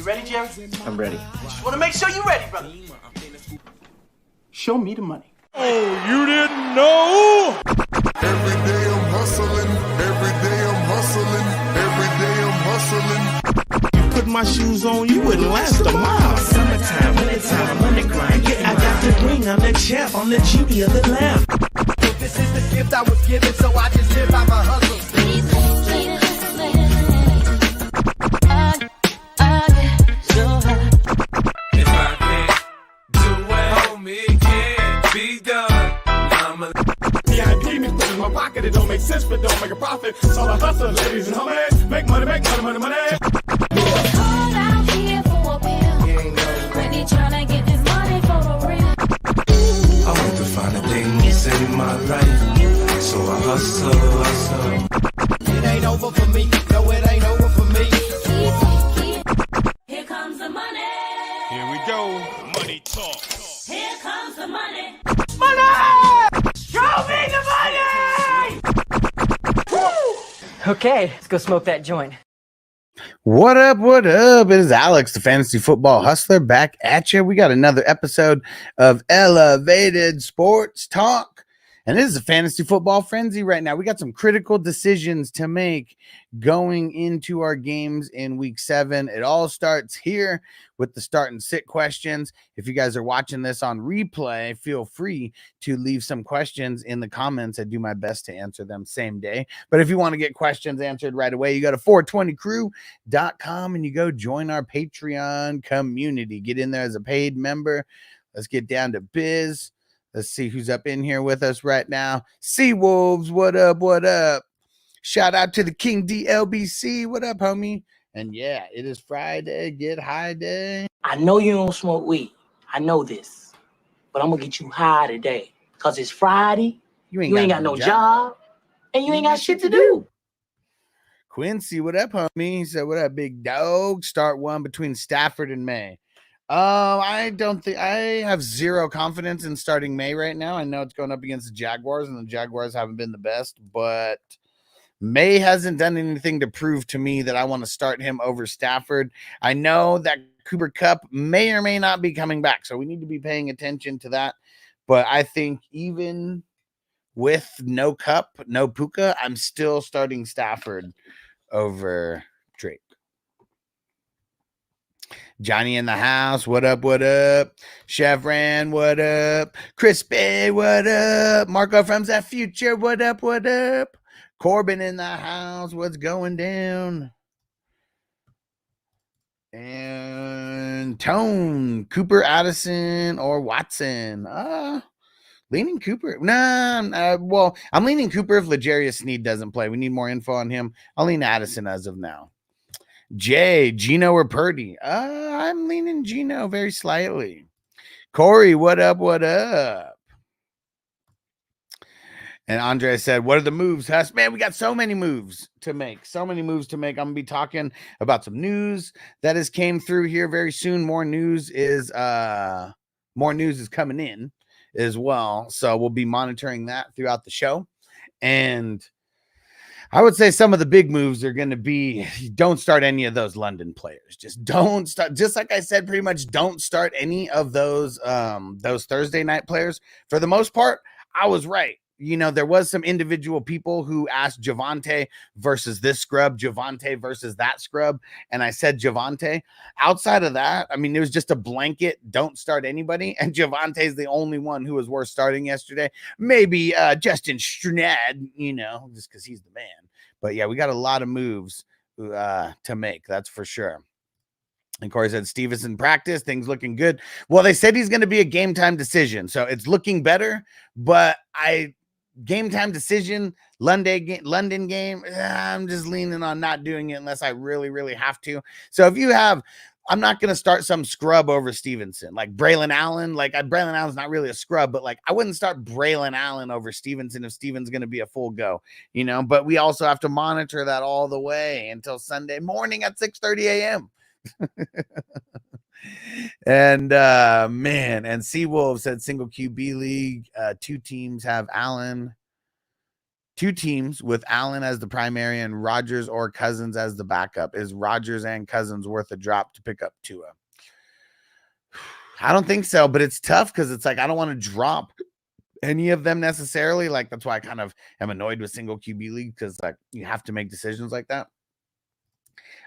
ready, Jerry? I'm ready. Just want to make sure you're ready, brother. Show me the money. Oh, you didn't know? Every day I'm hustling. Every day I'm hustling. Every day I'm hustling. Put my shoes on, you wouldn't last a mile. Summertime, wintertime, I'm on the grind. Yeah, I got the ring, I'm the champ, I'm the genie of the lamp. This is the gift I was given, so I just live by my hustle. If I can't do it, homie, it can't be done. VIP me put in my pocket, it don't make sense, but don't make a profit. So I hustle, ladies and homies, make money, money. Hold out here for a pill. Really tryna get this money for the real. I want to find the things in my life, so I hustle. It ain't over for me, no, it ain't over for me. Here comes the money. Here we go, money talk. Here comes the money. Show me the money! Okay, let's go smoke that joint. What up? What up? It is Alex, the Fantasy Football Hustler, back at you. We got another episode of Elevated Sports Talk, and this is a fantasy football frenzy right now. We got some critical decisions to make going into our games in week 7. It all starts here with the start and sit questions. If you guys are watching this on replay, feel free to leave some questions in the comments. I do my best to answer them same day. But if you want to get questions answered right away, you go to 420crew.com and you go join our Patreon community. Get in there as a paid member. Let's get down to biz. Let's see who's up in here with us right now. Seawolves, what up? What up? Shout out to the King DLBC. What up, homie? And yeah, it is Friday. Get high day. I know you don't smoke weed. I know this. But I'm gonna get you high today. Cause it's Friday. You ain't got no job. And you ain't got shit to do. Quincy, what up, homie? He said, what up, big dog? Start one between Stafford and May. I don't think I have zero confidence in starting May right now. I know it's going up against the Jaguars, and the Jaguars haven't been the best, but May hasn't done anything to prove to me that I want to start him over Stafford. I know that Cooper Kupp may or may not be coming back, so we need to be paying attention to that. But I think even with no Kupp, no Puka, I'm still starting Stafford over Drake. Johnny in the house, what up, what up? Chevron, what up? Crispy, what up? Marco from the future, what up, what up? Corbin in the house, what's going down? And Tone, Cooper, Addison, or Watson? Leaning Cooper. Well, I'm leaning Cooper if L'Jarius Sneed doesn't play. We need more info on him. I'll lean Addison as of now. Jay, Gino or Purdy? I'm leaning Gino very slightly. Corey, what up, what up? And Andre said, what are the moves, Huss? Man, we got so many moves to make. So many moves to make. I'm going to be talking about some news that has came through here very soon. More news is coming in as well. So we'll be monitoring that throughout the show. And I would say some of the big moves are going to be, don't start any of those London players. Just don't start. Just like I said, pretty much don't start any of those Thursday night players. For the most part, I was right. You know, there was some individual people who asked Javonte versus this scrub, Javonte versus that scrub. And I said Javonte. Outside of that, I mean, it was just a blanket, don't start anybody. And Javonte's the only one who was worth starting yesterday. Maybe Justin Strnad, you know, just because he's the man. But yeah, we got a lot of moves to make. That's for sure. And Corey said Stevenson practice, things looking good. Well, they said he's going to be a game time decision. So it's looking better, but game time decision, London game, I'm just leaning on not doing it unless I really, really have to. So if you have, I'm not going to start some scrub over Stevenson, like Braylon Allen. Braylon Allen's not really a scrub, but like I wouldn't start Braylon Allen over Stevenson if Steven's going to be a full go, you know, but we also have to monitor that all the way until Sunday morning at 6:30 a.m. And man, and Seawolf said single QB league, 2 teams have Allen. two teams with Allen as the primary and Rodgers or Cousins as the backup. Is Rodgers and Cousins worth a drop to pick up Tua? I don't think so, but it's tough because it's like I don't want to drop any of them necessarily. Like that's why I kind of am annoyed with single QB league, because like you have to make decisions like that.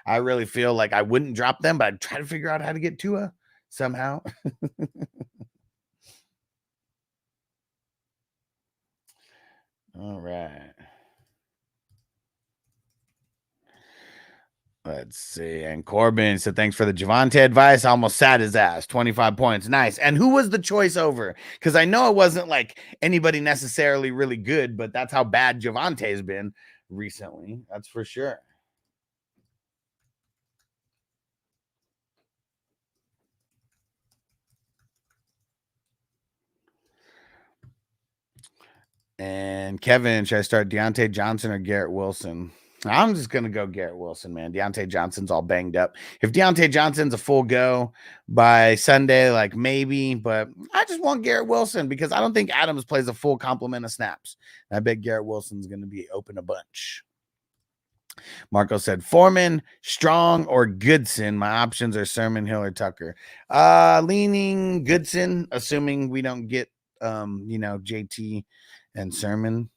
I really feel like I wouldn't drop them, but I'd try to figure out how to get Tua somehow. All right. Let's see. And Corbin said, thanks for the Javonte advice. I almost sat his ass. 25 points. Nice. And who was the choice over? Because I know it wasn't like anybody necessarily really good, but that's how bad Javonte's been recently. That's for sure. And Kevin, should I start Deontay Johnson or Garrett Wilson? I'm just going to go Garrett Wilson, man. Deontay Johnson's all banged up. If Deontay Johnson's a full go by Sunday, like maybe, but I just want Garrett Wilson because I don't think Adams plays a full complement of snaps. I bet Garrett Wilson's going to be open a bunch. Marco said Foreman, Strong, or Goodson. My options are Sermon, Hill, or Tucker. Leaning Goodson, assuming we don't get, JT and Sermon.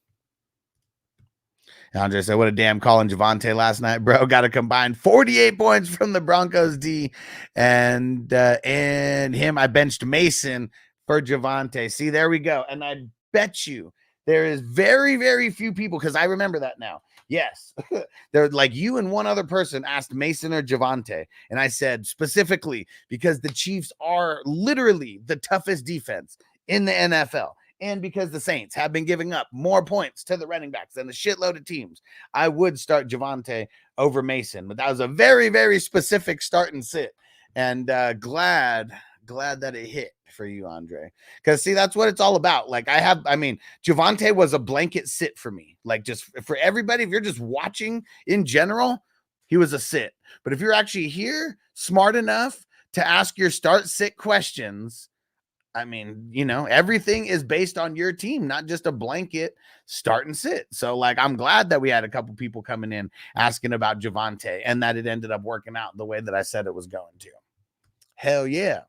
Andre said, what a damn call on Javonte last night, bro. Got a combined 48 points from the Broncos D. And him, I benched Mason for Javonte. See, there we go. And I bet you there is very, very few people, because I remember that now. Yes. They're like you and one other person asked Mason or Javonte. And I said specifically because the Chiefs are literally the toughest defense in the NFL. And because the Saints have been giving up more points to the running backs than a shitload of teams, I would start Javonte over Mason. But that was a very, very specific start and sit. And glad that it hit for you, Andre. Because, see, that's what it's all about. Like, Javonte was a blanket sit for me. Like, just for everybody, if you're just watching in general, he was a sit. But if you're actually here, smart enough to ask your start-sit questions, everything is based on your team, not just a blanket start and sit. So, like, I'm glad that we had a couple people coming in asking about Javonte and that it ended up working out the way that I said it was going to. Hell yeah.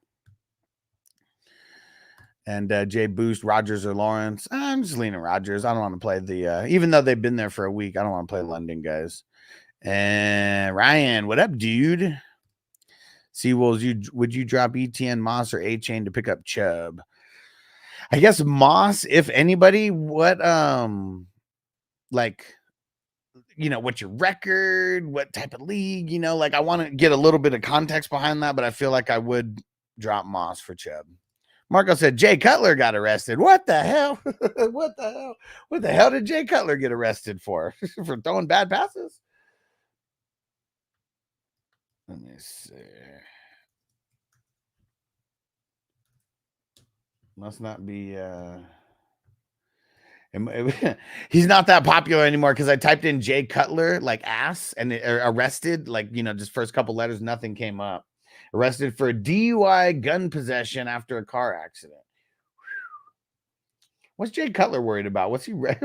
And Jay Boost, Rodgers or Lawrence. I'm just leaning Rodgers. I don't want to play the, even though they've been there for a week, I don't want to play London guys. And Ryan, what up, dude? Seawolves, would you drop ETN, Moss, or A-Chain to pick up Chubb? I guess Moss, if anybody. What what's your record? What type of league? I want to get a little bit of context behind that, but I feel like I would drop Moss for Chubb. Marco said Jay Cutler got arrested. What the hell? What the hell? What the hell did Jay Cutler get arrested for? For throwing bad passes? Let me see. Must not be he's not that popular anymore because I typed in Jay Cutler like ass and arrested, just first couple letters, nothing came up. Arrested for DUI, gun possession after a car accident. What's Jay Cutler worried about? What's he got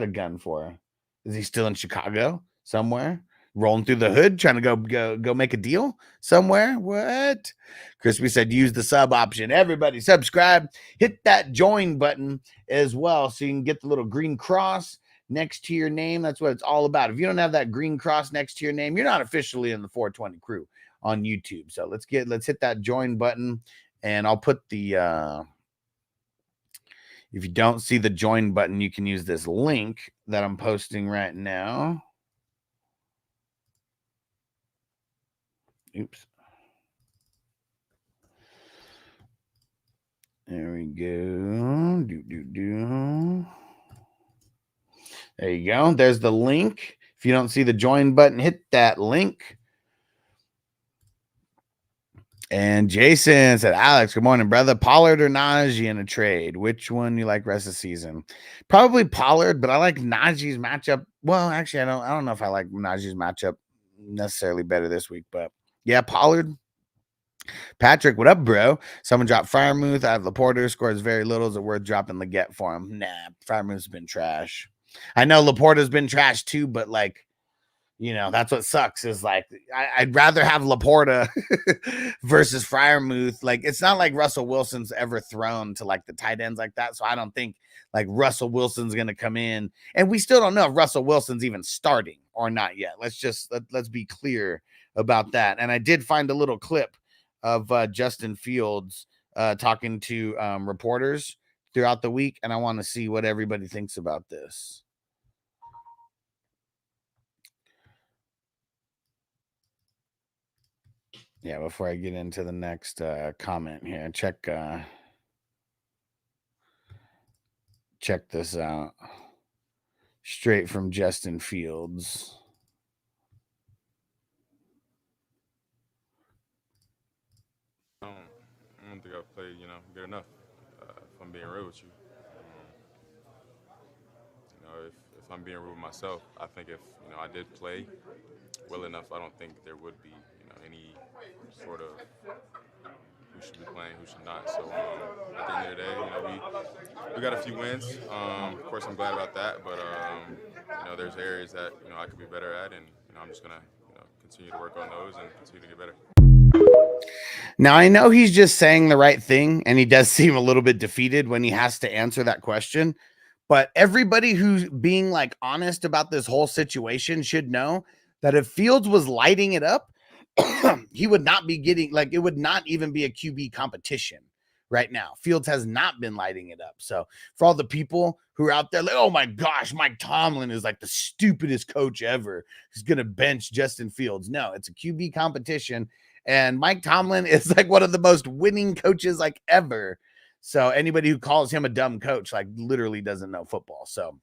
a gun for? Is he still in Chicago somewhere? Rolling through the hood, trying to go make a deal somewhere? What? Crispy said, use the sub option. Everybody subscribe. Hit that join button as well so you can get the little green cross next to your name. That's what it's all about. If you don't have that green cross next to your name, you're not officially in the 420 crew on YouTube. So let's hit that join button. And I'll put the if you don't see the join button, you can use this link that I'm posting right now. Oops. There we go. There you go. There's the link. If you don't see the join button, hit that link. And Jason said, Alex, good morning, brother. Pollard or Najee in a trade? Which one you like rest of the season? Probably Pollard, but I like Najee's matchup. Well, actually, I don't know if I like Najee's matchup necessarily better this week, but yeah, Pollard. Patrick, what up, bro? Someone dropped Firemouth. I have Laporta, scores very little. Is it worth dropping Leggett for him? Nah, Firemouth's been trash. I know Laporta's been trash too, but like, you know, that's what sucks is like, I'd rather have Laporta versus Freiermuth. Like, it's not like Russell Wilson's ever thrown to like the tight ends like that. So I don't think like Russell Wilson's going to come in, and we still don't know if Russell Wilson's even starting or not yet. Let's be clear about that. And I did find a little clip of Justin Fields talking to reporters throughout the week. And I want to see what everybody thinks about this. Yeah, before I get into the next comment here, check this out. Straight from Justin Fields. I don't think I've played, good enough. If I'm being real with you, if I'm being real with myself, I think if I did play well enough, I don't think there would be any sort of who should be playing, who should not. So at the end of the day, we got a few wins. Of course, I'm glad about that, but there's areas that I could be better at, and I'm just gonna continue to work on those and continue to get better. Now, I know he's just saying the right thing, and he does seem a little bit defeated when he has to answer that question. But everybody who's being like honest about this whole situation should know that if Fields was lighting it up, he would not be getting, like, it would not even be a QB competition right now. Fields has not been lighting it up. So for all the people who are out there like, oh my gosh, Mike Tomlin is like the stupidest coach ever, he's going to bench Justin Fields. No, it's a QB competition. And Mike Tomlin is like one of the most winning coaches like ever. So anybody who calls him a dumb coach, like literally doesn't know football. So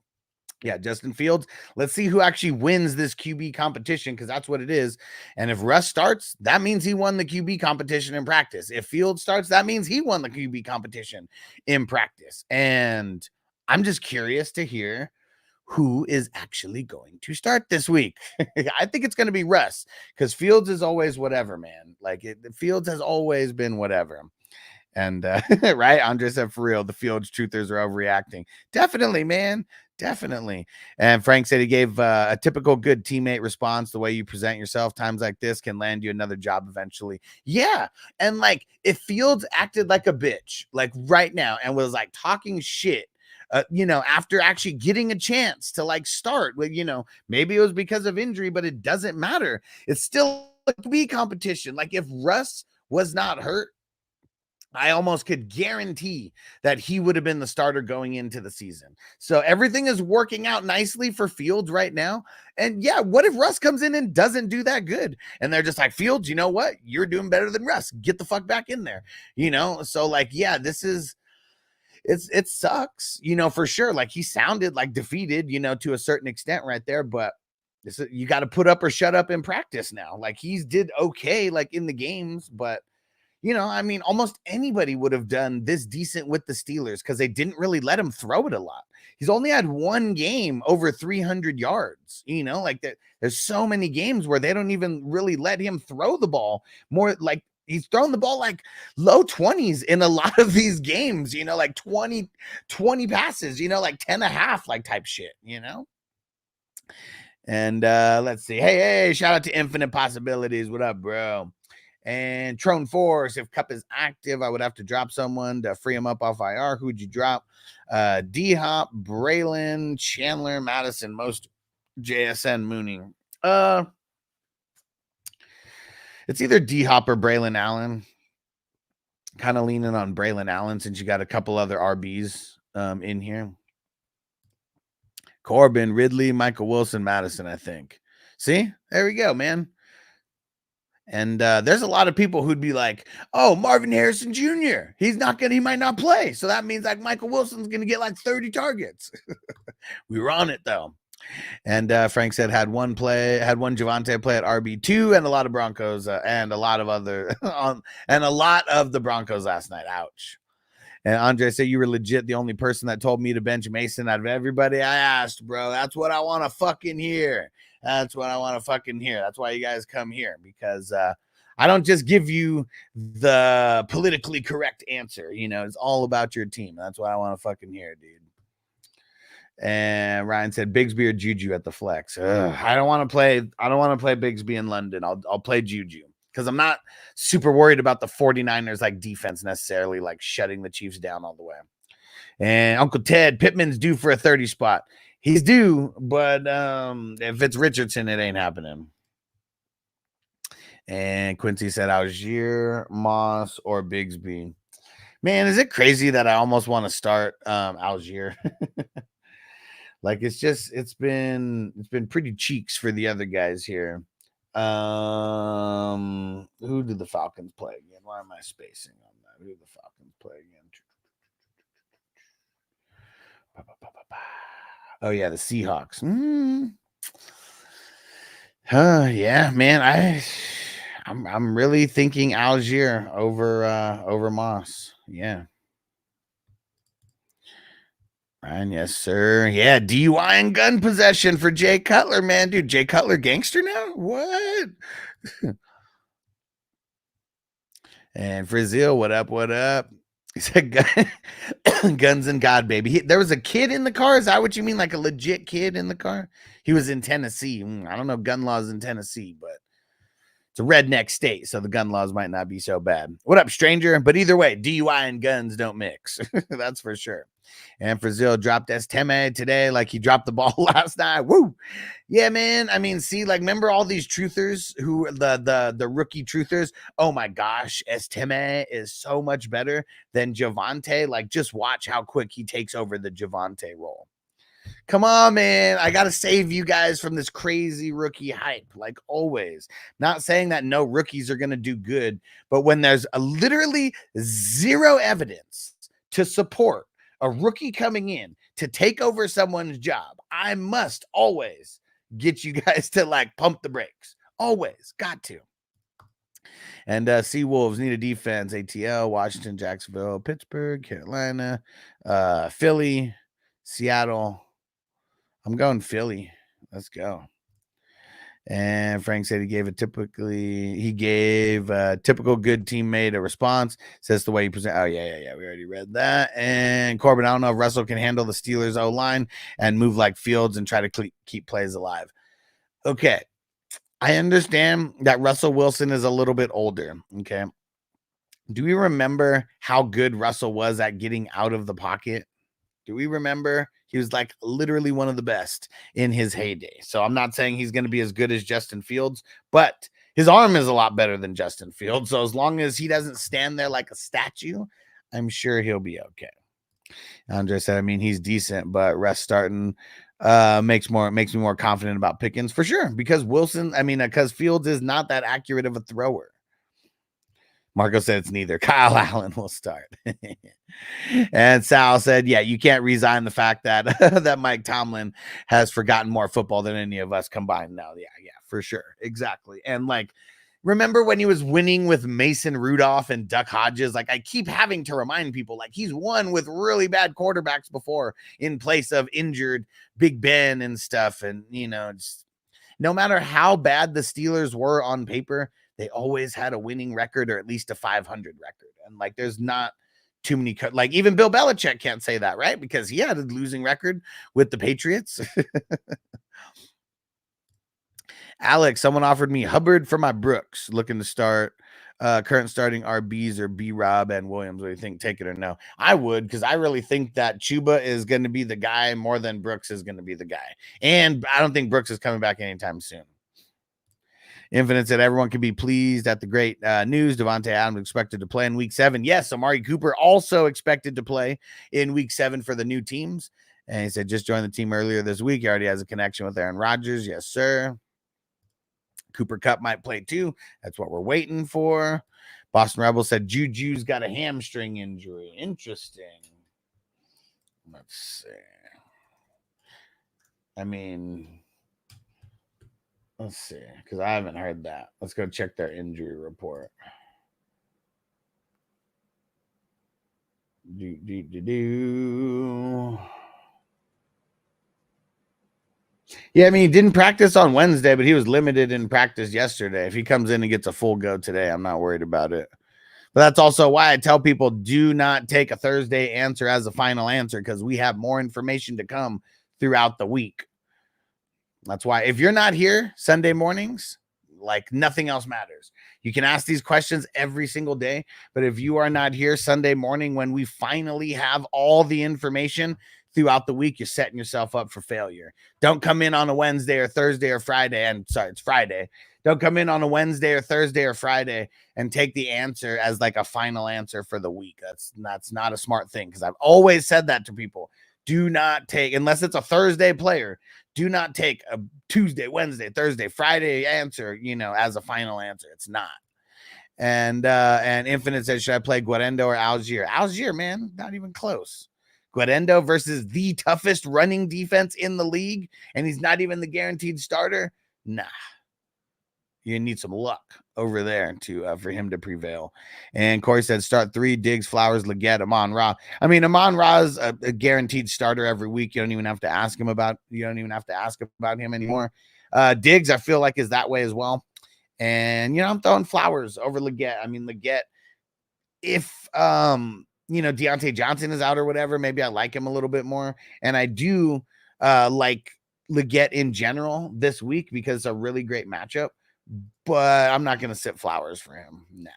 yeah, Justin Fields, let's see who actually wins this QB competition, because that's what it is. And if Russ starts, that means he won the QB competition in practice. If Fields starts, that means he won the QB competition in practice. And I'm just curious to hear who is actually going to start this week. I think it's going to be Russ, because Fields is always whatever, man. Like Fields has always been whatever. And right, Andre said, for real, the Fields truthers are overreacting. Definitely, man. Definitely. And Frank said he gave a typical good teammate response. The way you present yourself times like this can land you another job eventually. Yeah. And like if Fields acted like a bitch, like right now, and was like talking shit, after actually getting a chance to like start with, maybe it was because of injury, but it doesn't matter. It's still a QB competition. Like if Russ was not hurt, I almost could guarantee that he would have been the starter going into the season. So everything is working out nicely for Fields right now. And yeah, what if Russ comes in and doesn't do that good? And they're just like, Fields, you know what? You're doing better than Russ. Get the fuck back in there. So like, yeah, it sucks, for sure. Like he sounded like defeated, to a certain extent right there, but you got to put up or shut up in practice now. Like he's did okay, like in the games, but almost anybody would have done this decent with the Steelers because they didn't really let him throw it a lot. He's only had one game over 300 yards, like that. There's so many games where they don't even really let him throw the ball more. Like he's thrown the ball like low 20s in a lot of these games, like 20 passes, like 10 and a half, like type shit, And let's see. Hey, shout out to Infinite Possibilities. What up, bro? And Trone Force, if Cup is active, I would have to drop someone to free him up off IR. Who would you drop? D-Hop, Braylon, Chandler, Madison, most JSN Mooney. It's either D-Hop or Braylon Allen. Kind of leaning on Braylon Allen since you got a couple other RBs in here. Corbin, Ridley, Michael Wilson, Madison, I think. See? There we go, man. And there's a lot of people who'd be like, oh, Marvin Harrison Jr., he might not play. So that means like Michael Wilson's going to get like 30 targets. We were on it though. And Frank said had one Javonte play at RB2 and a lot of Broncos and a lot of other and a lot of the Broncos last night. Ouch. And Andre said you were legit the only person that told me to bench Mason out of everybody I asked, bro. That's what I want to fucking hear. That's what I want to fucking hear. That's why you guys come here, because I don't just give you the politically correct answer. You know, it's all about your team. That's what I want to fucking hear, dude. And Ryan said Bigsby or Juju at the flex. I don't want to play Bigsby in London. I'll play Juju because I'm not super worried about the 49ers like defense necessarily, like shutting the Chiefs down all the way. And Uncle Ted, Pittman's due for a 30 spot. He's due, but if it's Richardson, it ain't happening. And Quincy said Algier, Moss, or Bigsby. Man, is it crazy that I almost want to start Algier? Like it's been pretty cheeks for the other guys here. Who did the Falcons play again? Why am I spacing on that? Who did the Falcons play again? Oh yeah, the Seahawks. Yeah, man. I'm really thinking Algier over Moss. Yeah. Ryan, yes, sir. Yeah, DUI and gun possession for Jay Cutler, man. Dude, Jay Cutler gangster now? What? And Frizil, what up? What up? He said guns and God, baby. There was a kid in the car. Is that what you mean? Like a legit kid in the car? He was in Tennessee. I don't know gun laws in Tennessee, but it's a redneck state, so the gun laws might not be so bad. What up, stranger? But either way, DUI and guns don't mix. That's for sure. And Frazil dropped Esteme today like he dropped the ball last night. Woo! Yeah, man. I mean, see, like, remember all these truthers who the rookie truthers? Oh my gosh, Esteme is so much better than Javonte. Like, just watch how quick he takes over the Javonte role. Come on, man. I got to save you guys from this crazy rookie hype, like always. Not saying that no rookies are going to do good, but when there's literally zero evidence to support a rookie coming in to take over someone's job, I must always get you guys to like pump the brakes. Always. Got to. And Seawolves need a defense. ATL, Washington, Jacksonville, Pittsburgh, Carolina, Philly, Seattle. I'm going Philly. Let's go. And Frank said he gave a typical good teammate a response. Says the way he present. Oh, yeah. We already read that. And Corbin, I don't know if Russell can handle the Steelers O-line and move like Fields and try to keep plays alive. Okay. I understand that Russell Wilson is a little bit older. Okay. Do we remember how good Russell was at getting out of the pocket? Do we remember? He was like literally one of the best in his heyday. So I'm not saying he's going to be as good as Justin Fields, but his arm is a lot better than Justin Fields. So as long as he doesn't stand there like a statue, I'm sure he'll be okay. Andre said, I mean, he's decent, but rest starting makes me more confident about Pickens for sure. Because Fields is not that accurate of a thrower. Marco said it's neither. Kyle Allen will start. And Sal said, yeah, you can't resign the fact that that Mike Tomlin has forgotten more football than any of us combined now. Yeah, for sure. Exactly. And like, remember when he was winning with Mason Rudolph and Duck Hodges? Like, I keep having to remind people, like, he's won with really bad quarterbacks before in place of injured Big Ben and stuff. And, you know, just, no matter how bad the Steelers were on paper, they always had a winning record or at least a 500 record. And like, there's not too many, like even Bill Belichick can't say that, right? Because he had a losing record with the Patriots. Alex, someone offered me Hubbard for my Brooks, looking to start current starting RBs or B-Rob and Williams. What do you think? Take it or no? I would, because I really think that Chuba is going to be the guy more than Brooks is going to be the guy. And I don't think Brooks is coming back anytime soon. Infinite said everyone can be pleased at the great news. Devontae Adams expected to play in week 7. Yes, Amari Cooper also expected to play in week 7 for the new teams. And he said just joined the team earlier this week. He already has a connection with Aaron Rodgers. Yes, sir. Cooper Kupp might play too. That's what we're waiting for. Boston Rebel said Juju's got a hamstring injury. Interesting. Let's see. I mean, let's see, because I haven't heard that. Let's go check their injury report. Yeah, I mean, he didn't practice on Wednesday, but he was limited in practice yesterday. If he comes in and gets a full go today, I'm not worried about it. But that's also why I tell people do not take a Thursday answer as a final answer, because we have more information to come throughout the week. That's why if you're not here Sunday mornings, like nothing else matters. You can ask these questions every single day, but if you are not here Sunday morning when we finally have all the information throughout the week, you're setting yourself up for failure. Don't come in on a Wednesday or Thursday or Friday, and sorry, it's Friday. Don't come in on a Wednesday or Thursday or Friday and take the answer as like a final answer for the week. That's not a smart thing, because I've always said that to people. Do not take, unless it's a Thursday player, do not take a Tuesday, Wednesday, Thursday, Friday answer, as a final answer. It's not. And Infinite says, should I play Guarendo or Algier? Algier, man, not even close. Guarendo versus the toughest running defense in the league, and he's not even the guaranteed starter. Nah. You need some luck over there for him to prevail. And Corey said, start 3, Diggs, Flowers, Leggett, Amon-Ra. I mean, Amon-Ra's a guaranteed starter every week. You don't even have to ask him about him anymore. Diggs, I feel like, is that way as well. And, I'm throwing Flowers over Leggett. I mean, Leggett, if, Deontay Johnson is out or whatever, maybe I like him a little bit more. And I do like Leggett in general this week because it's a really great matchup. But I'm not going to sit Flowers for him. Nah.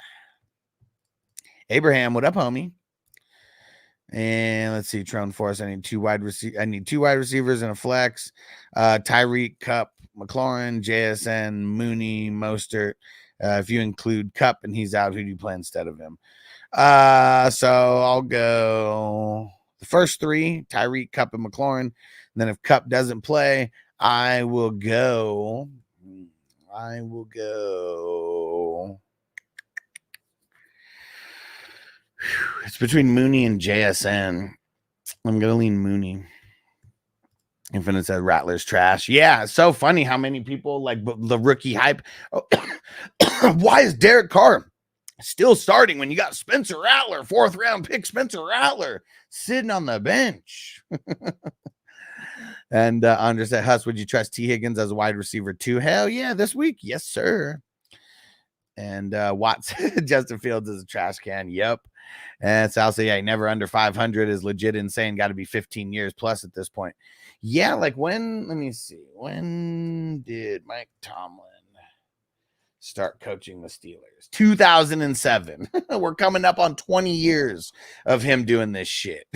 Abraham, what up, homie? And let's see, Trone Force. I need two wide receivers and a flex. Tyreek, Cup, McLaurin, JSN, Mooney, Mostert. If you include Cup and he's out, who do you play instead of him? So I'll go the first 3, Tyreek, Cup, and McLaurin. And then if Cup doesn't play, I will go. It's between Mooney and JSN. I'm going to lean Mooney. Infinite said Rattler's trash. Yeah, it's so funny how many people like the rookie hype. Oh, why is Derek Carr still starting when you got Spencer Rattler, 4th round pick Spencer Rattler, sitting on the bench? And Andre said, Huss, would you trust T. Higgins as a wide receiver too? Hell yeah, this week. Yes, sir. And Watts, Justin Fields is a trash can. Yep. And Sal said, yeah, never under 500 is legit insane. Got to be 15 years plus at this point. Yeah, like let me see. When did Mike Tomlin start coaching the Steelers? 2007. We're coming up on 20 years of him doing this shit.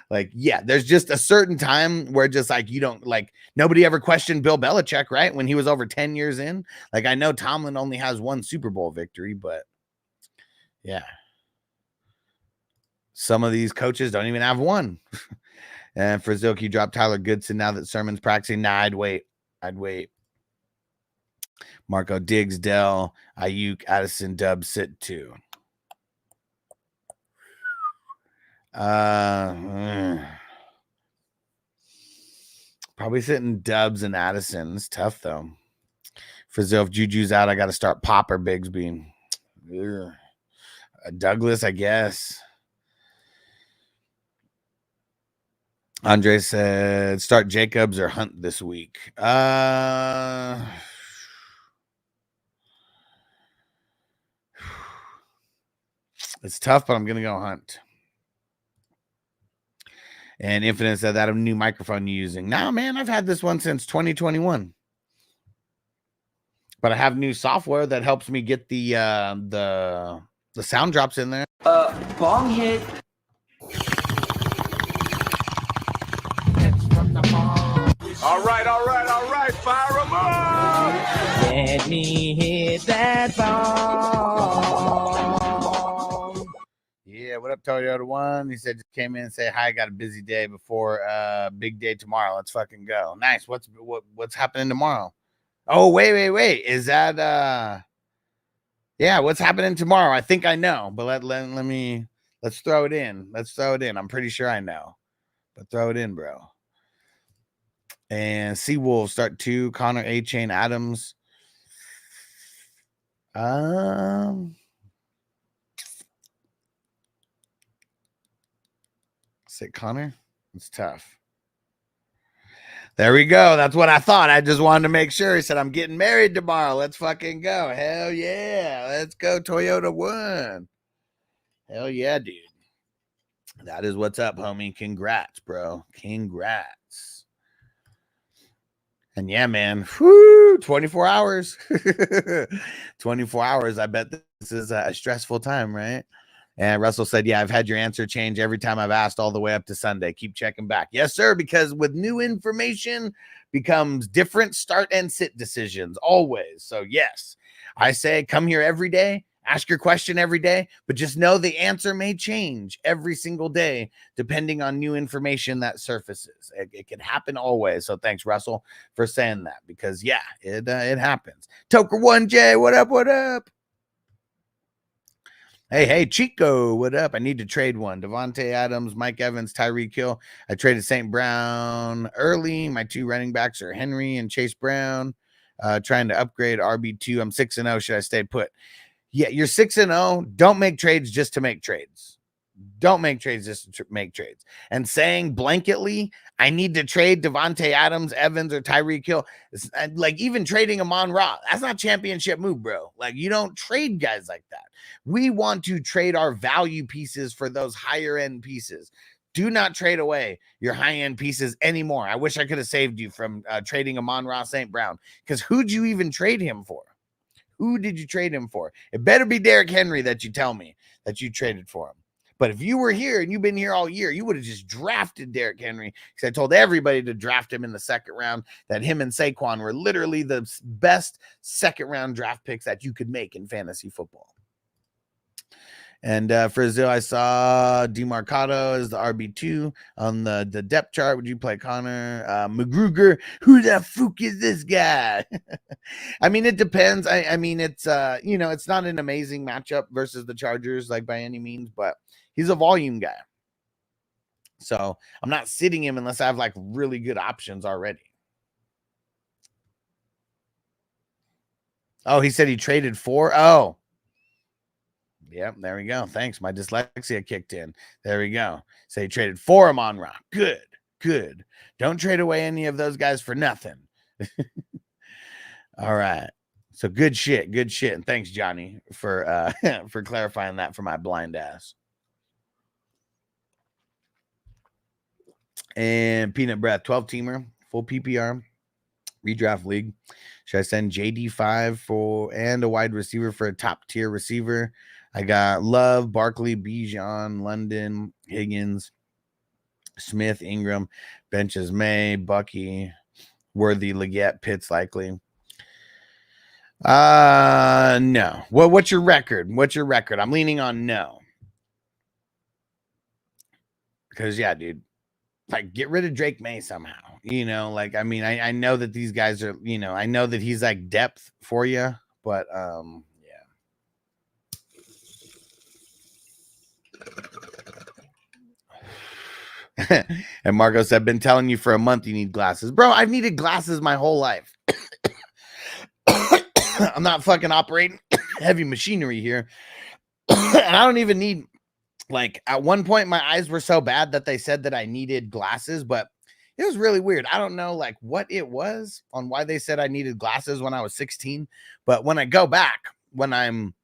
Like, yeah, there's just a certain time where just like you don't like nobody ever questioned Bill Belichick, right? When he was over 10 years in. Like, I know Tomlin only has 1 Super Bowl victory, but yeah. Some of these coaches don't even have 1. And for Zilke, drop Tyler Goodson now that Sermon's practicing. Nah, I'd wait. Marco, Diggs, Dell, Ayuk, Addison, Dubs, sit 2. Probably sitting Dubs and Addison. It's tough though. For Zil, if Juju's out, I got to start Popper Bigsby. Douglas, I guess. Andre said, start Jacobs or Hunt this week. It's tough, but I'm going to go Hunt. And Infinite said, that a new microphone you're using. Nah, man, I've had this one since 2021. But I have new software that helps me get the sound drops in there. Bong hit. All right, fire them up! Let me hit that ball. Yeah, what up, Toyota One? He said, just came in and say hi. Got a busy day before big day tomorrow. Let's fucking go. Nice. What's happening tomorrow? Oh, wait. Is that yeah, what's happening tomorrow? I think I know, but let's throw it in. I'm pretty sure I know. But throw it in, bro. And Seawolf start 2, Connor, A-Chain, Adams. Say Connor. It's tough. There we go. That's what I thought. I just wanted to make sure. He said, I'm getting married tomorrow. Let's fucking go. Hell yeah. Let's go, Toyota One. Hell yeah, dude. That is what's up, homie. Congrats, bro. Congrats. And yeah, man. Whoo, 24 hours. 24 hours. I bet this is a stressful time, right? And Russell said, yeah, I've had your answer change every time I've asked all the way up to Sunday. Keep checking back. Yes, sir, because with new information becomes different start and sit decisions always. So, yes, I say come here every day, ask your question every day, but just know the answer may change every single day depending on new information that surfaces. It can happen always. So, thanks, Russell, for saying that because, yeah, it happens. Toker 1J, what up, what up? Hey, Chico, what up? I need to trade one. Devontae Adams, Mike Evans, Tyreek Hill. I traded St. Brown early. My two running backs are Henry and Chase Brown. Trying to upgrade RB2. I'm 6-0. Should I stay put? Yeah, you're 6-0. Don't make trades just to make trades. Don't make trades just to make trades. And saying blanketly, I need to trade Devontae Adams, Evans, or Tyreek Hill. Like even trading Amon-Ra, that's not championship move, bro. Like you don't trade guys like that. We want to trade our value pieces for those higher end pieces. Do not trade away your high end pieces anymore. I wish I could have saved you from trading Amon-Ra St. Brown because who'd you even trade him for? Who did you trade him for? It better be Derrick Henry that you tell me that you traded for him. But if you were here and you've been here all year, you would have just drafted Derrick Henry because I told everybody to draft him in the second round, that him and Saquon were literally the best second round draft picks that you could make in fantasy football. And for Zil, I saw DeMarcado as the RB2 on the depth chart. Would you play Connor McGruger? Who the fuck is this guy? I mean, it depends. I mean, it's it's not an amazing matchup versus the Chargers, like by any means, but he's a volume guy. So I'm not sitting him unless I have like really good options already. Oh, he said he traded 4. Oh. Yep, there we go. Thanks. My dyslexia kicked in. There we go. So he traded 4 Amon-Ra. Good. Don't trade away any of those guys for nothing. All right. So good shit. And thanks, Johnny, for for clarifying that for my blind ass. And Peanut Breath, 12-teamer, full PPR, redraft league. Should I send JD5 for and a wide receiver for a top-tier receiver? I got Love, Barkley, Bijan, London, Higgins, Smith, Ingram, benches May, Bucky, Worthy, Leggett, Pitts likely. No. What's your record? I'm leaning on no. Because yeah, dude. Like get rid of Drake May somehow. Like I mean, I know that these guys are, I know that he's like depth for you, but yeah. And Marco said, I've been telling you for a month you need glasses. Bro, I've needed glasses my whole life. I'm not fucking operating heavy machinery here. And I don't even need, like, at one point my eyes were so bad that they said that I needed glasses, but it was really weird. I don't know, like, what it was on why they said I needed glasses when I was 16. But when I go back, when I'm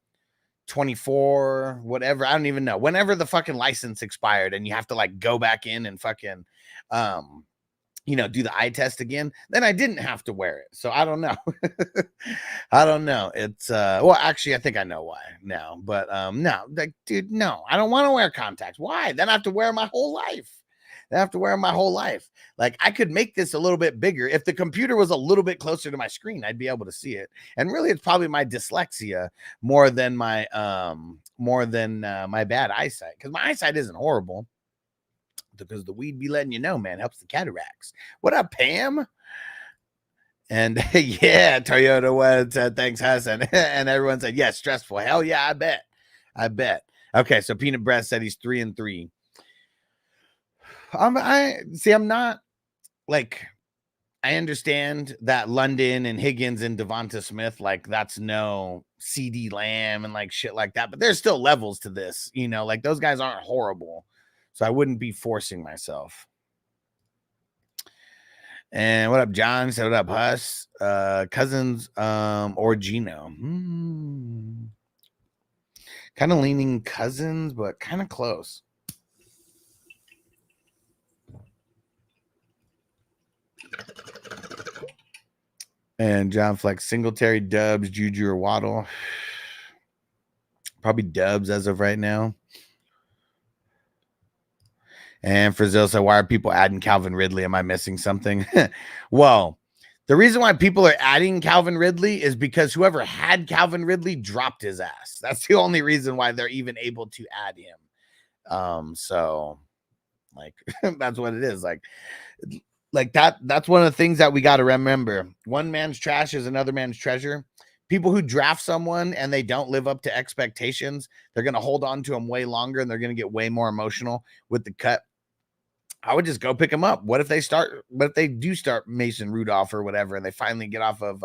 24, whatever, I don't even know, whenever the fucking license expired and you have to like go back in and fucking do the eye test again, then I didn't have to wear it. So I don't know. I don't know. It's well, actually I think I know why now, but no, like, dude, no, I don't want to wear contacts. Why? Then I have to wear my whole life. Like I could make this a little bit bigger. If the computer was a little bit closer to my screen, I'd be able to see it. And really it's probably my dyslexia more than my bad eyesight, because my eyesight isn't horrible, because the weed be letting you know, man, helps the cataracts. What up, Pam? And yeah, Toyota was thanks, Hassan. And everyone said, yes, stressful. Hell yeah, I bet. Okay, so Peanut Breath said he's 3-3. I'm not like, I understand that London and Higgins and Devonta Smith, like that's no CD Lamb and like shit like that, but there's still levels to this, like those guys aren't horrible. So I wouldn't be forcing myself. And what up, John? Said what up, Huss? Cousins or Gino. Kind of leaning Cousins, but kind of close. And John Flex, Singletary, Dubs, Juju, or Waddle. Probably Dubs as of right now. And Frazil said, why are people adding Calvin Ridley? Am I missing something? Well, the reason why people are adding Calvin Ridley is because whoever had Calvin Ridley dropped his ass. That's the only reason why they're even able to add him. So like that's what it is. Like that's one of the things that we got to remember. One man's trash is another man's treasure. People who draft someone and they don't live up to expectations, they're going to hold on to them way longer and they're going to get way more emotional with the cut. I would just go pick them up. What if they do start Mason Rudolph or whatever, and they finally get off of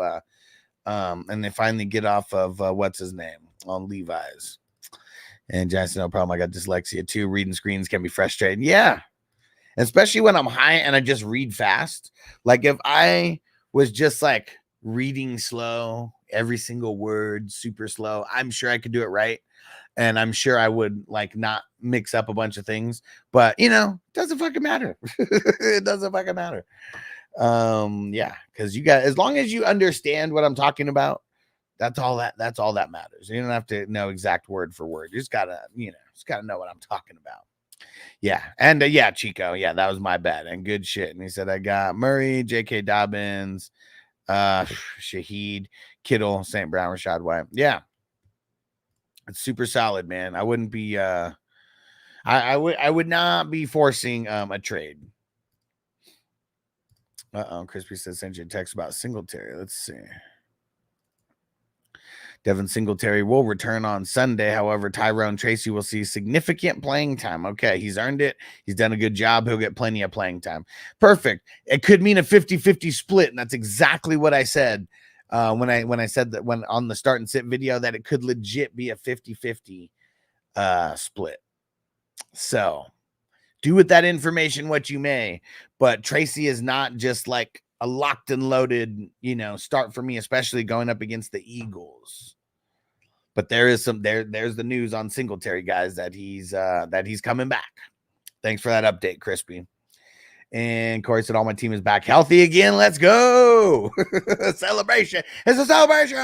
what's his name on Levi's. And Jackson, no problem. I got dyslexia too. Reading screens can be frustrating. Yeah. Especially when I'm high and I just read fast. Like if I was just like reading slow, every single word super slow, I'm sure I could do it right. And I'm sure I would like not mix up a bunch of things, but you know, it doesn't fucking matter. It doesn't fucking matter. Yeah, because you got, as long as you understand what I'm talking about, that's all that matters. You don't have to know exact word for word. You just gotta, know what I'm talking about. Yeah. And yeah, Chico. Yeah, that was my bad. And good shit. And he said, I got Murray, J.K. Dobbins, Shaheed, Kittle, St. Brown, Rashad White. Yeah. It's super solid, man. I wouldn't be I would not be forcing a trade. Crispy says send you a text about Singletary. Let's see. Devin Singletary will return on Sunday. However, Tyrone Tracy will see significant playing time. Okay, he's earned it. He's done a good job. He'll get plenty of playing time. Perfect. It could mean a 50-50 split, and that's exactly what I said. When I said that when on the start and sit video that it could legit be a 50-50 split. So do with that information what you may, but Tracy is not just like a locked and loaded, start for me, especially going up against the Eagles. But there is there's the news on Singletary, guys, that he's coming back. Thanks for that update, Crispy. And Corey said, all my team is back healthy again. Let's go. Celebration. It's a celebration.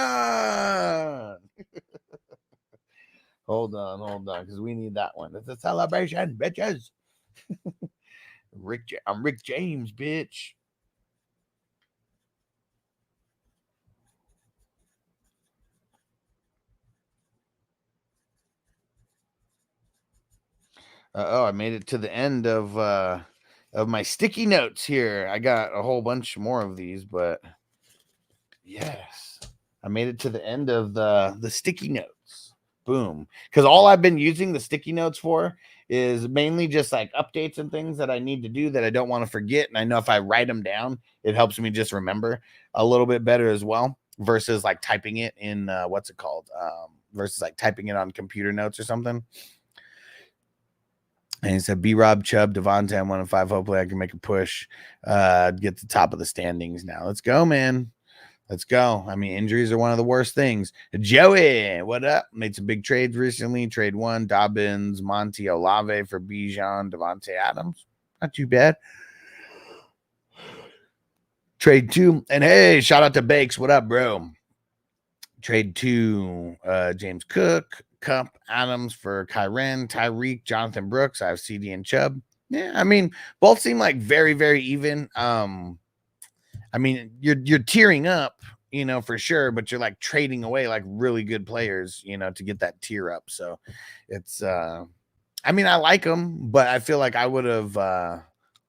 Hold on. Because we need that one. It's a celebration, bitches. I'm Rick James, bitch. I made it to the end of my sticky notes here. I got a whole bunch more of these, but yes, I made it to the end of the sticky notes. Boom. Because all I've been using the sticky notes for is mainly just like updates and things that I need to do that I don't want to forget. And I know if I write them down, it helps me just remember a little bit better as well, versus like typing it in versus like typing it on computer notes or something. And he said, B-Rob, Chubb, Devontae, I'm 1-5. Hopefully I can make a push, get to the top of the standings now. Let's go, man. Let's go. I mean, injuries are one of the worst things. Joey, what up? Made some big trades recently. Trade 1, Dobbins, Monty Olave for Bijan, Devontae Adams. Not too bad. Trade 2. And hey, shout out to Bakes. What up, bro? Trade 2, James Cook, Cup, Adams for Kyren, Tyreek, Jonathan Brooks. I have CD and Chubb. Yeah, I mean, both seem like very, very even. I mean, you're tearing up, for sure, but you're like trading away like really good players, to get that tier up. So it's, I mean, I like them, but I feel like I would have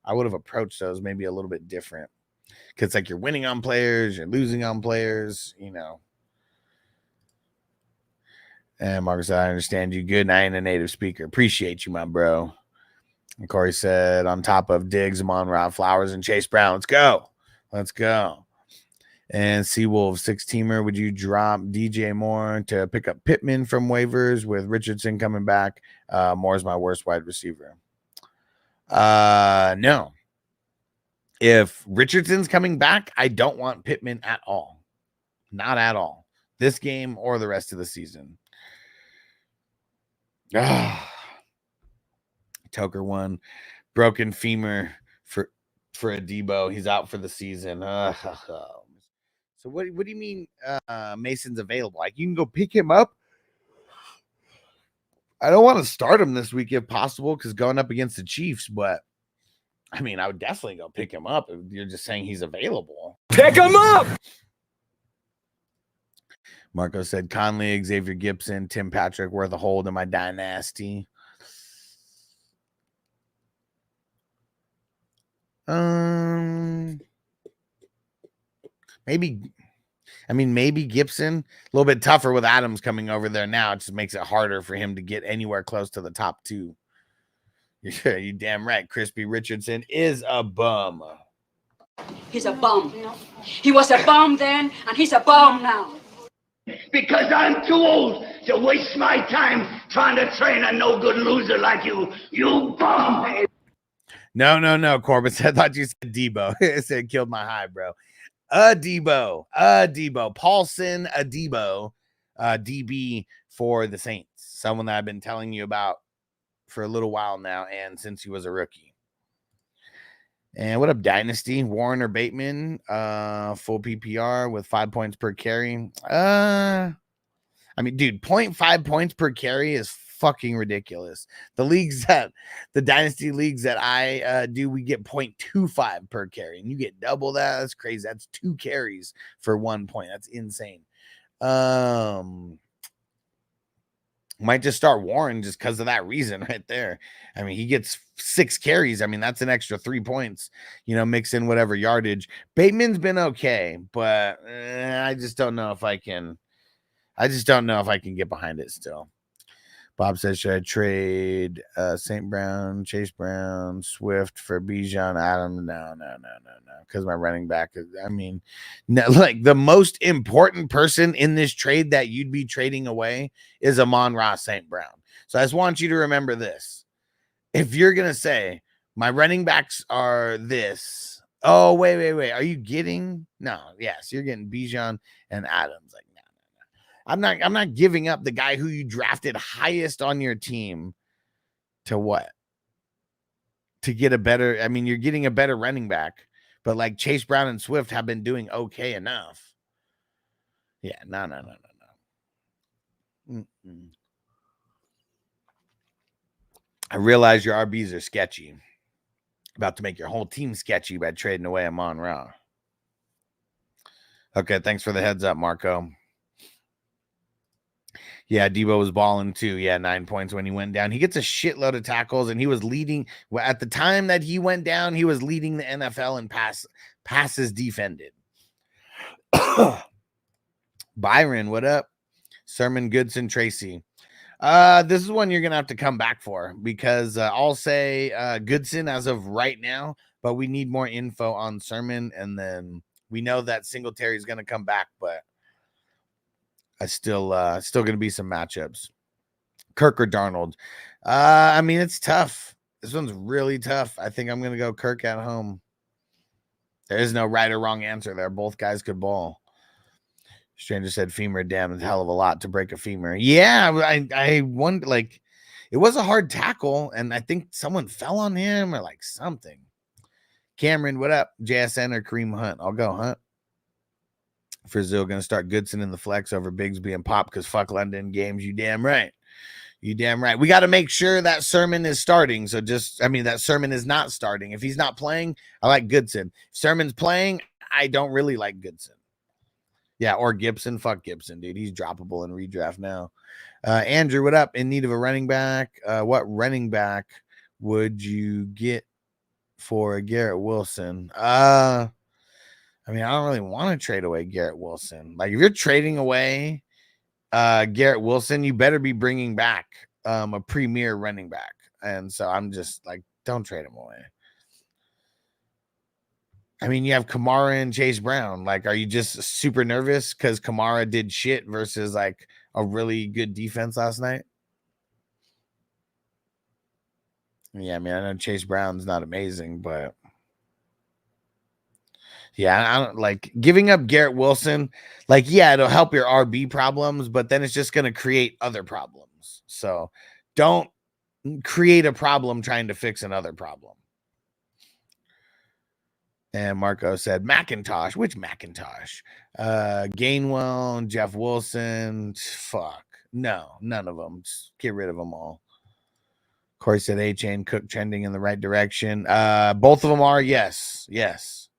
approached those maybe a little bit different, because like you're winning on players, you're losing on players, And Marcus said, I understand you good, and I ain't a native speaker. Appreciate you, my bro. And Corey said, on top of Diggs, Amon-Ra, Flowers, and Chase Brown. Let's go. Let's go. And Seawolf, 6-teamer. Would you drop DJ Moore to pick up Pittman from waivers with Richardson coming back? Moore's my worst wide receiver. No. If Richardson's coming back, I don't want Pittman at all. Not at all. This game or the rest of the season. Toker won. Broken femur for Adebo. He's out for the season. So what do you mean Mason's available? Like, you can go pick him up. I don't want to start him this week if possible because going up against the Chiefs, but I mean, I would definitely go pick him up if you're just saying he's available. Pick him up! Marco said Conley, Xavier Gibson, Tim Patrick worth a hold in my dynasty. Maybe Gibson. A little bit tougher with Adams coming over there now. It just makes it harder for him to get anywhere close to the top two. You damn right. Crispy Richardson is a bum. He's a bum. He was a bum then, and he's a bum now. Because I'm too old to waste my time trying to train a no-good loser like you. You bum. No, Corbin said, I thought you said Debo. It said killed my high, bro. Debo. Paulson Adebo, DB for the Saints. Someone that I've been telling you about for a little while now, and since he was a rookie. And what up, Dynasty? Warren or Bateman? Full PPR with 5 points per carry. Dude, 0.5 points per carry is fucking ridiculous. The Dynasty leagues that I do, we get 0.25 per carry, and you get double that. That's crazy. That's 2 carries for 1 point. That's insane. Might just start Warren just because of that reason right there. He gets 6 carries. That's an extra 3 points, mix in whatever yardage. Bateman's been okay, but I just don't know if I can get behind it still. Bob says, should I trade St. Brown, Chase Brown, Swift for Bijan Adams? No. Because my running back is, the most important person in this trade that you'd be trading away is Amon-Ra St. Brown. So I just want you to remember this. If you're going to say, my running backs are this. Oh, wait. Are you getting? No. Yes, you're getting Bijan and Adams. I'm not giving up the guy who you drafted highest on your team to what? To get a better, you're getting a better running back, but like Chase Brown and Swift have been doing okay enough. Yeah, no. I realize your RBs are sketchy. About to make your whole team sketchy by trading away Amon-Ra. Okay, thanks for the heads up, Marco. Yeah, Debo was balling too. Yeah, 9 points when he went down. He gets a shitload of tackles, and he was leading. At the time that he went down, he was leading the NFL in passes defended. Byron, what up? Sermon, Goodson, Tracy. This is one you're going to have to come back for because I'll say Goodson as of right now, but we need more info on Sermon, and then we know that Singletary is going to come back, but I still going to be some matchups. Kirk or Darnold. It's tough. This one's really tough. I think I'm going to go Kirk at home. There is no right or wrong answer there. Both guys could ball. Stranger said femur. Damn, it's a hell of a lot to break a femur. Yeah, I wonder, it was a hard tackle, and I think someone fell on him or something. Cameron, what up? JSN or Kareem Hunt? I'll go Hunt. Frizzell going to start Goodson in the flex over Bigsby and Pop because fuck London games. You damn right. We got to make sure that Sermon is starting. So that Sermon is not starting. If he's not playing, I like Goodson. If Sermon's playing, I don't really like Goodson. Yeah, or Gibson. Fuck Gibson, dude. He's droppable in redraft now. Andrew, what up? In need of a running back? What running back would you get for a Garrett Wilson? I don't really want to trade away Garrett Wilson. If you're trading away Garrett Wilson, you better be bringing back a premier running back. And so I'm just don't trade him away. You have Kamara and Chase Brown. Are you just super nervous because Kamara did shit versus a really good defense last night? Yeah, I know Chase Brown's not amazing, but Yeah, I don't like giving up Garrett Wilson. Like, yeah, it'll help your RB problems, but then it's just going to create other problems. So don't create a problem trying to fix another problem. And Marco said McIntosh. Which McIntosh? Gainwell, Jeff Wilson. Fuck. No, none of them. Just get rid of them all. Corey said A-Chain, Cook trending in the right direction. Both of them are, yes. Yes.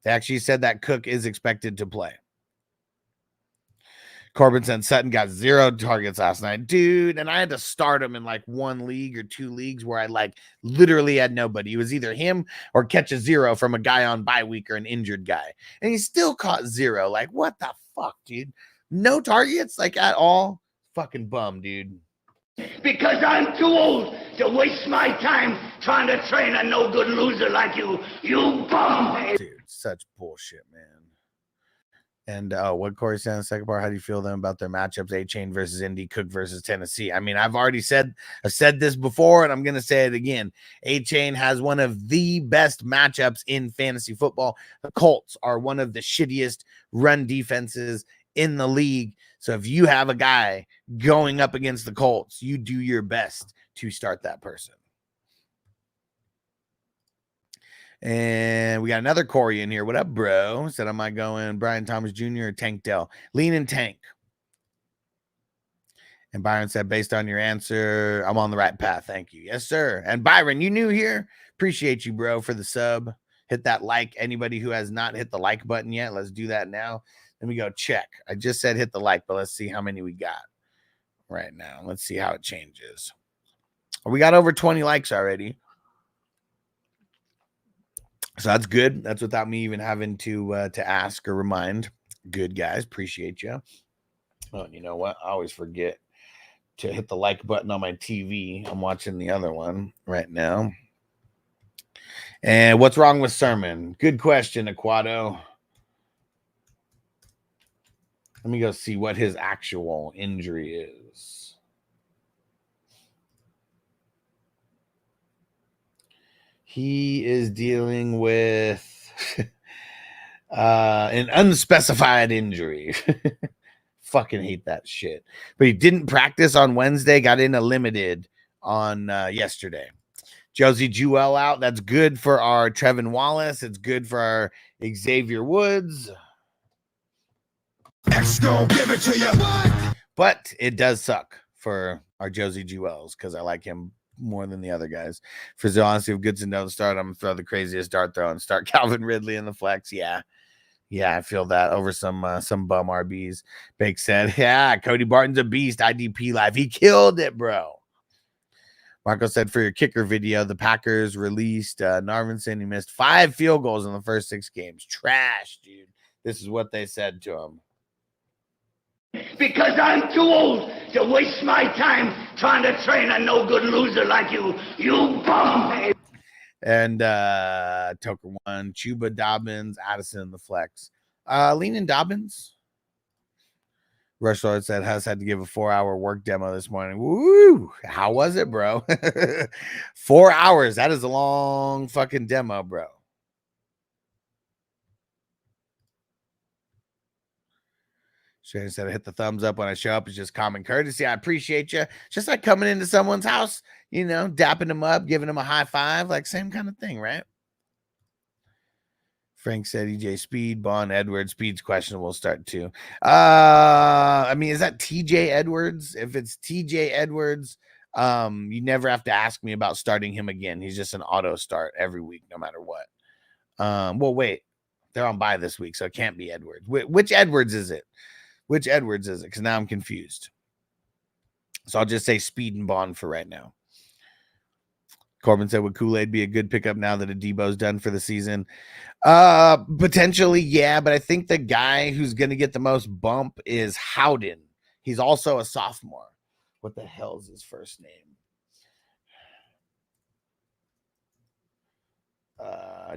They actually said that Cook is expected to play. Corbin said Sutton got 0 targets last night. Dude, and I had to start him in like 1 league or 2 leagues where I like literally had nobody. It was either him or catch a 0 from a guy on bye week or an injured guy. And he still caught 0. Like, what the fuck, dude? No targets, like, at all? Fucking bum, dude. Because I'm too old to waste my time trying to train a no-good loser like you. You bum. Dude, such bullshit, man. And what Corey said in the second part, how do you feel them about their matchups? A-Chain versus Indy, Cook versus Tennessee. I mean, I've said this before, and I'm going to say it again. A-Chain has one of the best matchups in fantasy football. The Colts are one of the shittiest run defenses in the league. So if you have a guy going up against the Colts, you do your best to start that person. And we got another Corey in here. What up, bro? Said, am I going Brian Thomas Jr. or Tank Dell? Lean and Tank. And Byron said, based on your answer, I'm on the right path. Thank you. Yes, sir. And Byron, you new here? Appreciate you, bro, for the sub. Hit that like. Anybody who has not hit the like button yet, let's do that now. Let me go check. I just said hit the like, but let's see how many we got right now. Let's see how it changes. We got over 20 likes already. So that's good. That's without me even having to ask or remind. Good, guys. Appreciate you. Oh, you know what? I always forget to hit the like button on my TV. I'm watching the other one right now. And what's wrong with Sermon? Good question, Aquado. Let me go see what his actual injury is. He is dealing with an unspecified injury. Fucking hate that shit. But he didn't practice on Wednesday, got in a limited on yesterday. Josie Jewell out. That's good for our Trevin Wallace. It's good for our Xavier Woods. X gon' give it to you. But it does suck for our Josie Jewells because I like him more than the other guys. For the honesty of Goodson don't start, I'm gonna throw the craziest dart throw and start Calvin Ridley in the flex. Yeah, I feel that over some bum RBs. Bake said, yeah, Cody Barton's a beast. IDP live, he killed it, bro. Marco said for your kicker video, the Packers released Narvinson. He missed 5 field goals in the first 6 games. Trash, dude. This is what they said to him. Because I'm too old to waste my time trying to train a no-good loser like you. You bum. And Toker 1, Chuba Dobbins, Addison in the flex. Leanin Dobbins. Rush Lord said, has had to give a 4-hour work demo this morning. Woo! How was it, bro? 4 hours. That is a long fucking demo, bro. Shane said, I hit the thumbs up when I show up. It's just common courtesy. I appreciate you. Just like coming into someone's house, you know, dapping them up, giving them a high five, like same kind of thing, right? Frank said, EJ Speed, Bond Edwards. Speed's questionable start too. I mean, is that TJ Edwards? If it's TJ Edwards, you never have to ask me about starting him again. He's just an auto start every week, no matter what. Well, wait, they're on bye this week, so it can't be Edwards. Which Edwards is it? Which Edwards is it? Because now I'm confused. So I'll just say Speed and Bond for right now. Corbin said, would Kool-Aid be a good pickup now that Adebo's done for the season? Potentially, yeah. But I think the guy who's going to get the most bump is Howden. He's also a sophomore. What the hell is his first name?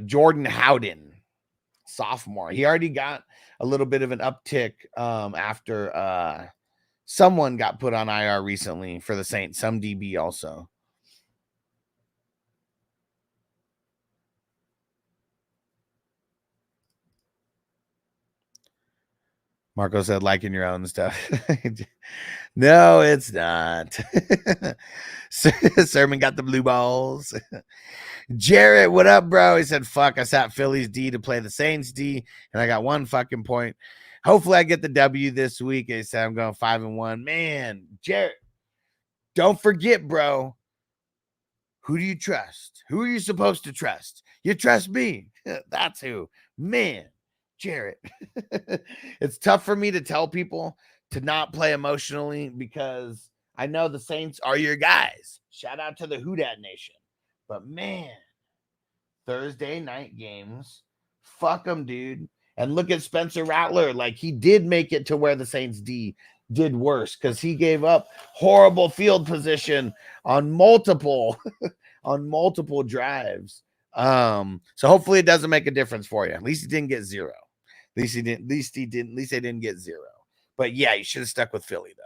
Jordan Howden. Sophomore. He already got a little bit of an uptick after someone got put on IR recently for the Saints, some DB also. Marco said, liking your own stuff. No, it's not. Sermon got the blue balls. Jarrett, what up, bro? He said, fuck, I sat Phillies D to play the Saints D, and I got 1 fucking point. Hopefully I get the W this week. He said, I'm going 5-1. Man, Jarrett, don't forget, bro. Who do you trust? Who are you supposed to trust? You trust me. That's who. Man, Jarrett. It's tough for me to tell people to not play emotionally because I know the Saints are your guys. Shout out to the Houdat Nation. But man, Thursday night games, fuck them, dude. And look at Spencer Rattler. Like, he did make it to where the Saints D did worse because he gave up horrible field position on multiple drives. So hopefully it doesn't make a difference for you. At least he didn't get 0. At least they didn't get 0. But yeah, you should have stuck with Philly though.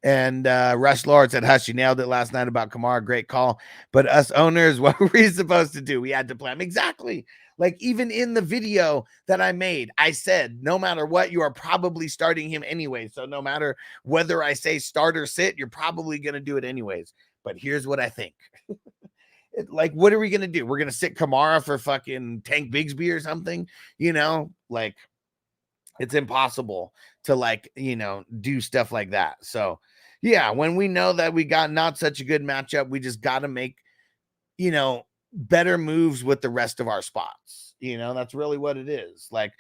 And Rush Lord said, Hush, you nailed it last night about Kamara. Great call. But us owners, what were we supposed to do? We had to play him. Exactly. Like, even in the video that I made, I said, no matter what, you are probably starting him anyway. So no matter whether I say start or sit, you're probably going to do it anyways. But here's what I think. Like, what are we going to do? We're going to sit Kamara for fucking Tank Bigsby or something? You know, like, it's impossible to, like, you know, do stuff like that. So, yeah, when we know that we got not such a good matchup, we just got to make, you know, better moves with the rest of our spots. You know, that's really what it is. Like,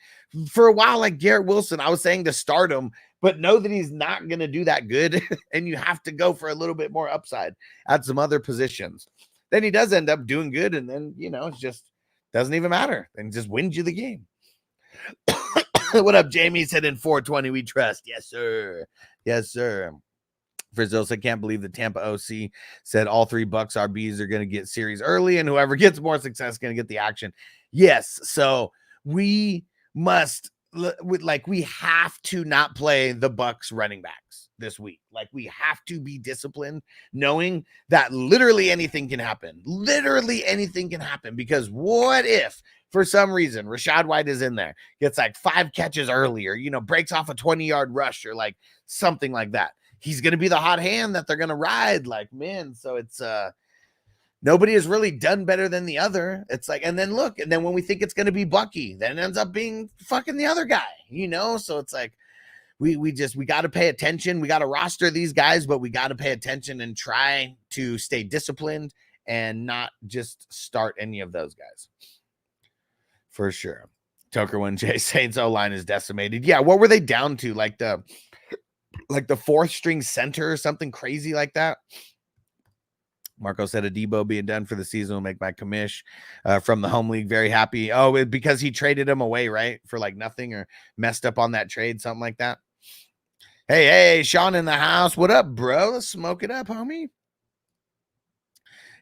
for a while, like Garrett Wilson, I was saying to start him, but know that he's not going to do that good. And you have to go for a little bit more upside at some other positions. Then he does end up doing good. And then, you know, it just doesn't even matter. And just wins you the game. What up, Jamie? Said in 420 we trust. Yes, sir. Yes, sir. Frizzle said, can't believe the Tampa OC said all 3 Bucks RBs are going to get series early, and whoever gets more success is going to get the action. Yes, so we must, like, we have to not play the Bucks running backs this week. Like, we have to be disciplined, knowing that literally anything can happen. Literally anything can happen, because what if for some reason Rachaad White is in there, gets like 5 catches earlier, you know, breaks off a 20-yard rush or like something like that. He's going to be the hot hand that they're going to ride, like, man. So it's nobody has really done better than the other. It's like, and then look, and then when we think it's going to be Bucky, then it ends up being fucking the other guy, you know? So it's like, we got to pay attention. We got to roster these guys, but we got to pay attention and try to stay disciplined and not just start any of those guys. For sure. Toker when Jay Saints O-line is decimated. Yeah, what were they down to? Like the 4th string center or something crazy like that. Marco said a Debo being done for the season will make my commish from the home league very happy. Oh, because he traded him away, right? For like nothing, or messed up on that trade, something like that. Hey, Sean in the house. What up, bro? Let's smoke it up, homie.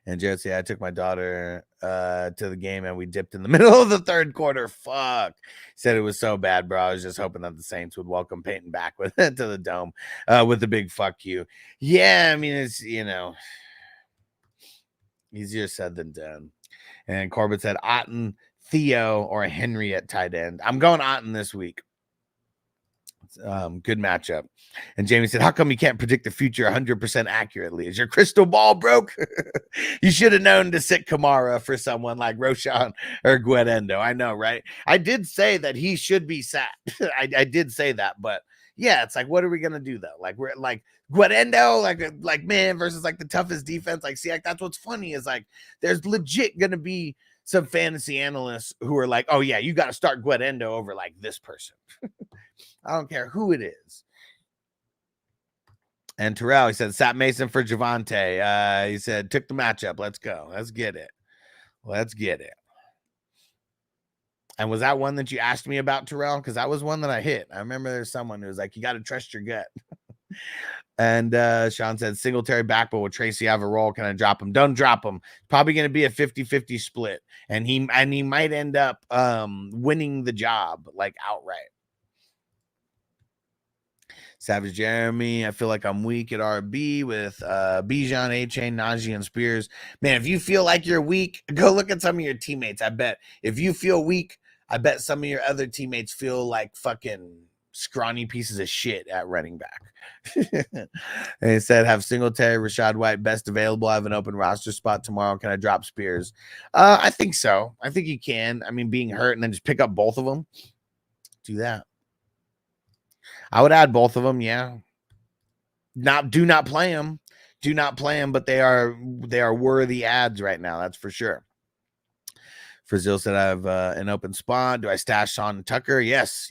And Jared said, I took my daughter to the game and we dipped in the middle of the 3rd quarter. Fuck. Said it was so bad, bro. I was just hoping that the Saints would welcome Peyton back to the dome with the big fuck you. Yeah, I mean, it's, you know, easier said than done. And Corbett said, Otten, Theo, or Henry at tight end. I'm going Otten this week. Good matchup. And Jamie said, how come you can't predict the future 100% accurately? Is your crystal ball broke? You should have known to sit Kamara for someone like Roshan or Guedendo. I know, right? I did say that he should be sat. I did say that, but yeah, it's like, what are we gonna do though? Like, we're like Guedendo, like man, versus like the toughest defense. Like, see, like, that's what's funny is like there's legit gonna be some fantasy analysts who are like, oh yeah, you got to start Guedendo over like this person. I don't care who it is. And Terrell, he said, Sat Mason for Javante. He said, took the matchup. Let's go. Let's get it. Let's get it. And was that one that you asked me about, Terrell? Because that was one that I hit. I remember there's someone who was like, you got to trust your gut. And Sean said, Singletary back, but will Tracy have a role? Can I drop him? Don't drop him. Probably going to be a 50-50 split. And he might end up winning the job, like, outright. Savage Jeremy, I feel like I'm weak at RB with Bijan, A-Chain, Najee, and Spears. Man, if you feel like you're weak, go look at some of your teammates. I bet if you feel weak, I bet some of your other teammates feel like fucking scrawny pieces of shit at running back. And he said, have Singletary, Rachaad White, best available. I have an open roster spot tomorrow. Can I drop Spears? I think so. I think you can. I mean, being hurt and then just pick up both of them. Do that. I would add both of them. Yeah. Do not play them. Do not play them, but they are worthy ads right now. That's for sure. Frazil said, I have an open spot. Do I stash Sean Tucker? Yes.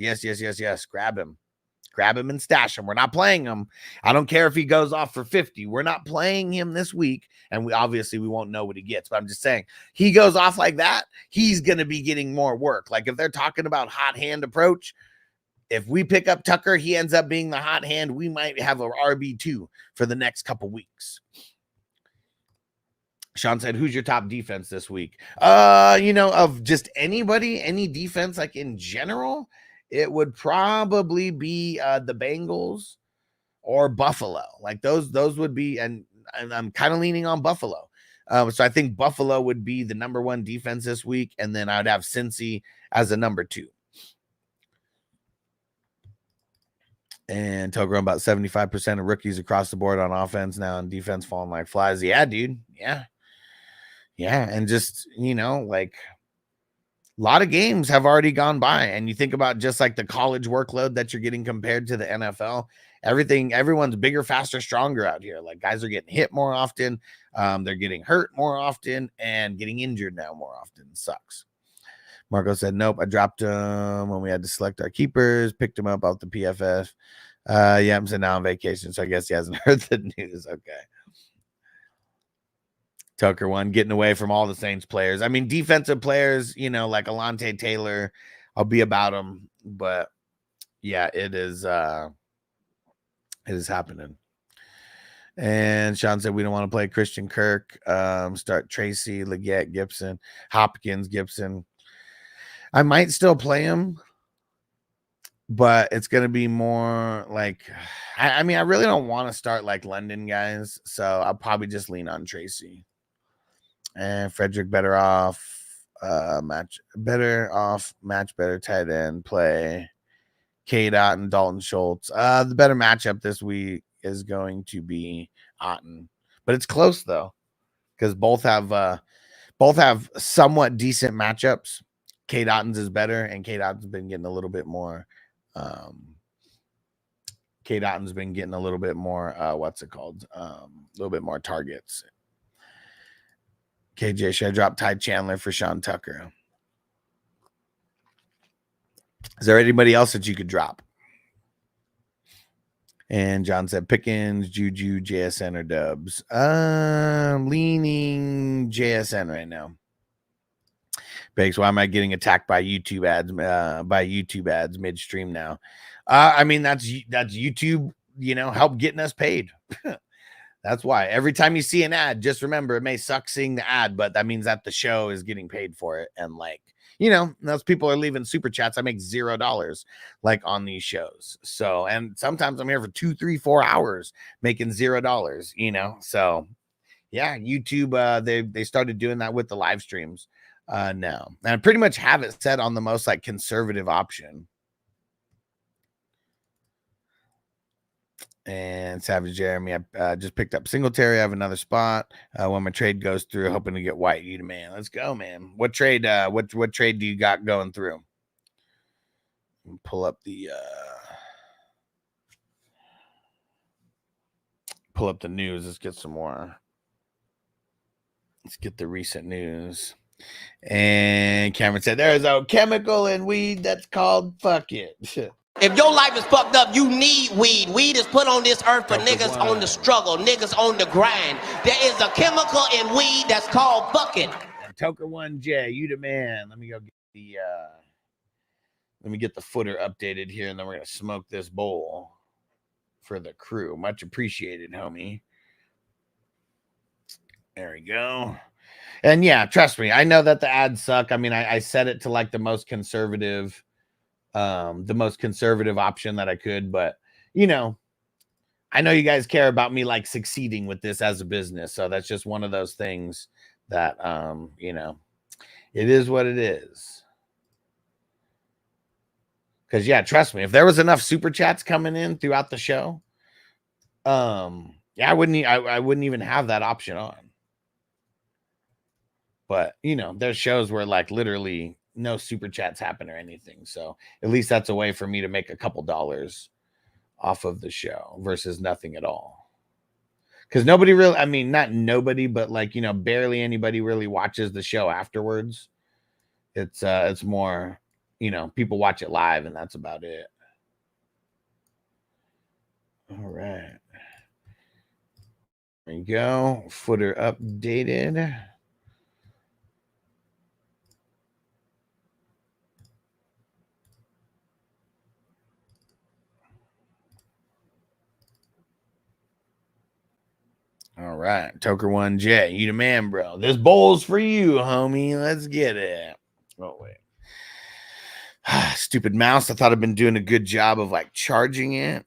Grab him. Grab him and stash him. We're not playing him. I don't care if he goes off for 50. We're not playing him this week. And we won't know what he gets. But I'm just saying, he goes off like that, he's going to be getting more work. Like if they're talking about hot hand approach, if we pick up Tucker, he ends up being the hot hand. We might have a RB2 for the next couple weeks. Sean said, who's your top defense this week? Of just anybody, any defense, like in general, it would probably be the Bengals or Buffalo. Like those would be, and I'm kind of leaning on Buffalo. So I think Buffalo would be the number one defense this week, and then I'd have Cincy as a number 2. And Toker, about 75% of rookies across the board on offense now, and defense falling like flies. Yeah, dude. Yeah, and just, like a lot of games have already gone by, and you think about just like the college workload that you're getting compared to the NFL, everyone's bigger, faster, stronger out here. Like guys are getting hit more often. They're getting hurt more often and getting injured now more often. Sucks. Marco said, nope, I dropped him when we had to select our keepers, picked him up off the PFF. I'm so now on vacation, so I guess he hasn't heard the news. Okay. Tucker one, getting away from all the Saints players. I mean, defensive players, like Alontae Taylor, I'll be about him. But yeah, it is happening. And Sean said, we don't want to play Christian Kirk. Start Tracy, Leggett, Gibson, Hopkins, Gibson. I might still play him, but it's going to be more like, I really don't want to start like London guys. So I'll probably just lean on Tracy. And Frederick match better tight end play. K-Dot and Dalton Schultz. The better matchup this week is going to be Otten, but it's close though, because both have somewhat decent matchups. K-Dotton's is better, and K-Dotton's been getting a little bit more. K-Dotton's been getting a little bit more. A little bit more targets. KJ, should I drop Ty Chandler for Sean Tucker? Is there anybody else that you could drop? And John said Pickens, Juju, JSN, or Dubs. I'm leaning JSN right now. Bakes, why am I getting attacked by YouTube ads midstream now? That's YouTube, help getting us paid. That's why every time you see an ad, just remember it may suck seeing the ad, but that means that the show is getting paid for it. And those people are leaving super chats. I make $0 like on these shows. So, and sometimes I'm here for 2, 3, 4 hours making $0, so yeah, YouTube, they started doing that with the live streams now. And I pretty much have it set on the most like conservative option. And Savage Jeremy, I just picked up Singletary. I have another spot when my trade goes through, hoping to get White. You man, let's go, man. What trade? What trade do you got going through? Pull up the news. Let's get some more. Let's get the recent news. And Cameron said, "There's a chemical in weed that's called fuck it." If your life is fucked up, you need weed. Weed is put on this earth for niggas on the struggle, niggas on the grind. There is a chemical in weed that's called bucket. Toker 1J, you the man. Let me go get the footer updated here, and then we're gonna smoke this bowl for the crew. Much appreciated, homie. There we go. And yeah, trust me, I know that the ads suck. I mean, I set it to like the most conservative option that I could, but I know you guys care about me like succeeding with this as a business. So that's just one of those things that, it is what it is. Because yeah, trust me, if there was enough super chats coming in throughout the show, yeah, I wouldn't even have that option on. But you know, there's shows where like literally no super chats happen or anything. So at least that's a way for me to make a couple dollars off of the show versus nothing at all. Because nobody really, I mean, not nobody, but like, you know, barely anybody really watches the show afterwards. It's more, you know, people watch it live and that's about it. All right. There you go. Footer updated. All right. Toker1J, you the man, bro. This bowl's for you, homie. Let's get it. Oh, wait. Stupid mouse. I thought I'd been doing a good job of like charging it.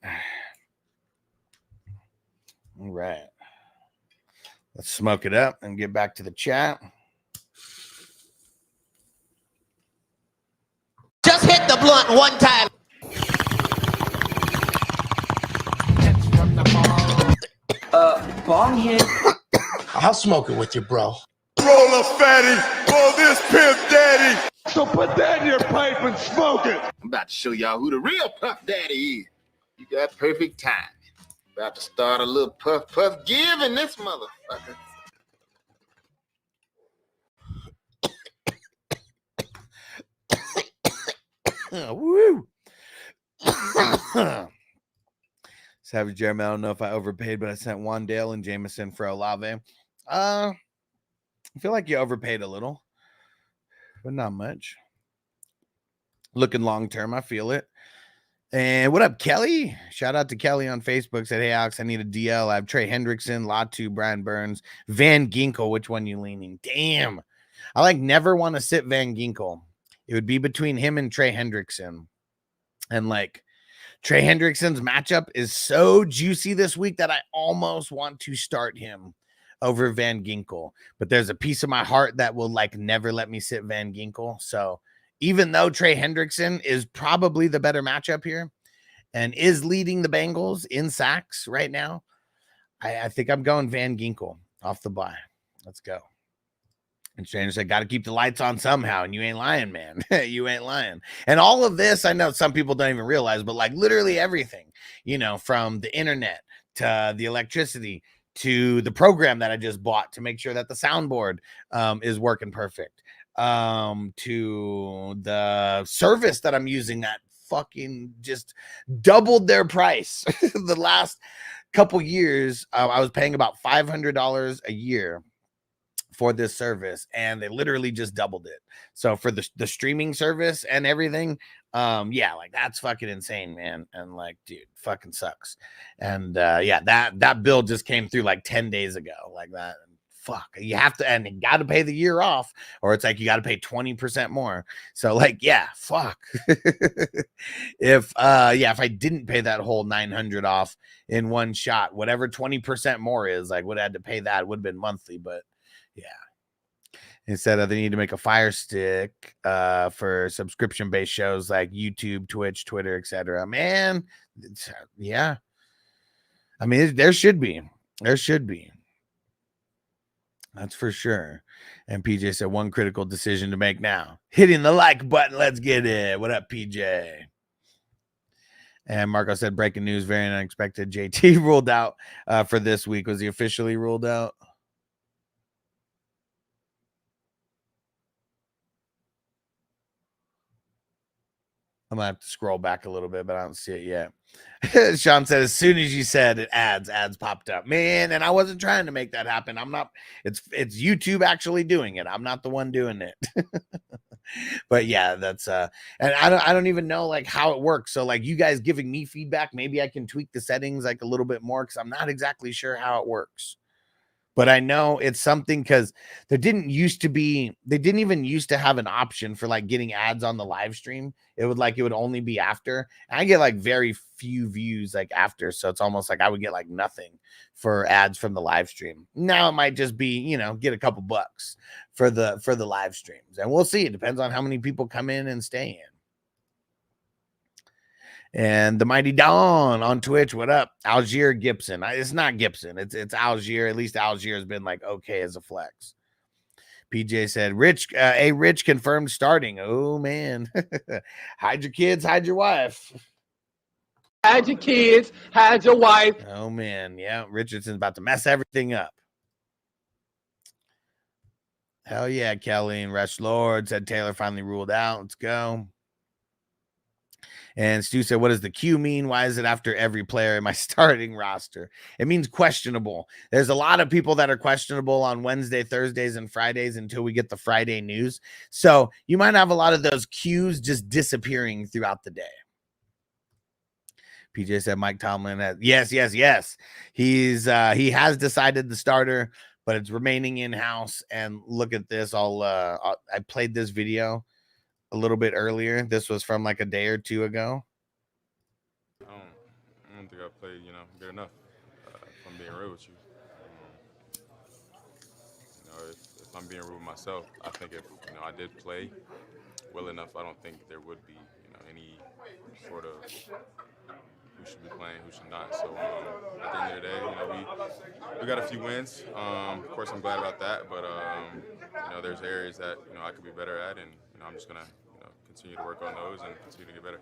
All right. Let's smoke it up and get back to the chat. Just hit the blunt one time. Bong hit. I'll smoke it with you, bro. Roll a fatty, roll this pimp daddy. So put that in your pipe and smoke it. I'm about to show y'all who the real Puff Daddy is. You got perfect time. About to start a little puff give in this motherfucker. Woo! Savage Jeremy, I don't know if I overpaid, but I sent Wandale and Jameson for Olave. I feel like you overpaid a little, but not much. Looking long term, I feel it. And what up, Kelly? Shout out to Kelly on Facebook. Said, hey, Alex, I need a DL. I have Trey Hendrickson, Latu, Brian Burns, Van Ginkel. Which one you leaning? Damn. I like never want to sit Van Ginkel. It would be between him and Trey Hendrickson. And like Trey Hendrickson's matchup is so juicy this week that I almost want to start him over Van Ginkel. But there's a piece of my heart that will like never let me sit Van Ginkel. So even though Trey Hendrickson is probably the better matchup here and is leading the Bengals in sacks right now, I think I'm going Van Ginkel off the bye. Let's go. And Stranger said, got to keep the lights on somehow. And you ain't lying, man. You ain't lying. And all of this, I know some people don't even realize, but like literally everything, you know, from the internet to the electricity to the program that I just bought to make sure that the soundboard is working perfect, to the service that I'm using that fucking just doubled their price. The last couple years, I was paying about $500 a year for this service, and they literally just doubled it. So for the streaming service and everything, yeah, like that's fucking insane, man. And like, dude, fucking sucks. And yeah, that bill just came through like 10 days ago, like that. Fuck, you have to, and you got to pay the year off, or it's like you got to pay 20% more. So like, yeah, fuck. If I didn't pay that whole 900 off in one shot, whatever 20% more is, like would have had to pay that, would have been monthly. But yeah, instead of they need to make a Fire Stick for subscription-based shows like YouTube, Twitch, Twitter, etc. Man, yeah. I mean, there should be. That's for sure. And PJ said, one critical decision to make now. Hitting the like button. Let's get it. What up, PJ? And Marco said, breaking news, very unexpected. JT ruled out for this week. Was he officially ruled out? I'm going to have to scroll back a little bit, but I don't see it yet. Sean said, as soon as you said it, ads popped up, man. And I wasn't trying to make that happen. I'm not, it's YouTube actually doing it. I'm not the one doing it. But yeah, that's, and I don't even know like how it works. So like you guys giving me feedback, maybe I can tweak the settings like a little bit more, because I'm not exactly sure how it works. But I know it's something, because they didn't even used to have an option for like getting ads on the live stream. It would only be after. And I get like very few views like after. So it's almost like I would get like nothing for ads from the live stream. Now it might just be, you know, get a couple bucks for the live streams. And we'll see. It depends on how many people come in and stay in. And the Mighty Dawn on Twitch, what up? Algier Gibson. It's not Gibson. It's Algier. At least Algier has been like okay as a flex. PJ said, Rich confirmed starting. Oh man. Hide your kids, hide your wife. Hide your kids, hide your wife. Oh man, yeah. Richardson's about to mess everything up. Hell yeah, Kelly and Rush Lord said Taylor finally ruled out. Let's go. And Stu said, what does the Q mean? Why is it after every player in my starting roster? It means questionable. There's a lot of people that are questionable on Wednesday, Thursdays, and Fridays until we get the Friday news. So you might have a lot of those Qs just disappearing throughout the day. PJ said Mike Tomlin has, yes. He has decided the starter, but it's remaining in-house. And look at this. I played this video a little bit earlier. This was from like a day or two ago. I don't think I played, good enough. If I'm being real with you. If I'm being real with myself, I think if I did play well enough, I don't think there would be any sort of who should be playing, who should not. So at the end of the day, we got a few wins. Of course, I'm glad about that, but there's areas that I could be better at, and I'm just gonna continue to work on those and continue to get better.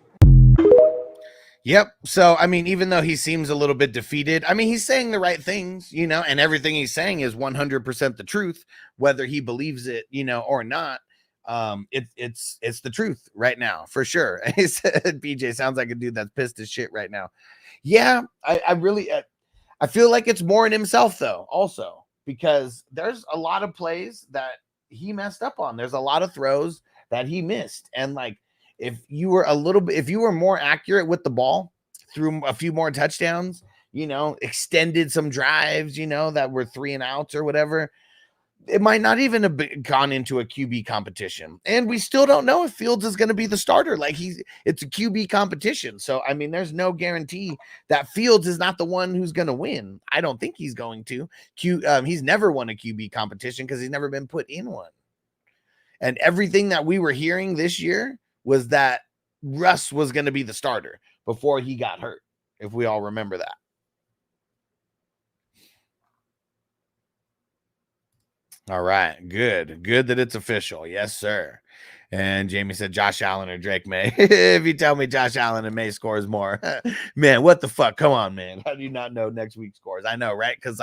Yep. So I mean, even though he seems a little bit defeated, I mean, he's saying the right things, and everything he's saying is 100% the truth, whether he believes it, or not. It's the truth right now for sure. He said BJ sounds like a dude that's pissed as shit right now. Yeah, I really I feel like it's more in himself though, also, because there's a lot of plays that he messed up on. There's a lot of throws that he missed, and like if you were more accurate with the ball, threw a few more touchdowns, extended some drives, that were 3 and outs or whatever, it might not even have gone into a QB competition. And we still don't know if Fields is going to be the starter. Like it's a QB competition. So, I mean, there's no guarantee that Fields is not the one who's going to win. I don't think he's going to. He's never won a QB competition because he's never been put in one. And everything that we were hearing this year was that Russ was going to be the starter before he got hurt, if we all remember that. All right, good that it's official. Yes, sir. And Jamie said Josh Allen or Drake May. If you tell me Josh Allen and May scores more, man, what the fuck? Come on, man. How do you not know next week's scores? I know, right? Because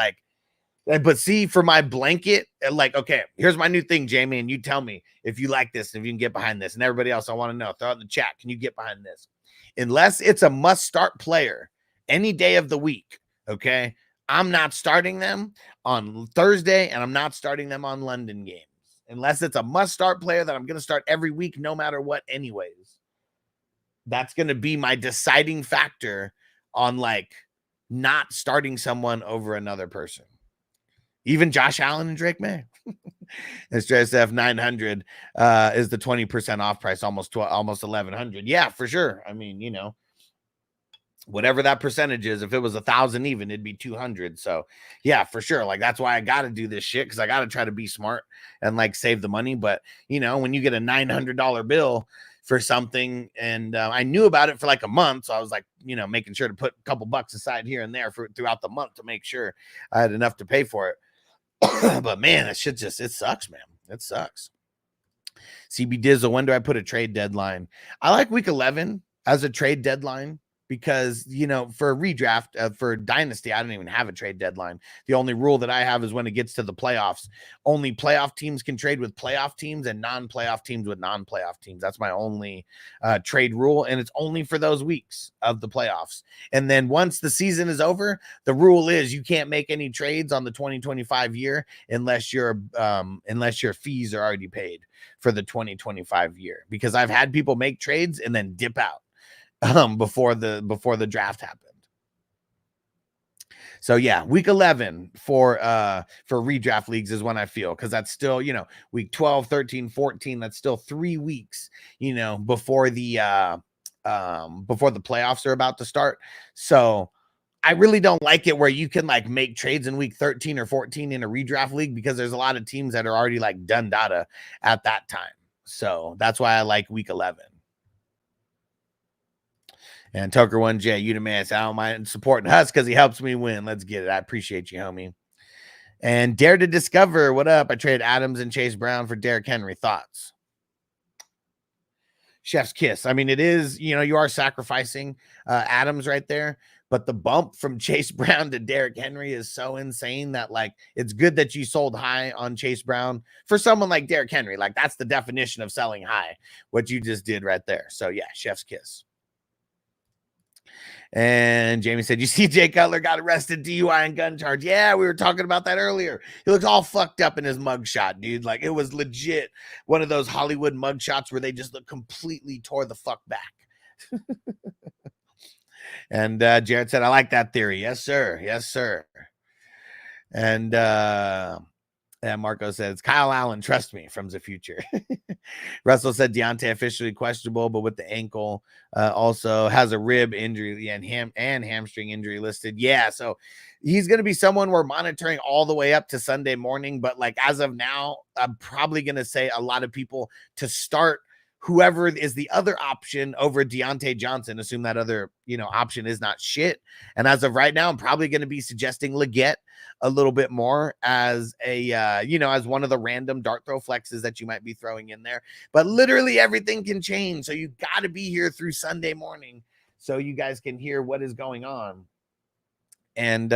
but see, for my blanket, okay, here's my new thing, Jamie, and you tell me if you like this and if you can get behind this. And everybody else, I want to know. Throw it in the chat. Can you get behind this? Unless it's a must-start player any day of the week, okay? I'm not starting them on Thursday, and I'm not starting them on London games. Unless it's a must-start player that I'm going to start every week no matter what anyways. That's going to be my deciding factor on, not starting someone over another person. Even Josh Allen and Drake May. And Stress F 900 is the 20% off price, almost 1,100. Yeah, for sure. I mean, whatever that percentage is, if it was 1,000 even, it'd be 200. So yeah, for sure. That's why I got to do this shit, because I got to try to be smart and save the money. But when you get a $900 bill for something, and I knew about it for a month, so I was making sure to put a couple bucks aside here and there throughout the month to make sure I had enough to pay for it. But man, that shit it sucks, man. It sucks. CB Dizzle, when do I put a trade deadline? I like week 11 as a trade deadline because, for a redraft, for Dynasty, I don't even have a trade deadline. The only rule that I have is when it gets to the playoffs. Only playoff teams can trade with playoff teams and non-playoff teams with non-playoff teams. That's my only trade rule, and it's only for those weeks of the playoffs. And then once the season is over, the rule is you can't make any trades on the 2025 year unless your fees are already paid for the 2025 year. Because I've had people make trades and then dip out before the draft happened. So yeah, week 11 for redraft leagues is when I feel, because that's still, week 12, 13, 14, that's still 3 weeks, before the playoffs are about to start. So I really don't like it where you can make trades in week 13 or 14 in a redraft league, because there's a lot of teams that are already done data at that time. So that's why I like week 11. And Tucker1J, you the man. I don't mind supporting Huss because he helps me win. Let's get it. I appreciate you, homie. And Dare to Discover, what up? I traded Adams and Chase Brown for Derrick Henry. Thoughts? Chef's kiss. I mean, it is, you are sacrificing Adams right there, but the bump from Chase Brown to Derrick Henry is so insane that, like, it's good that you sold high on Chase Brown for someone like Derrick Henry. Like, that's the definition of selling high, what you just did right there. So, yeah, chef's kiss. And Jamie said, you see Jay Cutler got arrested, DUI and gun charge. Yeah, we were talking about that earlier. He looks all fucked up in his mugshot, dude. Like, it was legit one of those Hollywood mugshots where they just look completely tore the fuck back. And Jared said, I like that theory. Yes, sir. Yes, sir. And Marco said, it's Kyle Allen, trust me, from the future. Russell said Deontay officially questionable, but with the ankle, also has a rib injury and hamstring injury listed. Yeah, so he's going to be someone we're monitoring all the way up to Sunday morning. But like as of now, I'm probably going to say a lot of people to start whoever is the other option over Deontay Johnson. Assume that other option is not shit. And as of right now, I'm probably going to be suggesting Leggett a little bit more as a as one of the random dart throw flexes that you might be throwing in there. But literally everything can change, so you got to be here through Sunday morning so you guys can hear what is going on. And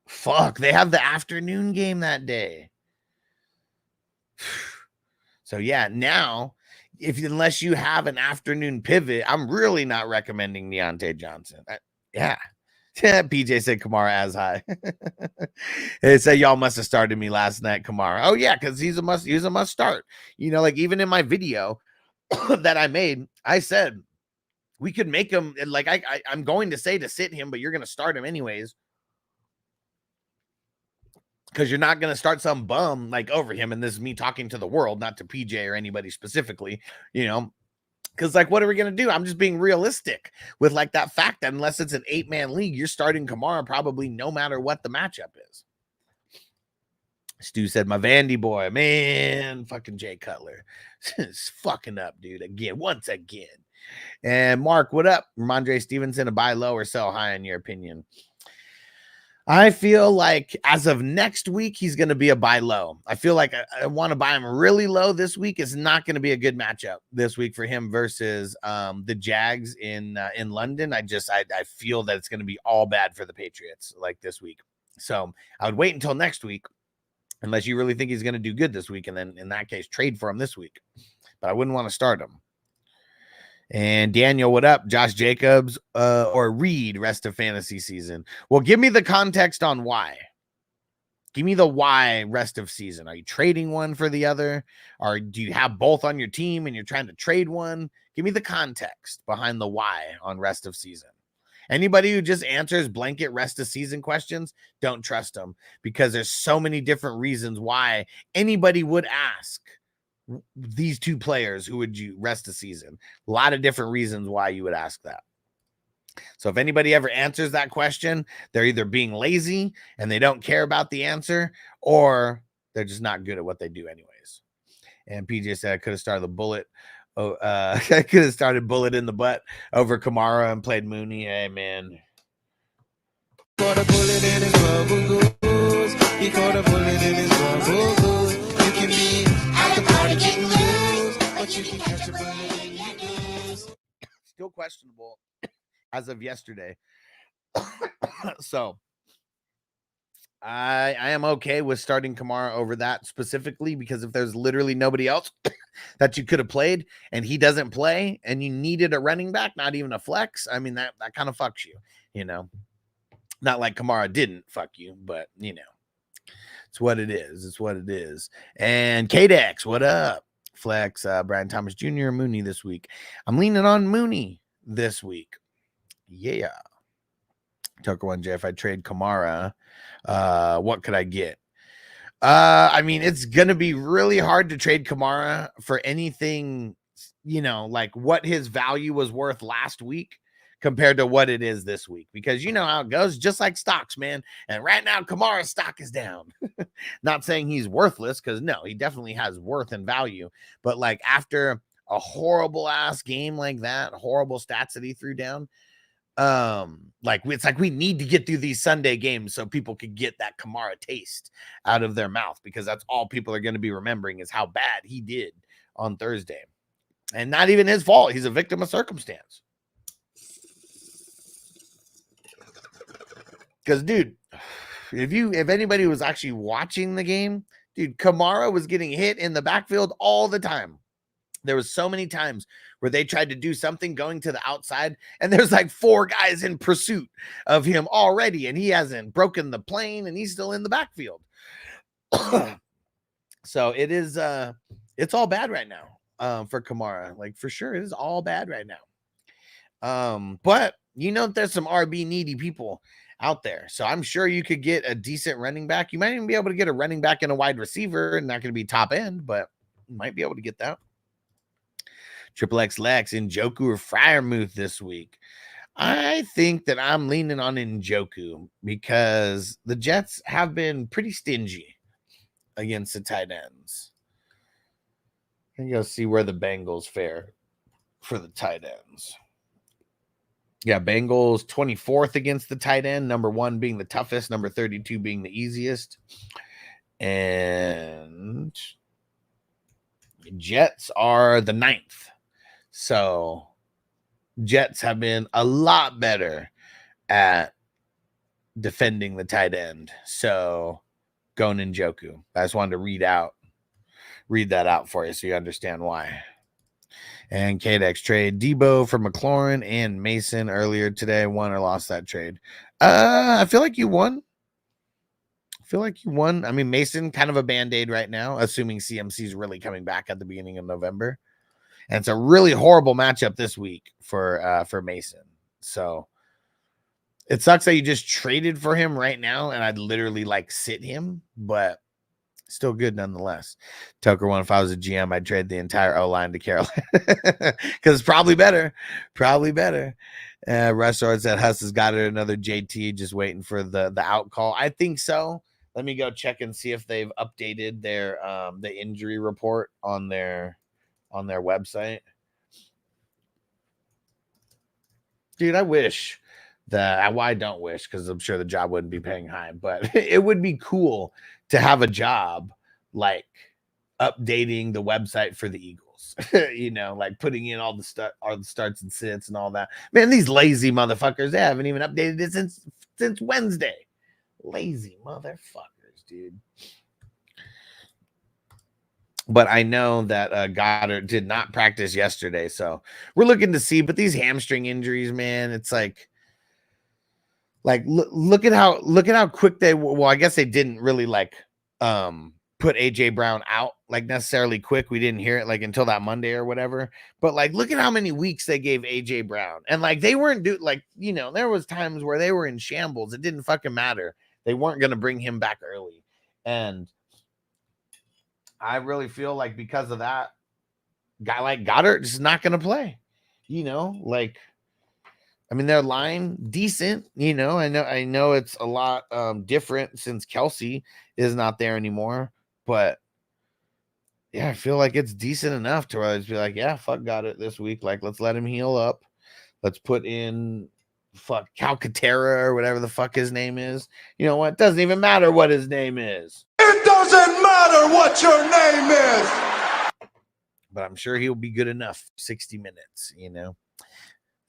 fuck, they have the afternoon game that day. So yeah, now unless you have an afternoon pivot, I'm really not recommending Deontay Johnson. Yeah. PJ said Kamara as high. They said y'all must have started me last night, Kamara. Oh yeah, because he's a must start. Like even in my video that I made, I said we could make him like I'm going to say to sit him, but you're gonna start him anyways. Because you're not going to start some bum like over him. And this is me talking to the world, not to PJ or anybody specifically, because like, what are we going to do? I'm just being realistic with like that fact that unless it's an 8-man league, you're starting Kamara probably no matter what the matchup is. Stu said, my Vandy boy, man, fucking Jay Cutler is fucking up, dude. Once again. And Mark, what up? Ramondre Stevenson, a buy low or sell high in your opinion? I feel like as of next week, he's going to be a buy low. I feel like I want to buy him really low this week. It's not going to be a good matchup this week for him versus the Jags in London. I feel that it's going to be all bad for the Patriots like this week. So I would wait until next week unless you really think he's going to do good this week. And then in that case, trade for him this week. But I wouldn't want to start him. And Daniel, what up? Josh Jacobs or Reed rest of fantasy season? Well, give me the context on why. Give me the why rest of season. Are you trading one for the other? Or do you have both on your team and you're trying to trade one? Give me the context behind the why on rest of season. Anybody who just answers blanket rest of season questions, don't trust them because there's so many different reasons why anybody would ask these two players who would you rest the season. A lot of different reasons why you would ask that. So if anybody ever answers that question, they're either being lazy and they don't care about the answer, or they're just not good at what they do anyways. And PJ said I could have started the bullet. I could have started bullet in the butt over Kamara and played Mooney. Hey man. Caught a bullet in his bubble goose. He caught a bullet in his bubble goose. You can be at the party getting loose, but you can catch a bullet in your goose. Still questionable as of yesterday. So I am okay with starting Kamara over that specifically because if there's literally nobody else that you could have played and he doesn't play and you needed a running back, not even a flex, I mean, that kind of fucks you, Not like Kamara didn't fuck you, but, it's what it is. It's what it is. And KDEX, what up? Flex, Brian Thomas Jr., Mooney this week. I'm leaning on Mooney this week. Yeah. Tucker1J, if I trade Kamara, what could I get? I mean, it's going to be really hard to trade Kamara for anything, like what his value was worth last week compared to what it is this week, because you know how it goes, just like stocks, man. And right now, Kamara's stock is down. Not saying he's worthless, because no, he definitely has worth and value. But like after a horrible ass game like that, horrible stats that he threw down. Like it's like we need to get through these Sunday games so people could get that Kamara taste out of their mouth, because that's all people are going to be remembering is how bad he did on Thursday. And not even his fault. He's a victim of circumstance. Because, dude, if anybody was actually watching the game, dude, Kamara was getting hit in the backfield all the time. There was so many times where they tried to do something going to the outside, and there's like 4 guys in pursuit of him already, and he hasn't broken the plane, and he's still in the backfield. So it is, it's all bad right now. For Kamara, like for sure, it is all bad right now. But you know, there's some RB needy people out there, so I'm sure you could get a decent running back. You might even be able to get a running back and a wide receiver, and not going to be top end, but you might be able to get that. Triple X Lex, Njoku or Freiermuth this week. I think that I'm leaning on Njoku because the Jets have been pretty stingy against the tight ends. I think I'll see where the Bengals fare for the tight ends. Yeah, Bengals 24th against the tight end, number 1 being the toughest, number 32 being the easiest. And Jets are the 9th. So Jets have been a lot better at defending the tight end. So going Njoku. I just wanted to read that out for you so you understand why. And KDX trade Debo for McLaurin and Mason earlier today. Won or lost that trade? I feel like you won. I mean, Mason kind of a band-aid right now, assuming CMC is really coming back at the beginning of November. And it's a really horrible matchup this week for Mason. So it sucks that you just traded for him right now, and I'd literally like sit him, but still good nonetheless. Tucker one, if I was a GM, I'd trade the entire O-line to Carolina because it's probably better. Restaurant said Huss has got it, another JT, just waiting for the out call. I think so. Let me go check and see if they've updated their the injury report on their website. Dude, I wish that, well, I don't wish because I'm sure the job wouldn't be paying high, but it would be cool to have a job like updating the website for the Eagles, you know, like putting in all the starts and sits and all that. Man, these lazy motherfuckers, they haven't even updated it since Wednesday. Lazy motherfuckers, dude. But I know that Goddard did not practice yesterday, so we're looking to see. But these hamstring injuries, man, it's like look at how quick they. Well, I guess they didn't really like put AJ Brown out like necessarily quick. We didn't hear it like until that Monday or whatever. But like, look at how many weeks they gave AJ Brown, and like they weren't you know, there was times where they were in shambles. It didn't fucking matter. They weren't going to bring him back early, and I really feel like because of that, guy like Goddard is not going to play. You know, like, I mean, their line decent. You know, I know it's a lot different since Kelsey is not there anymore. But yeah, I feel like it's decent enough to where I'd be like, yeah, fuck Goddard this week. Like, let's let him heal up. Let's put in Calcaterra or whatever the fuck his name is. You know what? It doesn't even matter what his name is. It doesn't matter what your name is. But I'm sure he'll be good enough. 60 minutes, you know.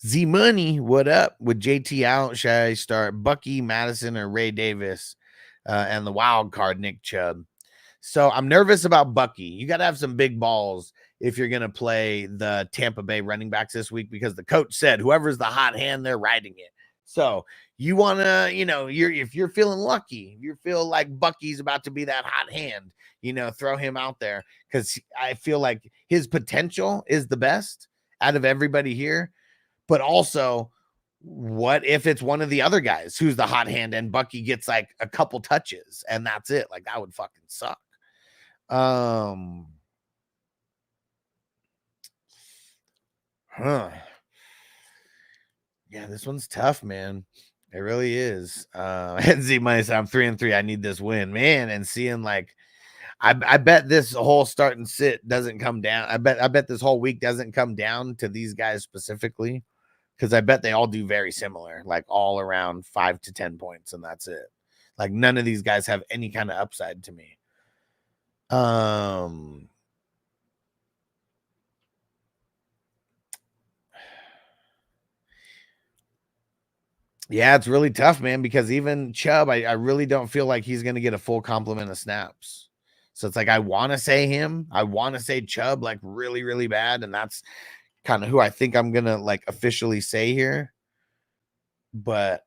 Z Money, what up? With JT out, should I start Bucky, Madison, or Ray Davis? And the wild card, Nick Chubb. So I'm nervous about Bucky. You got to have some big balls if you're going to play the Tampa Bay running backs this week, because the coach said whoever's the hot hand, they're riding it. So you want to, you know, if you're feeling lucky, if you feel like Bucky's about to be that hot hand, you know, throw him out there, because I feel like his potential is the best out of everybody here. But also, what if it's one of the other guys who's the hot hand and Bucky gets like a couple touches and that's it? Like, that would fucking suck. Yeah, this one's tough, man. It really is. And Z Money said, I'm 3-3. I need this win, man. And seeing like, I bet this whole start and sit doesn't come down. I bet this whole week doesn't come down to these guys specifically, because I bet they all do very similar, like all around 5 to 10 points, and that's it. Like none of these guys have any kind of upside to me. Yeah, it's really tough, man, because even Chubb, I really don't feel like he's going to get a full complement of snaps. So it's like, I want to say him. I want to say Chubb like really, really bad. And that's kind of who I think I'm going to like officially say here. But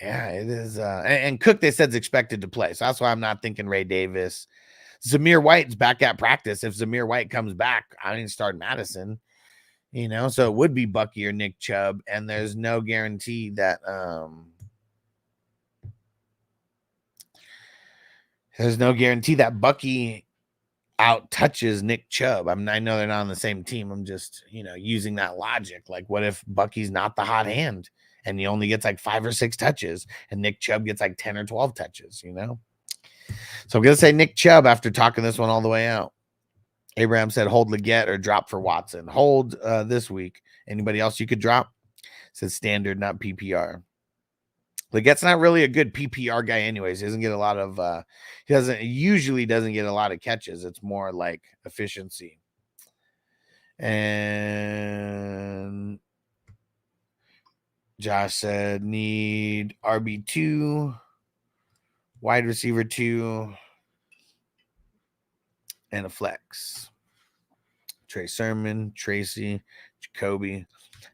yeah, it is. And Cook, they said, is expected to play. So that's why I'm not thinking Ray Davis. Zamir White's back at practice. If Zamir White comes back, I didn't start Madison. You know, so it would be Bucky or Nick Chubb, and there's no guarantee that Bucky out touches Nick Chubb. I know they're not on the same team. I'm just, using that logic. Like, what if Bucky's not the hot hand and he only gets like 5 or 6 touches and Nick Chubb gets like 10 or 12 touches, So I'm going to say Nick Chubb after talking this one all the way out. Abraham said hold Leggett or drop for Watson. Hold this week. Anybody else you could drop? Says standard, not PPR. Leggett's not really a good PPR guy anyways. He doesn't get a lot of he usually doesn't get a lot of catches. It's more like efficiency. And Josh said need RB2, wide receiver 2. And a flex. Trey Sermon, Tracy, Jacoby,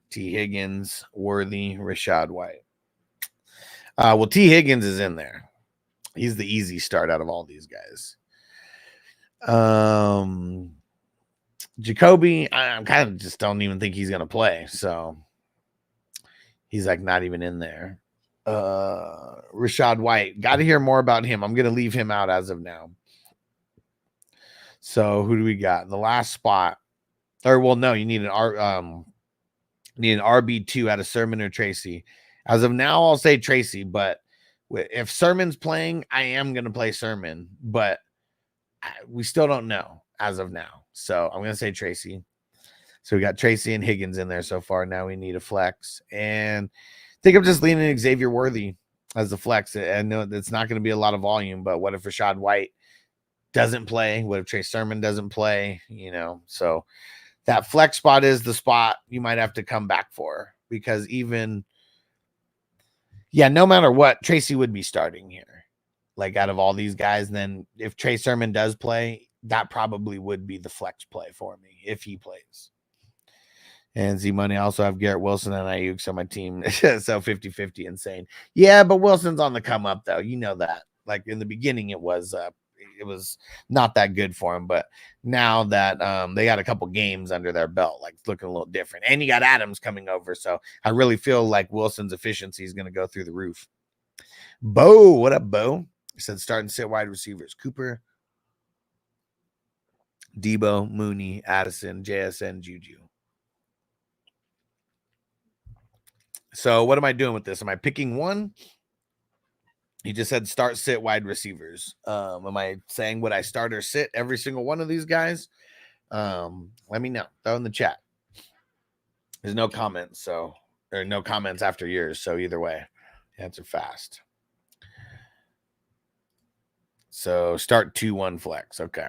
T. Higgins, Worthy, Rashad White. Well, T. Higgins is in there. He's the easy start out of all these guys. Jacoby, I kind of just don't even think he's going to play. So he's like not even in there. Rashad White, got to hear more about him. I'm going to leave him out as of now. So who do we got in the last spot? Or well, no, you need an RB2 out of Sermon or Tracy. As of now, I'll say Tracy, but if Sermon's playing, I am going to play Sermon, but we still don't know as of now. So I'm going to say Tracy. So we got Tracy and Higgins in there so far. Now we need a flex, and I think I'm just leaning Xavier Worthy as the flex. I know it's not going to be a lot of volume, but what if Rashad White doesn't play? What if Trey Sermon doesn't play? So that flex spot is the spot you might have to come back for, because no matter what, Tracy would be starting here. Like out of all these guys, then if Trey Sermon does play, that probably would be the flex play for me if he plays. And Z Money, I also have Garrett Wilson and Ayuk on my team. So 50-50 insane. Yeah, but Wilson's on the come up though. You know that. Like in the beginning, it was not that good for him, but now that they got a couple games under their belt, like it's looking a little different. And you got Adams coming over, so I really feel like Wilson's efficiency is going to go through the roof. Bo, what up, Bo? He said start and sit wide receivers: Cooper, Debo, Mooney, Addison, JSN, Juju. So what am I doing with this? Am I picking one? He just said start, sit, wide receivers. Am I saying would I start or sit every single one of these guys? Let me know. Throw in the chat. There's no comments, or no comments after yours. So either way, answer fast. So start 2-1 flex. Okay.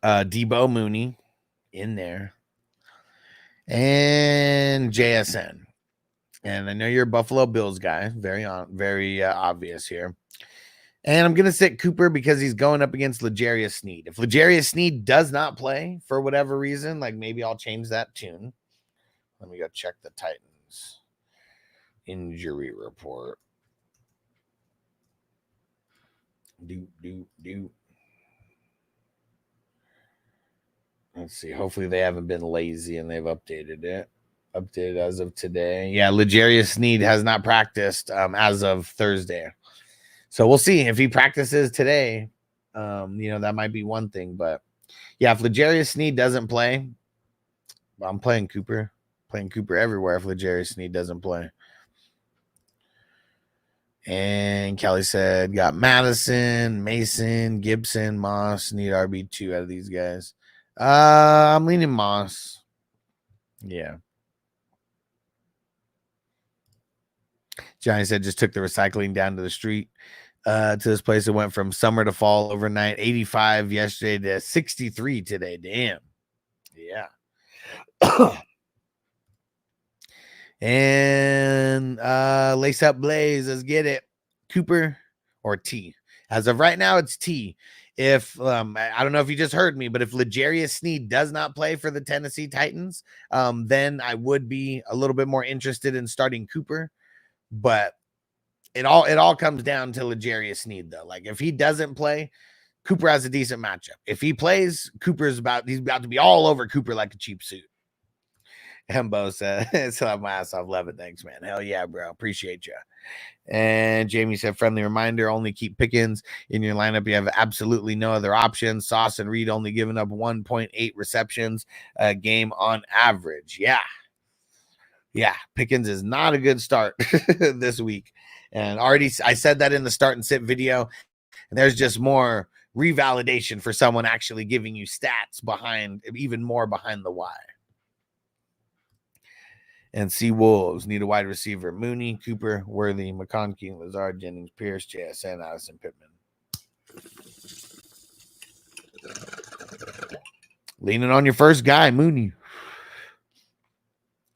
Debo, Mooney in there. And JSN. And I know you're a Buffalo Bills guy. Very obvious here. And I'm going to sit Cooper because he's going up against L'Jarius Sneed. If L'Jarius Sneed does not play for whatever reason, like maybe I'll change that tune. Let me go check the Titans injury report. Let's see. Hopefully they haven't been lazy and they've updated it. Updated as of today. Yeah, L'Jarius Sneed has not practiced as of Thursday. So we'll see if he practices today. That might be one thing. But yeah, if L'Jarius Sneed doesn't play, I'm playing Cooper. Playing Cooper everywhere if L'Jarius Sneed doesn't play. And Kelly said, got Madison, Mason, Gibson, Moss. Need RB2 out of these guys. I'm leaning Moss. Yeah. Johnny said, just took the recycling down to the street to this place. It went from summer to fall overnight. 85 yesterday to 63 today. Damn. Yeah. And Lace Up Blaze, let's get it. Cooper or T. As of right now, it's T. If I don't know if you just heard me, but if L'Jarius Sneed does not play for the Tennessee Titans, then I would be a little bit more interested in starting Cooper. But it all comes down to L'Jarius Sneed, though. Like if he doesn't play, Cooper has a decent matchup. If he plays, he's about to be all over Cooper like a cheap suit. Hembo said, "So my ass off, love it. Thanks, man. Hell yeah, bro. Appreciate you." And Jamie said, friendly reminder, only keep Pickens in your lineup. You have absolutely no other options. Sauce and Reed only giving up 1.8 receptions a game on average. Yeah, Pickens is not a good start this week. And already I said that in the start and sit video. And there's just more revalidation for someone actually giving you stats behind, even more behind the why. And C Wolves need a wide receiver. Mooney, Cooper, Worthy, McConkey, Lazard, Jennings, Pierce, JSN, Addison, Pittman. Leaning on your first guy, Mooney.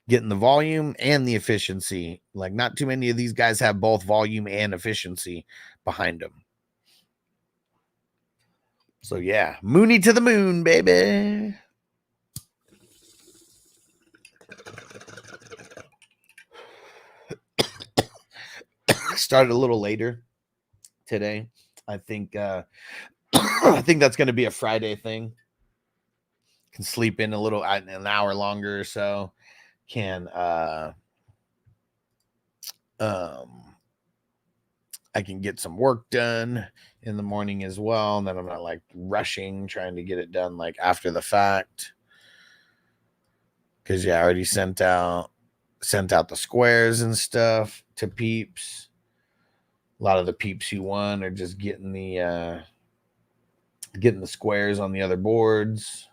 Getting the volume and the efficiency. Like, not too many of these guys have both volume and efficiency behind them. So, yeah. Mooney to the moon, baby. Started a little later today. I think I think that's going to be a Friday thing. Can sleep in an hour longer or so. I can get some work done in the morning as well, and then I'm not like rushing trying to get it done like after the fact. Because I already sent out the squares and stuff to peeps. A lot of the peeps who won are just getting the squares on the other boards.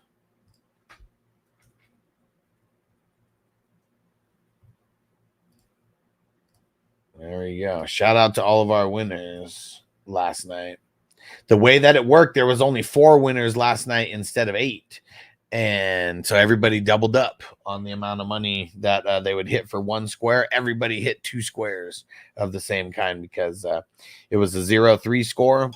There we go. Shout out to all of our winners last night. The way that it worked, there was only 4 winners last night instead of 8. And so everybody doubled up on the amount of money that they would hit for one square. Everybody hit 2 squares of the same kind because it was a 0-3 score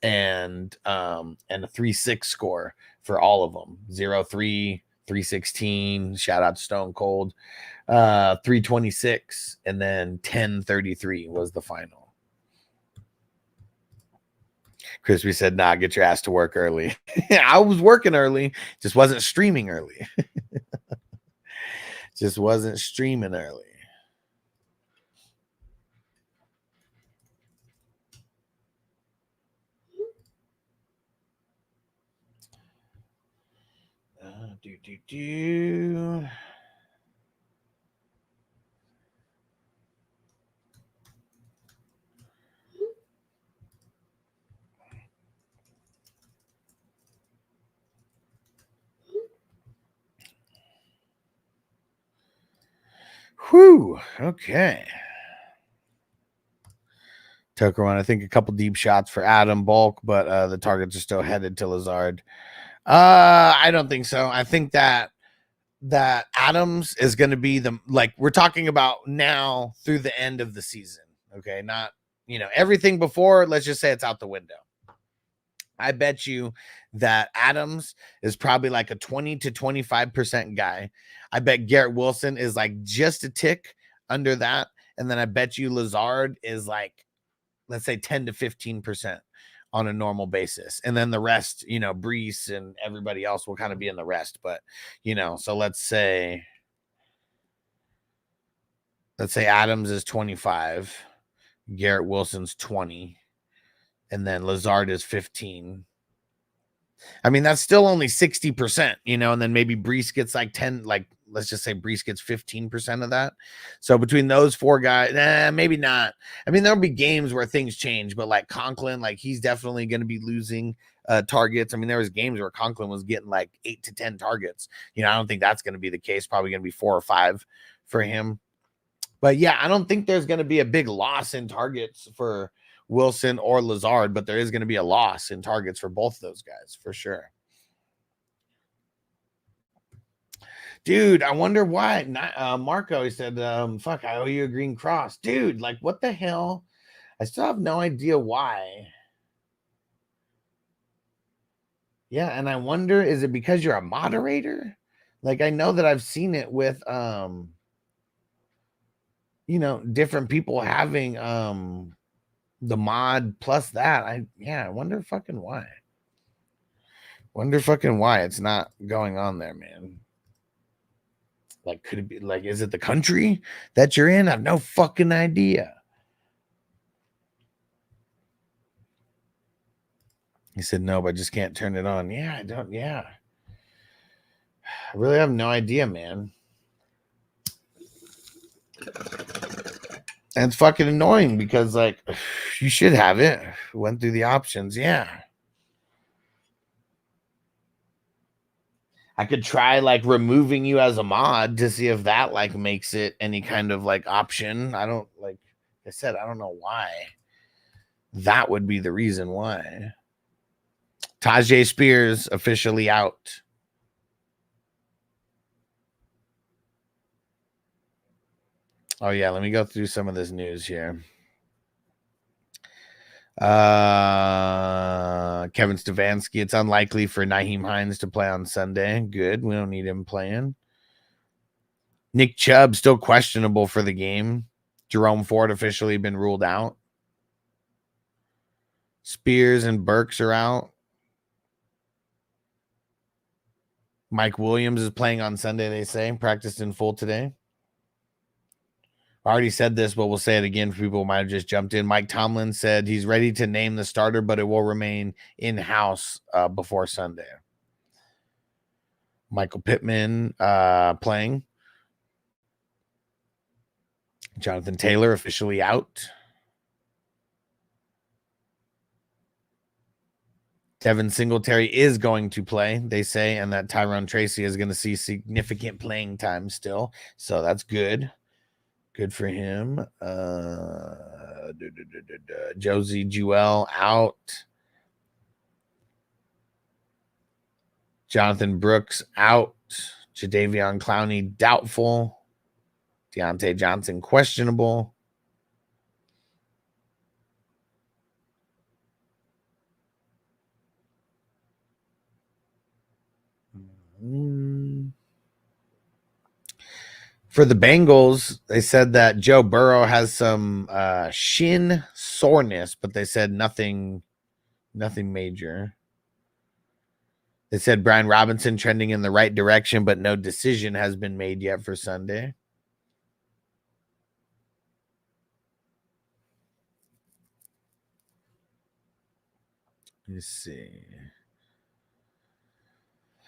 and a 3-6 score for all of them. 0-3, 316. Shout out to Stone Cold. 326 and then 1033 was the final. Crispy said, nah, get your ass to work early. I was working early, just wasn't streaming early. Just wasn't streaming early. Whew. Okay. Tucker one. I think a couple deep shots for Adam Bulk, but the targets are still headed to Lazard. I don't think so. I think that Adams is going to be we're talking about now through the end of the season. Okay. Not, everything before, let's just say it's out the window. I bet you that Adams is probably like a 20 to 25% guy. I bet Garrett Wilson is like just a tick under that. And then I bet you Lazard is like, let's say 10 to 15% on a normal basis. And then the rest, Brees and everybody else will kind of be in the rest. But, so let's say Adams is 25, Garrett Wilson's 20, and then Lazard is 15. I mean, that's still only 60%, and then maybe Brees gets like 10, like let's just say Brees gets 15% of that. So between those 4 guys, maybe not. I mean, there'll be games where things change, but like Conklin, like he's definitely going to be losing targets. I mean, there was games where Conklin was getting like 8 to 10 targets. You know, I don't think that's going to be the case. Probably going to be 4 or 5 for him. But yeah, I don't think there's going to be a big loss in targets for Wilson or Lazard, but there is going to be a loss in targets for both those guys for sure. Dude, I wonder why. Marco, he said, fuck, I owe you a green cross. Dude, like, what the hell? I still have no idea why. Yeah, and I wonder, is it because you're a moderator? Like, I know that I've seen it with, you know, different people having the mod plus that. I wonder fucking why. Wonder fucking why it's not going on there, man. Like, could it be like, is it the country that you're in? I have no fucking idea. He said, no, but I just can't turn it on. Yeah, I don't. Yeah. I really have no idea, man. And it's fucking annoying because, like, you should have it. Went through the options. Yeah. I could try like removing you as a mod to see if that like makes it any kind of like option. I don't, like I said, I don't know why. That would be the reason why. Tajay Spears officially out. Oh yeah, let me go through some of this news here. Kevin Stefanski, it's unlikely for Nyheim Hines to play on Sunday. Good. We don't need him playing. Nick Chubb still questionable for the game. Jerome Ford officially been ruled out. Spears and Burks are out. Mike Williams is playing on Sunday, they say. Practiced in full today. I already said this, but we'll say it again for people who might have just jumped in. Mike Tomlin said he's ready to name the starter, but it will remain in-house before Sunday. Michael Pittman playing. Jonathan Taylor officially out. Devin Singletary is going to play, they say, and that Tyrone Tracy is going to see significant playing time still. So that's good. Good for him. Josie Jewell out. Jonathan Brooks out. Jadeveon Clowney doubtful. Deontay Johnson questionable. For the Bengals, they said that Joe Burrow has some shin soreness, but they said nothing major. They said Brian Robinson trending in the right direction, but no decision has been made yet for Sunday. Let's see.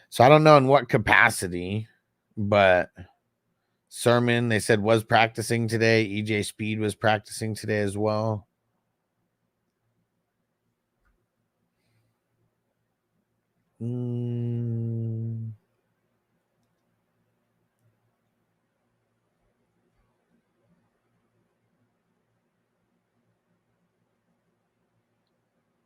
So I don't know in what capacity, but Sermon, they said, was practicing today. EJ Speed was practicing today as well.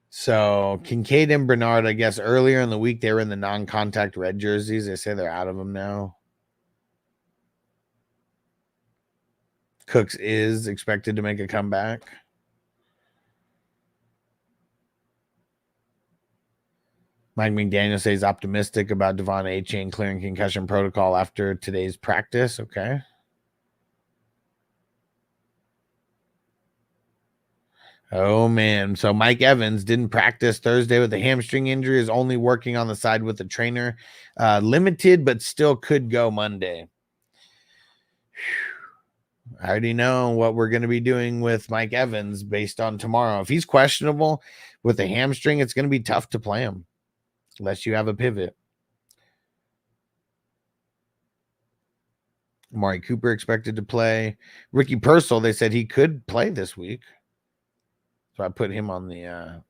So Kincaid and Bernard, I guess earlier in the week, they were in the non-contact red jerseys. They say they're out of them now. Cooks is expected to make a comeback. Mike McDaniel says optimistic about Devon Achane clearing concussion protocol after today's practice. Okay. Oh, man. So Mike Evans didn't practice Thursday with a hamstring injury, is only working on the side with the trainer. Limited, but still could go Monday. I already know what we're going to be doing with Mike Evans based on tomorrow. If he's questionable with a hamstring, it's going to be tough to play him unless you have a pivot. Amari Cooper expected to play. Ricky Purcell, they said he could play this week. So I put him on the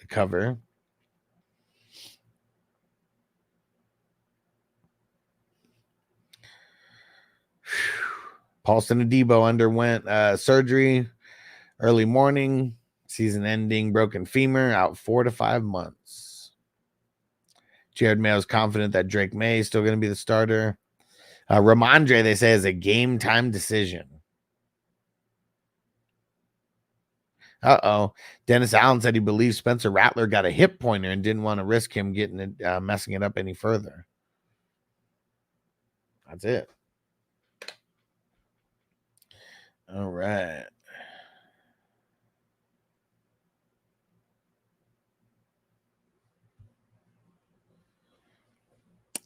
cover. Paulson Adebo underwent surgery early morning, season-ending broken femur, out 4 to 5 months. Jared Mayo is confident that Drake May is still going to be the starter. Ramondre, they say, is a game-time decision. Uh-oh. Dennis Allen said he believes Spencer Rattler got a hip pointer and didn't want to risk him getting it, messing it up any further. That's it. All right.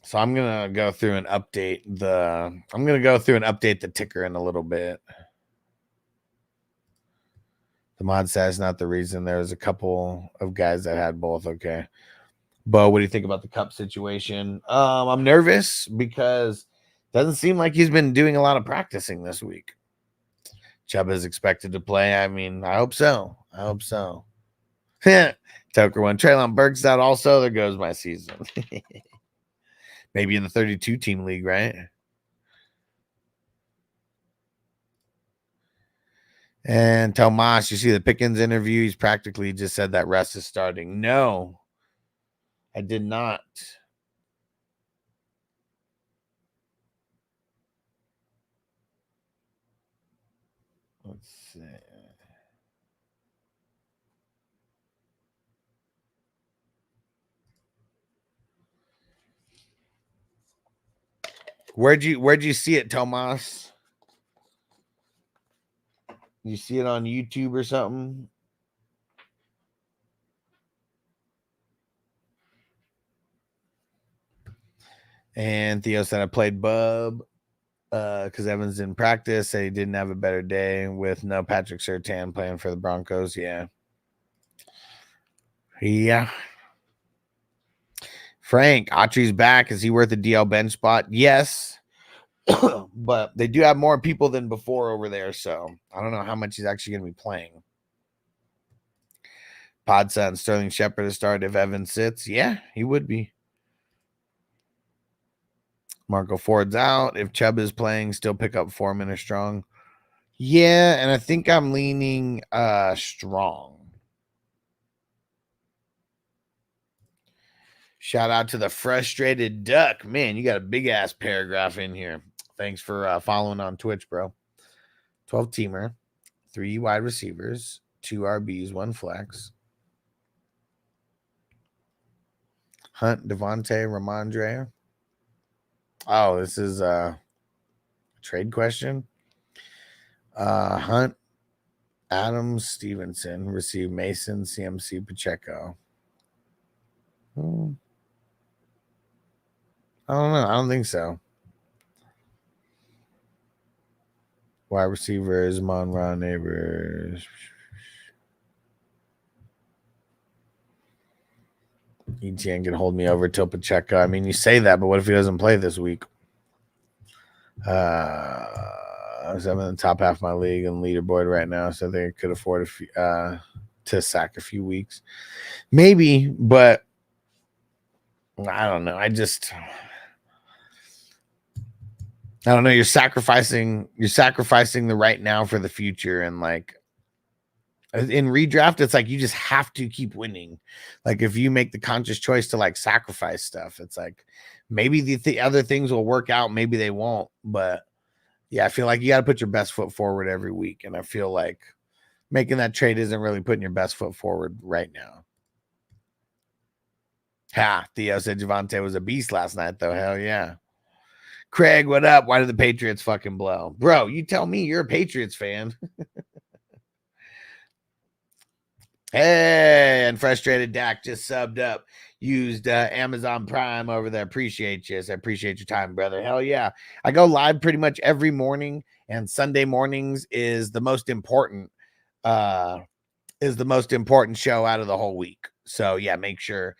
So I'm going to go through and update the ticker in a little bit. The mod says not the reason. There's a couple of guys that had both. Okay. Bo, what do you think about the cup situation? I'm nervous because it doesn't seem like he's been doing a lot of practicing this week. Chubb is expected to play. I mean, I hope so. Tucker one. Treylon Burks out also. There goes my season. Maybe in the 32-team league, right? And Tomas, you see the Pickens interview? He's practically just said that Russ is starting. No, I did not. Let's see. Where'd you see it, Tomas? You see it on YouTube or something? And Theo said I played Bub because Evans didn't practice. Said he didn't have a better day with no Patrick Surtain playing for the Broncos. Yeah. Frank, Autry's back. Is he worth a DL bench spot? Yes. But they do have more people than before over there, so I don't know how much he's actually going to be playing. Podsa and Sterling Shepard to start if Evans sits. Yeah, he would be. Marco Ford's out. If Chubb is playing, still pick up Foreman or Strong. Yeah, and I think I'm leaning Strong. Shout out to the Frustrated Duck. Man, you got a big-ass paragraph in here. Thanks for following on Twitch, bro. 12-teamer, 3 wide receivers, 2 RBs, 1 flex. Hunt, Devontae, Ramondre. Oh, this is a trade question. Hunt, Adams, Stevenson, receive Mason, CMC, Pacheco. I don't know. I don't think so. Wide receivers, Monron, Neighbors. ETN can hold me over till Pacheco. I mean, you say that, but what if he doesn't play this week? I'm in the top half of my league and leaderboard right now, so they could afford to sack a few weeks. Maybe, but I don't know. I don't know. You're sacrificing the right now for the future, and like in redraft, it's like you just have to keep winning. Like if you make the conscious choice to like sacrifice stuff, it's like maybe the other things will work out, maybe they won't. But yeah, I feel like you got to put your best foot forward every week, and I feel like making that trade isn't really putting your best foot forward right now. Theo said Javonte was a beast last night, though. Hell yeah. Craig, what up? Why did the Patriots fucking blow? Bro, you tell me, you're a Patriots fan. Hey, and Frustrated Dak just subbed up. Used Amazon Prime over there. Appreciate you. I appreciate your time, brother. Hell yeah. I go live pretty much every morning, and Sunday mornings is the most important show out of the whole week. So yeah, make sure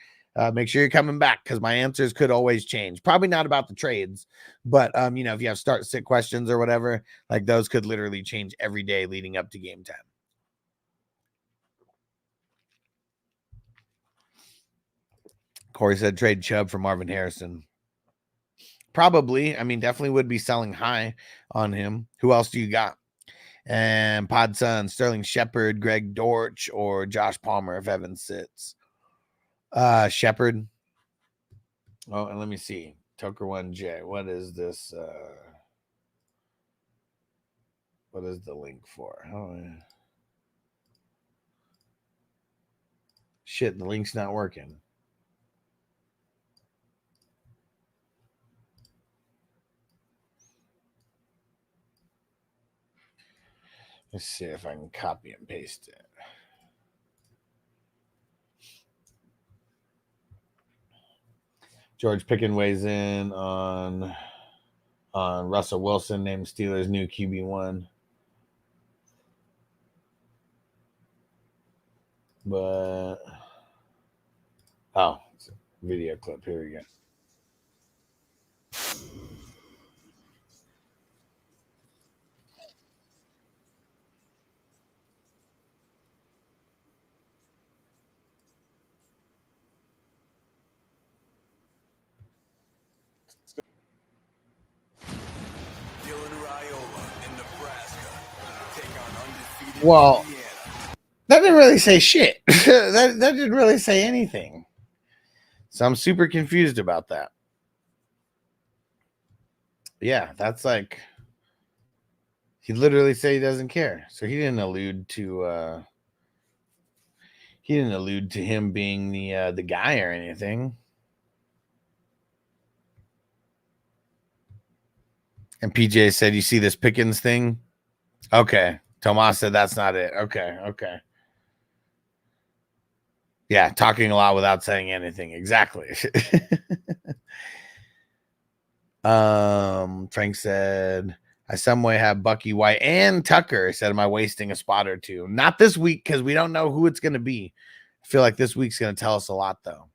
make sure you're coming back because my answers could always change. Probably not about the trades, but you know, if you have start sit questions or whatever, like those could literally change every day leading up to game time. Corey said trade Chubb for Marvin Harrison. Probably. I mean, definitely would be selling high on him. Who else do you got? And Podson, Sterling Shepard, Greg Dortch, or Josh Palmer if Evans sits. Shepard. Oh, and let me see. Toker 1J. What is this? What is the link for? Oh, shit, the link's not working. Let's see if I can copy and paste it. George Pickens weighs in on Russell Wilson, named Steelers' new QB1. But it's a video clip. Here we go. Well, that didn't really say shit. that didn't really say anything. So I'm super confused about that. Yeah, that's like he literally said he doesn't care. So he didn't allude to him being the guy or anything. And PJ said, "You see this Pickens thing?" Okay. Tomas said that's not it. Okay. Yeah, talking a lot without saying anything. Exactly. Frank said, I some way have Bucky White and Tucker. Said, am I wasting a spot or two? Not this week because we don't know who it's going to be. I feel like this week's going to tell us a lot, though.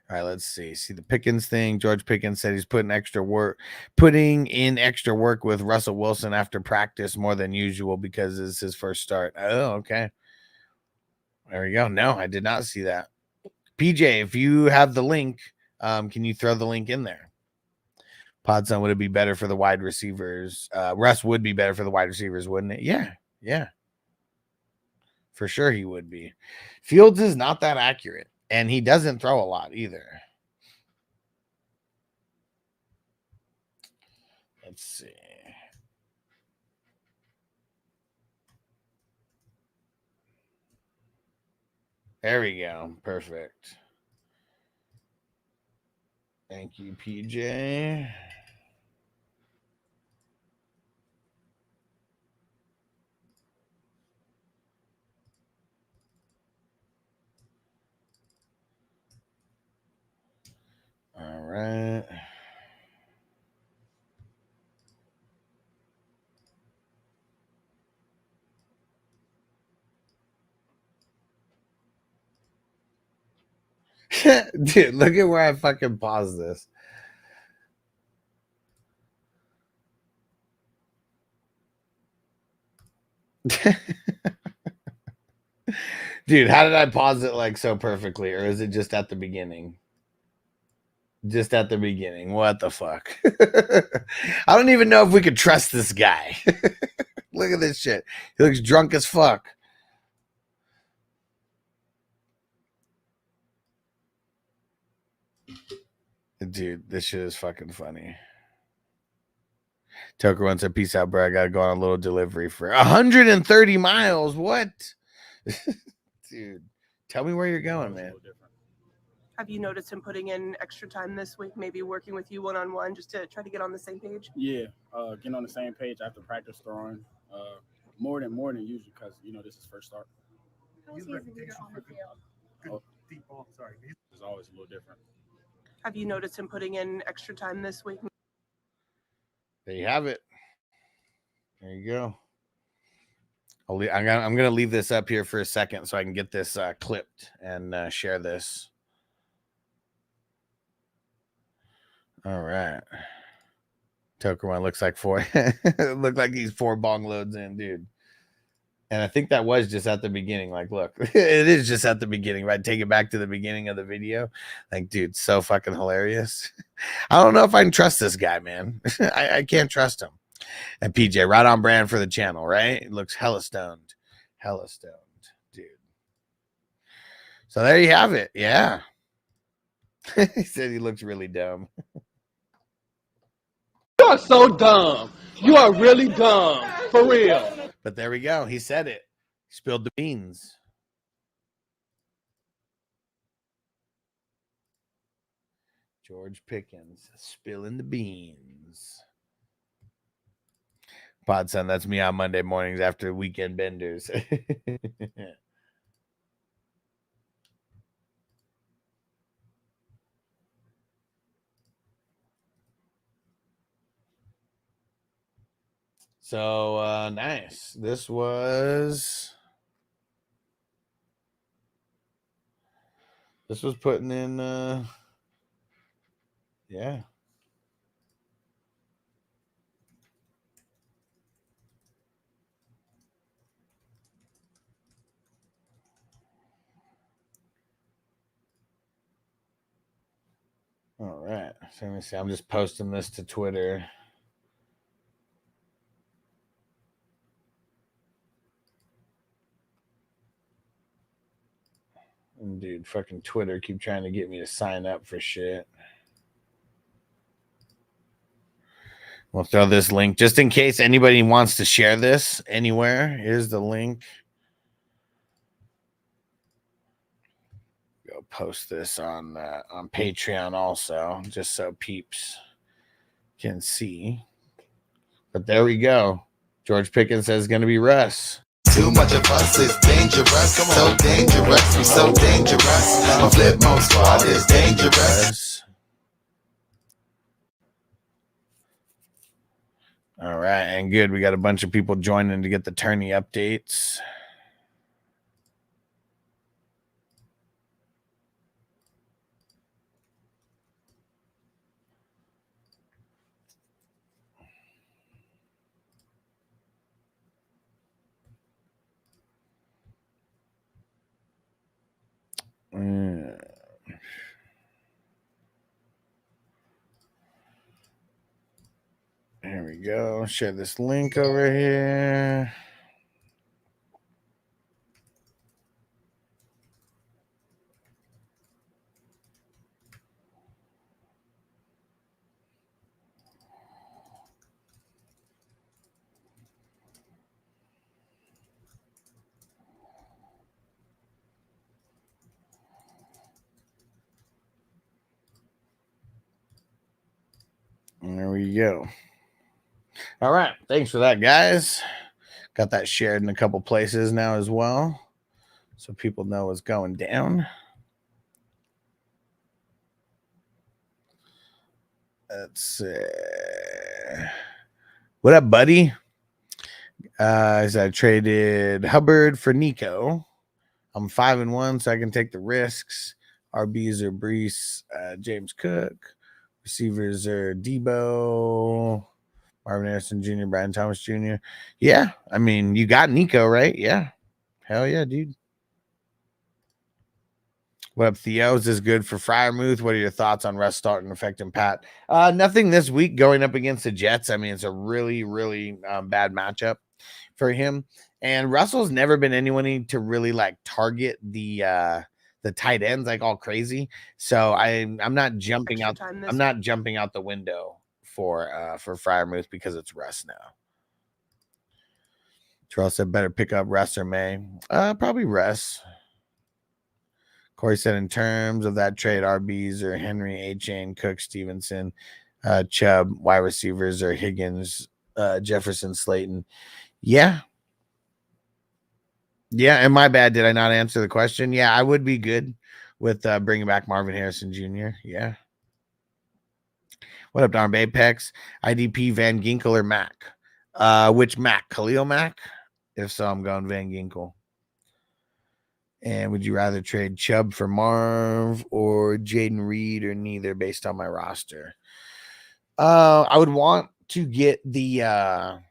All right, let's see. See the Pickens thing. George Pickens said he's putting in extra work with Russell Wilson after practice more than usual because it's his first start. Oh, okay. There we go. No, I did not see that. PJ, if you have the link, can you throw the link in there? Podson, would it be better for the wide receivers? Russ would be better for the wide receivers, wouldn't it? Yeah. For sure he would be. Fields is not that accurate, and he doesn't throw a lot either. Let's see. There we go. Perfect. Thank you, PJ. All right. Dude, look at where I fucking paused this. Dude, how did I pause it like so perfectly? Or is it just at the beginning? Just at the beginning. What the fuck? I don't even know if we could trust this guy. Look at this shit. He looks drunk as fuck. Dude, this shit is fucking funny. Tucker once said, peace out, bro. I gotta go on a little delivery for 130 miles. What? Dude, tell me where you're going, man. Have you noticed him putting in extra time this week, maybe working with you one-on-one just to try to get on the same page? Yeah, getting on the same page after practice throwing. More than usually because, this is first start. How is he as a leader on the field? Deep ball, sorry. It's always a little different. Have you noticed him putting in extra time this week? There you have it. There you go. I'm gonna leave this up here for a second so I can get this clipped and share this. All right. Toker one looks like 4. Look like he's 4 bong loads in, dude. And I think that was just at the beginning. Like, look, it is just at the beginning. If I take it back to the beginning of the video, like, dude, so fucking hilarious. I don't know if I can trust this guy, man. I can't trust him. And PJ, right on brand for the channel, right? It looks hella stoned. Hella stoned, dude. So there you have it. Yeah. He said he looks really dumb. You are so dumb. You are really dumb. For real. But there we go. He said it. He spilled the beans. George Pickens spilling the beans. Podson, that's me on Monday mornings after weekend benders. So nice. This was putting in yeah. All right. So let me see. I'm just posting this to Twitter. And dude, fucking Twitter keep trying to get me to sign up for shit. We'll throw this link just in case anybody wants to share this anywhere. Here's the link. Go post this on Patreon also, just so peeps can see. But there we go. George Pickens says it's going to be Russ. Too much of us is dangerous. So dangerous. We so dangerous. My flip mode squad is dangerous. All right, and good. We got a bunch of people joining to get the tourney updates. Here we go. Share this link over here. There we go. All right. Thanks for that, guys. Got that shared in a couple places now as well, so people know what's going down. Let's see. What up, buddy? As I traded Hubbard for Nico. I'm 5-1, so I can take the risks. RBs are Brees, James Cook. Receivers are Debo, Marvin Harrison Jr., Brian Thomas Jr. Yeah, I mean, you got Nico, right? Yeah. Hell yeah, dude. What up, Theo? Is this good for Freiermuth? What are your thoughts on Russ starting affecting Pat? Nothing this week going up against the Jets. I mean, it's a really, really bad matchup for him. And Russell's never been anyone to really like target the tight ends like all crazy. So I'm not jumping out. I'm not jumping out the window for Freiermuth because it's Russ now. Terrell said better pick up Russ or May. Probably Russ. Corey said in terms of that trade, RBs or Henry, A-Chain, Cook, Stevenson, Chubb, wide receivers or Higgins, Jefferson, Slayton. Yeah. Yeah, and my bad. Did I not answer the question? Yeah, I would be good with bringing back Marvin Harrison Jr. Yeah. What up, Darn Apex? IDP, Van Ginkel, or Mac? Which Mac? Khalil Mac? If so, I'm going Van Ginkel. And would you rather trade Chubb for Marv or Jaden Reed or neither based on my roster? I would want to get the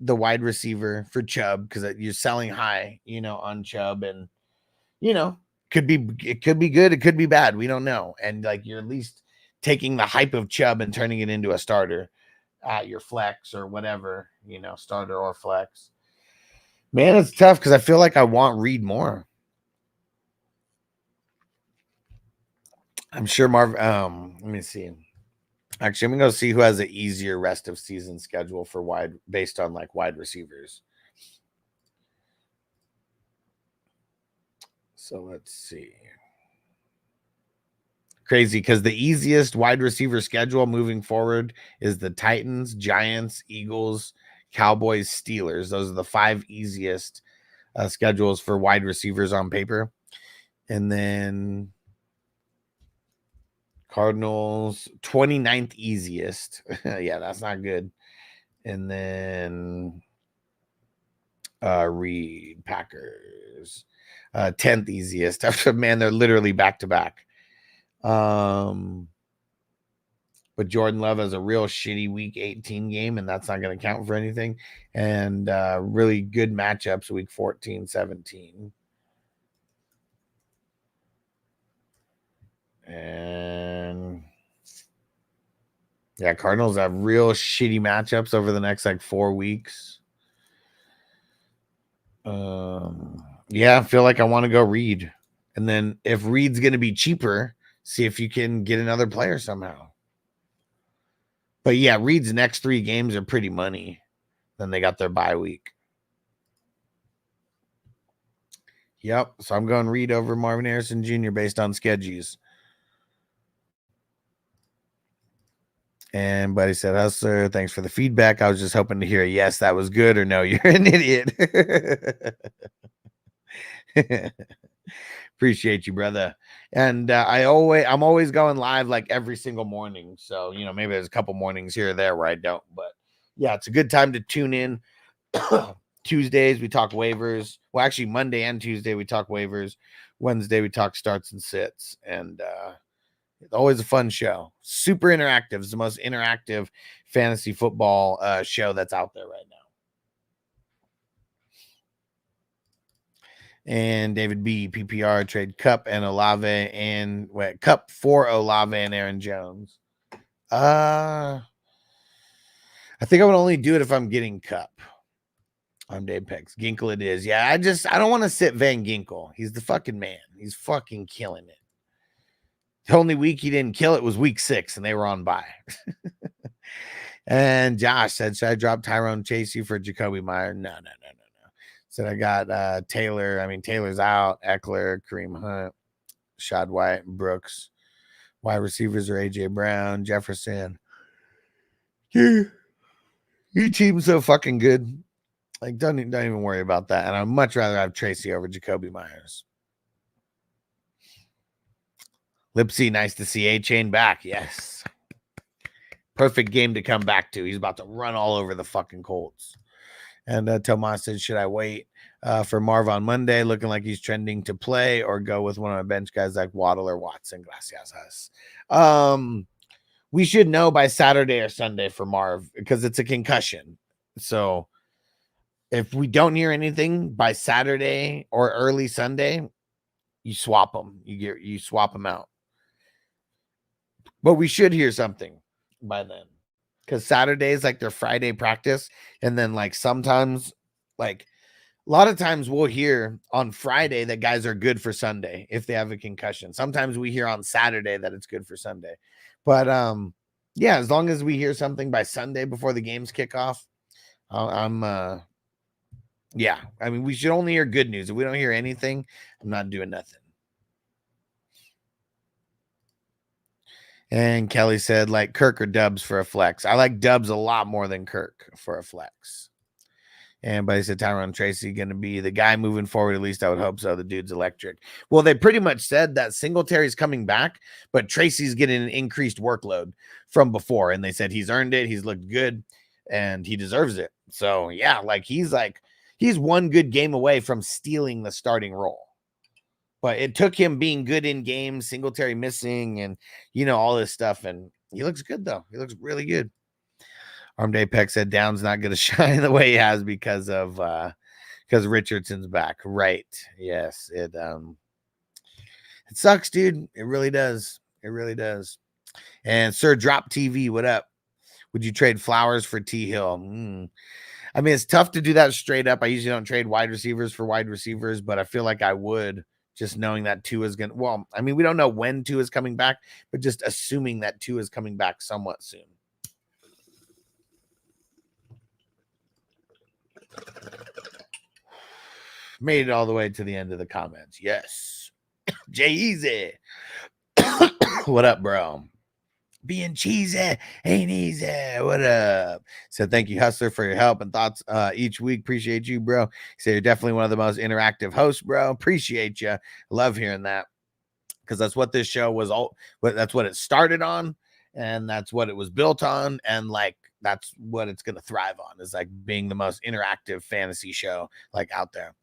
wide receiver for Chubb because you're selling high, on Chubb, and it could be good, it could be bad, we don't know. And like you're at least taking the hype of Chubb and turning it into a starter at your flex or whatever, starter or flex. Man, it's tough because I feel like I want Reed more. I'm sure Marv. Let me see. Actually, I'm gonna go see who has an easier rest of season schedule for based on like wide receivers. So let's see. Crazy because the easiest wide receiver schedule moving forward is the Titans, Giants, Eagles, Cowboys, Steelers. Those are the 5 easiest schedules for wide receivers on paper. And then Cardinals, 29th easiest. Yeah, that's not good. And then Reed, Packers, 10th easiest. Man, they're literally back to back. But Jordan Love has a real shitty week 18 game, and that's not going to count for anything. And really good matchups week 14, 17. And yeah, Cardinals have real shitty matchups over the next like 4 weeks. Yeah, I feel like I want to go Reed. And then if Reed's going to be cheaper, see if you can get another player somehow. But yeah, Reed's next 3 games are pretty money. Then they got their bye week. Yep. So I'm going Reed over Marvin Harrison Jr. based on schedules. And Buddy said, Hustler, thanks for the feedback. I was just hoping to hear a yes, that was good, or no, you're an idiot. Appreciate you, brother. And I'm always going live like every single morning. So, maybe there's a couple mornings here or there where I don't. But yeah, it's a good time to tune in. Tuesdays, we talk waivers. Well, actually, Monday and Tuesday, we talk waivers. Wednesday, we talk starts and sits. And it's always a fun show. Super interactive. It's the most interactive fantasy football show that's out there right now. And David B, PPR, trade Cup and Olave and Cup for Olave and Aaron Jones. I think I would only do it if I'm getting Cup. I'm Dave Pex. Ginkel it is. Yeah, I don't want to sit Van Ginkel. He's the fucking man. He's fucking killing it. The only week he didn't kill it was week 6, and they were on bye. And Josh said, should I drop Tyrone Chasey for Jacoby Meyer? No. Said I got Taylor. I mean, Taylor's out. Eckler, Kareem Hunt, Shad White, Brooks. Wide receivers are A.J. Brown, Jefferson. Your team's so fucking good. Like, don't even worry about that. And I'd much rather have Tracy over Jacoby Myers. Lipsy, nice to see A-Chain back. Yes. Perfect game to come back to. He's about to run all over the fucking Colts. And Tomas said, should I wait for Marv on Monday, looking like he's trending to play, or go with one of my bench guys like Waddle or Watson? Gracias. We should know by Saturday or Sunday for Marv because it's a concussion. So if we don't hear anything by Saturday or early Sunday, you swap them. You swap them out. But we should hear something by then. Because Saturday is like their Friday practice. And then like sometimes, like a lot of times we'll hear on Friday that guys are good for Sunday if they have a concussion. Sometimes we hear on Saturday that it's good for Sunday. But yeah, as long as we hear something by Sunday before the games kick off, yeah. I mean, we should only hear good news. If we don't hear anything, I'm not doing nothing. And Kelly said, like Kirk or Dubs for a flex. I like Dubs a lot more than Kirk for a flex. And Buddy said Tyrone Tracy going to be the guy moving forward. At least I would hope so. The dude's electric. Well, they pretty much said that Singletary's coming back, but Tracy's getting an increased workload from before. And they said he's earned it. He's looked good. and he deserves it. So yeah, like he's one good game away from stealing the starting role. But it took him being good in games, Singletary missing, and all this stuff. And he looks good though. He looks really good. Armed Apex said Down's not going to shine the way he has because Richardson's back. Right? Yes. It sucks, dude. It really does. It really does. And Sir Drop TV, what up? Would you trade Flowers for T Hill? I mean, it's tough to do that straight up. I usually don't trade wide receivers for wide receivers, but I feel like I would, just knowing that Tua is going to, well, I mean, we don't know when Tua is coming back, but just assuming that Tua is coming back somewhat soon. Made it all the way to the end of the comments. Yes. Jay Easy. What up, bro? Being cheesy ain't easy. What up? So thank you, Hustler, for your help and thoughts each week. Appreciate you, bro. So you're definitely one of the most interactive hosts, bro. Appreciate you. Love hearing that, because that's what this show was all. That's what it started on, and that's what it was built on, and like that's what it's gonna thrive on, is like being the most interactive fantasy show like out there.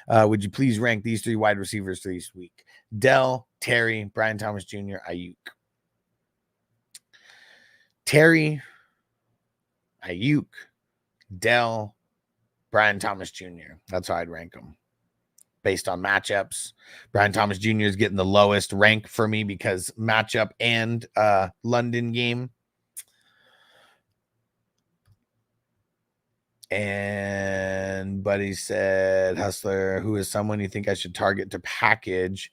Would you please rank these 3 wide receivers for this week? Dell, Terry, Brian Thomas Jr., Ayuk. Terry, Ayuk, Dell, Brian Thomas Jr. That's how I'd rank them based on matchups. Brian Thomas Jr. is getting the lowest rank for me because matchup and London game. And Buddy said, Hustler, who is someone you think I should target to package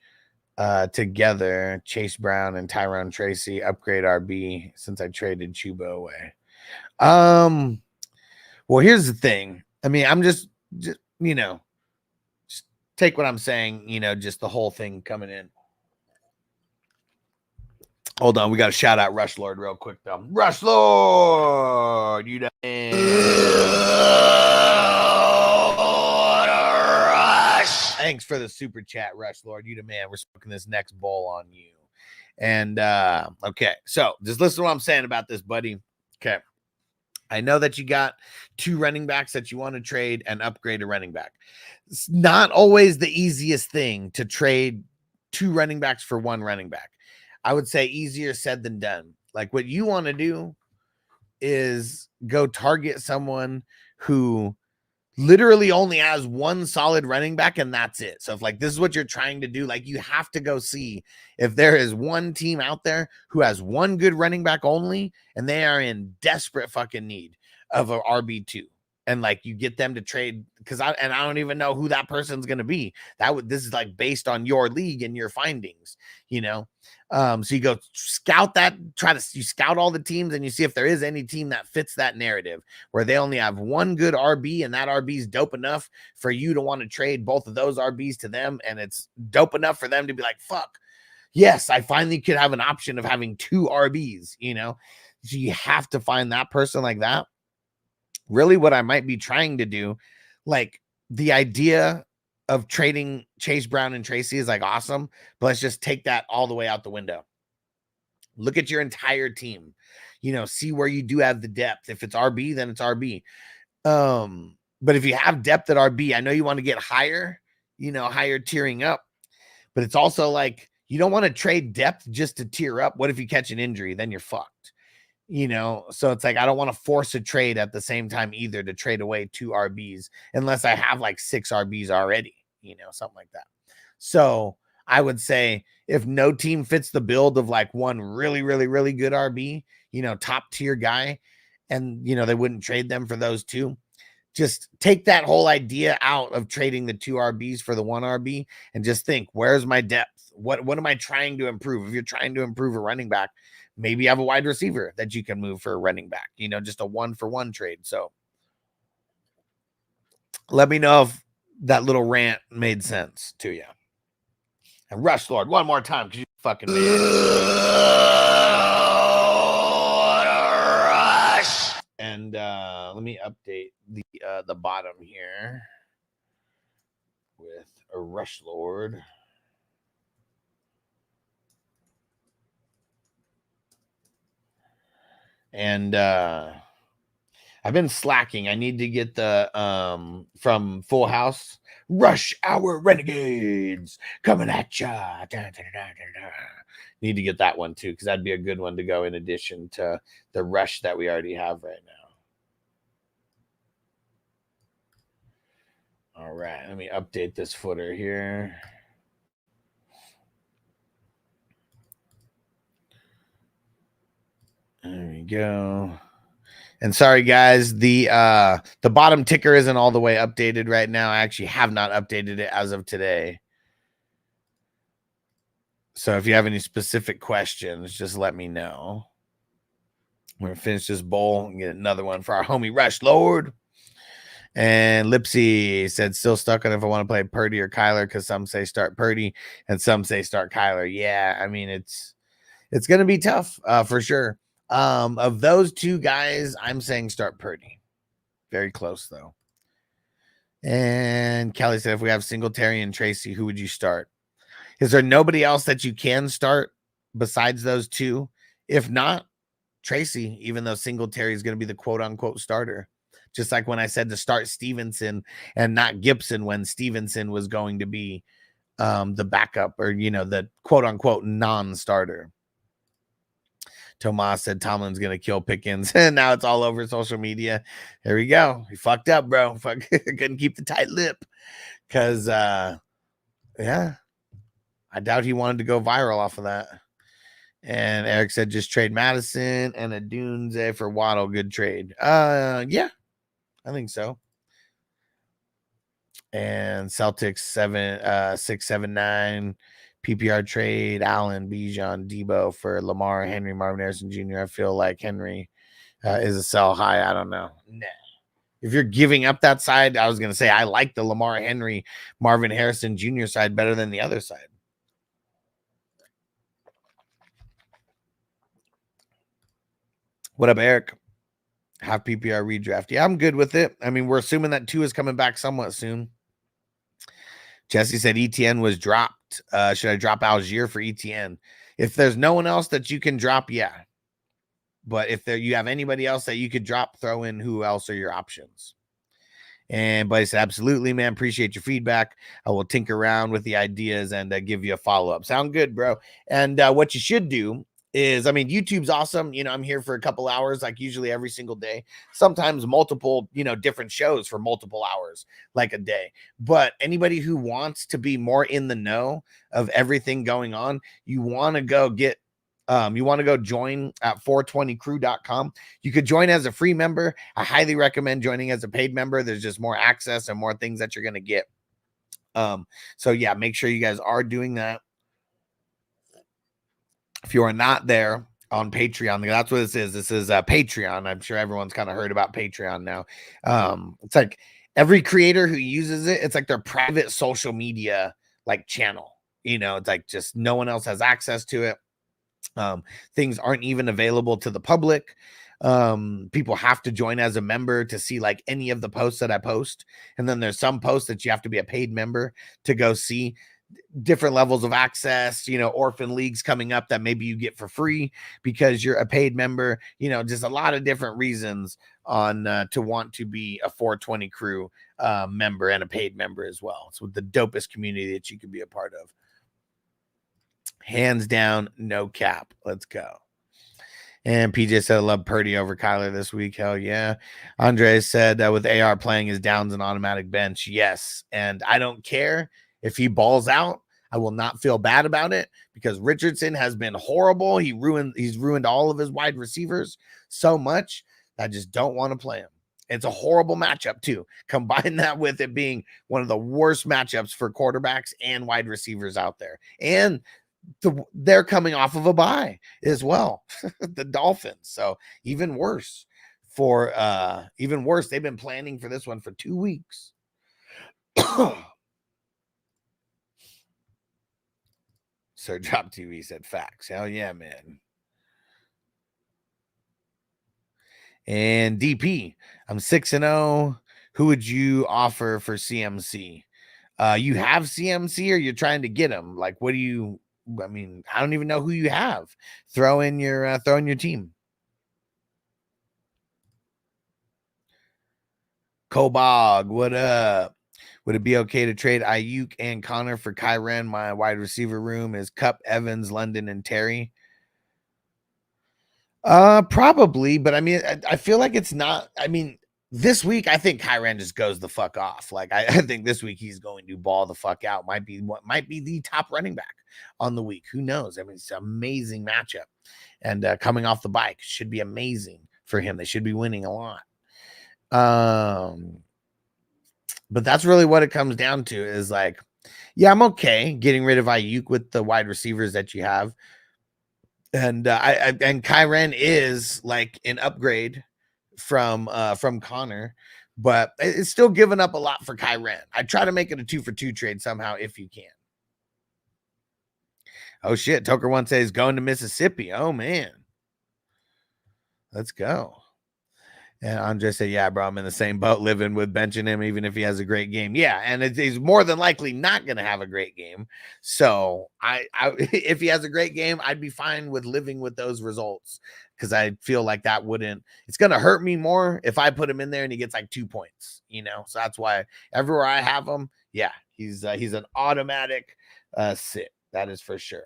together? Chase Brown and Tyrone Tracy, upgrade RB since I traded Chuba away. Well, here's the thing. I mean, I'm just just take what I'm saying, just the whole thing coming in. Hold on, we got to shout out Rush Lord real quick though. Rush Lord, you done. Thanks for the super chat, Rush Lord. You the man. We're smoking this next bowl on you. And okay, so just listen to what I'm saying about this, buddy. Okay. I know that you got 2 running backs that you want to trade and upgrade a running back. It's not always the easiest thing to trade 2 running backs for 1 running back. I would say easier said than done. Like what you want to do is go target someone who literally only has 1 solid running back, and that's it. So if like this is what you're trying to do, like you have to go see if there is one team out there who has 1 good running back only, and they are in desperate fucking need of a RB2. And like you get them to trade, because I don't even know who that person's gonna be. This is like based on your league and your findings, so you go scout that, you scout all the teams, and you see if there is any team that fits that narrative where they only have 1 good RB, and that RB is dope enough for you to want to trade both of those RBs to them, and it's dope enough for them to be like, fuck, yes, I finally could have an option of having 2 RBs, so you have to find that person like that. Really what I might be trying to do, like the idea of trading Chase Brown and Tracy is like awesome, but let's just take that all the way out the window. Look at your entire team, see where you do have the depth. If it's RB, then it's RB. But if you have depth at RB, I know you want to get higher, higher tiering up, but it's also like, you don't want to trade depth just to tier up. What if you catch an injury? Then you're fucked. So it's like I don't want to force a trade at the same time either to trade away 2 RBs unless I have like 6 RBs already, something like that. So I would say if no team fits the build of like 1 really, really, really good RB, top tier guy, and they wouldn't trade them for those 2. Just take that whole idea out of trading the 2 RBs for the 1 RB and just think, where's my depth? What am I trying to improve? If you're trying to improve a running back, maybe you have a wide receiver that you can move for a running back, just a 1-for-1 trade. So let me know if that little rant made sense to you. And Rush Lord, one more time, because you fucking man. Rush. And let me update the bottom here with a Rush Lord. And I've been slacking. I need to get the from Full House, Rush Hour Renegades coming at ya. Need to get that one too, because that'd be a good one to go in addition to the Rush that we already have right now. All right, let me update this footer here. There we go. And sorry guys, the bottom ticker isn't all the way updated right now. I actually have not updated it as of today. So if you have any specific questions, just let me know. We're gonna finish this bowl and get another one for our homie Rush Lord. And Lipsy said, still stuck on if I want to play Purdy or Kyler, because some say start Purdy and some say start Kyler. Yeah, I mean it's gonna be tough for sure. Of those two guys, I'm saying start Purdy. Very close though. And Kelly said, if we have Singletary and Tracy, who would you start? Is there nobody else that you can start besides those two? If not, Tracy, even though Singletary is going to be the quote unquote starter. Just like when I said to start Stevenson and not Gibson when Stevenson was going to be the backup, or, you know, the quote unquote non-starter. Tomas said Tomlin's going to kill Pickens, and now it's all over social media. There we go. He fucked up, bro. Couldn't keep the tight lip because, yeah, I doubt he wanted to go viral off of that. And Eric said just trade Madison and a Dunze for Waddle. Good trade. Yeah, I think so. And Celtics 679 PPR trade Allen, Bijan, Debo for Lamar, Henry, Marvin Harrison Jr. I feel like Henry is a sell high. I don't know. Nah. If you're giving up that side, I was going to say I like the Lamar, Henry, Marvin Harrison Jr. side better than the other side. What up, Eric? Half PPR redraft. Yeah, I'm good with it. I mean, we're assuming that 2 is coming back somewhat soon. Jesse said ETN was dropped. Should I drop Algier for ETN? If there's no one else that you can drop, yeah. But if you have anybody else that you could drop, throw in who else are your options. And Buddy said, absolutely, man. Appreciate your feedback. I will tinker around with the ideas and give you a follow-up. Sound good, bro. And what you should do is, I mean, YouTube's awesome. You know, I'm here for a couple hours, like usually every single day, sometimes multiple, you know, different shows for multiple hours, like a day. But anybody who wants to be more in the know of everything going on, you want to go get, you want to go join at 420crew.com. You could join as a free member. I highly recommend joining as a paid member. There's just more access and more things that you're going to get. So yeah, make sure you guys are doing that. If you are not there on Patreon, that's what this is. This is Patreon. I'm sure everyone's kind of heard about Patreon now. It's like every creator who uses it, it's like their private social media like channel. You know, it's like just no one else has access to it. Things aren't even available to the public. People have to join as a member to see like any of the posts that I post. And then there's some posts that you have to be a paid member to go see. Different levels of access, you know, orphan leagues coming up that maybe you get for free because you're a paid member, you know, just a lot of different reasons on to want to be a 420 crew member and a paid member as well. It's with the dopest community that you could be a part of. Hands down, no cap. Let's go. And PJ said, I love Purdy over Kyler this week. Hell yeah. Andre said with AR playing his downs and automatic bench. Yes. And I don't care if he balls out. I will not feel bad about it because Richardson has been horrible. He's ruined all of his wide receivers so much. I just don't want to play him. It's a horrible matchup too. Combine that with it being one of the worst matchups for quarterbacks and wide receivers out there. And they're coming off of a bye as well. The Dolphins. So even worse. They've been planning for this one for 2 weeks. Sir Drop TV said facts. Hell yeah, man. And DP, I'm 6-0. Who would you offer for CMC? You have CMC or you're trying to get him? Like, what do you, I mean, I don't even know who you have. Throw in your team. Kobog, what up? Would it be okay to trade Ayuk and Connor for Kyren? My wide receiver room is Cup, Evans, London, and Terry. Probably, but I mean, I feel like it's not. I mean, this week I think Kyren just goes the fuck off. Like I think this week he's going to ball the fuck out. Might be the top running back on the week. Who knows? I mean, it's an amazing matchup, and coming off the bike should be amazing for him. They should be winning a lot. But that's really what it comes down to is like, yeah, I'm okay getting rid of Ayuk with the wide receivers that you have. And and Kyren is like an upgrade from Connor, but it's still giving up a lot for Kyren. I try to make it a 2-for-2 trade somehow if you can. Oh shit, Toker one says going to Mississippi. Oh man. Let's go. And Andre said, yeah, bro, I'm in the same boat living with benching him, even if he has a great game. Yeah, and he's more than likely not going to have a great game. So I if he has a great game, I'd be fine with living with those results because I feel like that wouldn't, it's going to hurt me more if I put him in there and he gets like 2 points, you know? So that's why everywhere I have him, yeah, he's an automatic sit. That is for sure.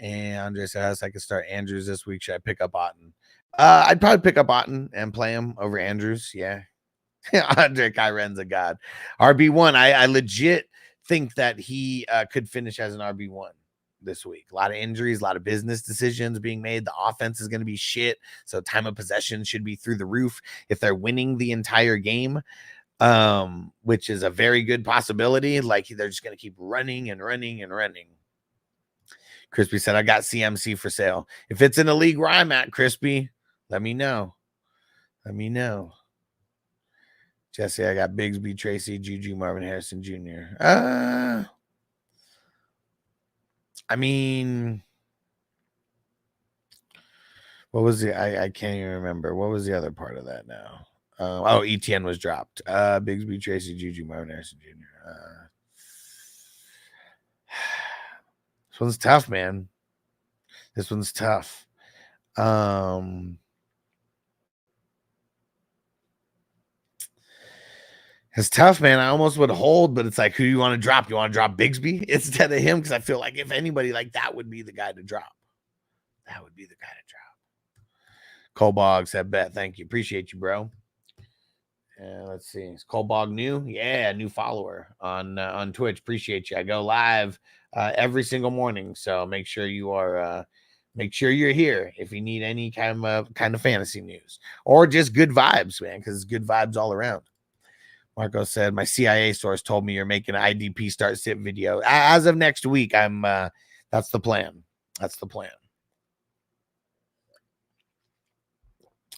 And Andre says I could start Andrews this week. Should I pick up Otten? I'd probably pick Otten and play him over Andrews. Yeah. Andre Kyren's a god. RB1. I legit think that he could finish as an RB1 this week. A lot of injuries, a lot of business decisions being made. The offense is going to be shit. So time of possession should be through the roof if they're winning the entire game, which is a very good possibility. Like they're just going to keep running and running and running. Crispy said, I got CMC for sale. If it's in a league where I'm at, Crispy, let me know. Let me know. Jesse, I got Bigsby, Tracy, Juju, Marvin Harrison Jr. I mean, what was the, I can't even remember. What was the other part of that now? Oh, ETN was dropped. Bigsby, Tracy, Juju, Marvin Harrison Jr. This one's tough, man. This one's tough. It's tough, man. I almost would hold, but it's like, who do you want to drop? You want to drop Bigsby instead of him? Because I feel like if anybody, like that would be the guy to drop. That would be the guy to drop. Colbog said, bet. Thank you. Appreciate you, bro. Let's see. Is Colbog new? Yeah, new follower on Twitch. Appreciate you. I go live every single morning, so make sure you are make sure you're here if you need any kind of fantasy news or just good vibes, man, because it's good vibes all around. Marco said, my CIA source told me you're making an IDP start sit video. As of next week, I'm that's the plan. That's the plan.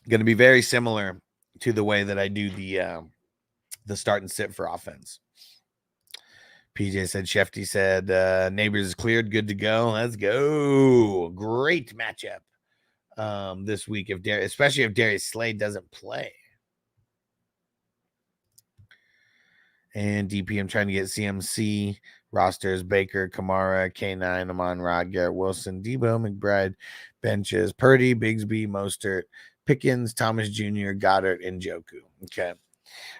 Going to be very similar to the way that I do the start and sit for offense. PJ said, Shefty said, Neighbors is cleared, good to go. Let's go. Great matchup this week, especially if Darius Slade doesn't play. And DP, I'm trying to get CMC rosters: Baker, Kamara, K9, Amon Rod, Garrett Wilson, Debo, McBride, benches, Purdy, Bigsby, Mostert, Pickens, Thomas Jr., Goddard, and Njoku. Okay.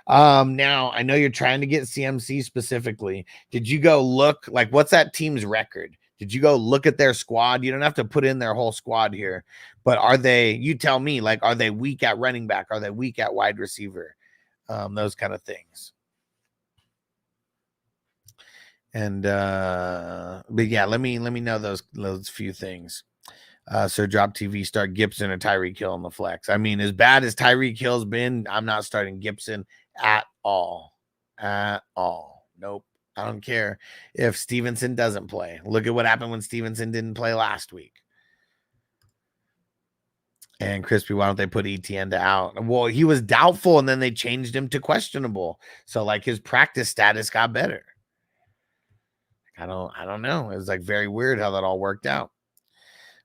Now I know you're trying to get CMC specifically. Did you go look, like, what's that team's record? Did you go look at their squad? You don't have to put in their whole squad here, but are they, you tell me, like, are they weak at running back? Are they weak at wide receiver? Those kind of things. And but yeah, let me know those few things. Sir Drop TV, start Gibson or Tyreek Hill on the flex. I mean, as bad as Tyreek Hill's been, I'm not starting Gibson at all. At all. Nope. I don't care if Stevenson doesn't play. Look at what happened when Stevenson didn't play last week. And Crispy, why don't they put ETN to out? Well, he was doubtful, and then they changed him to questionable. So, like, his practice status got better. I don't know. It was like very weird how that all worked out.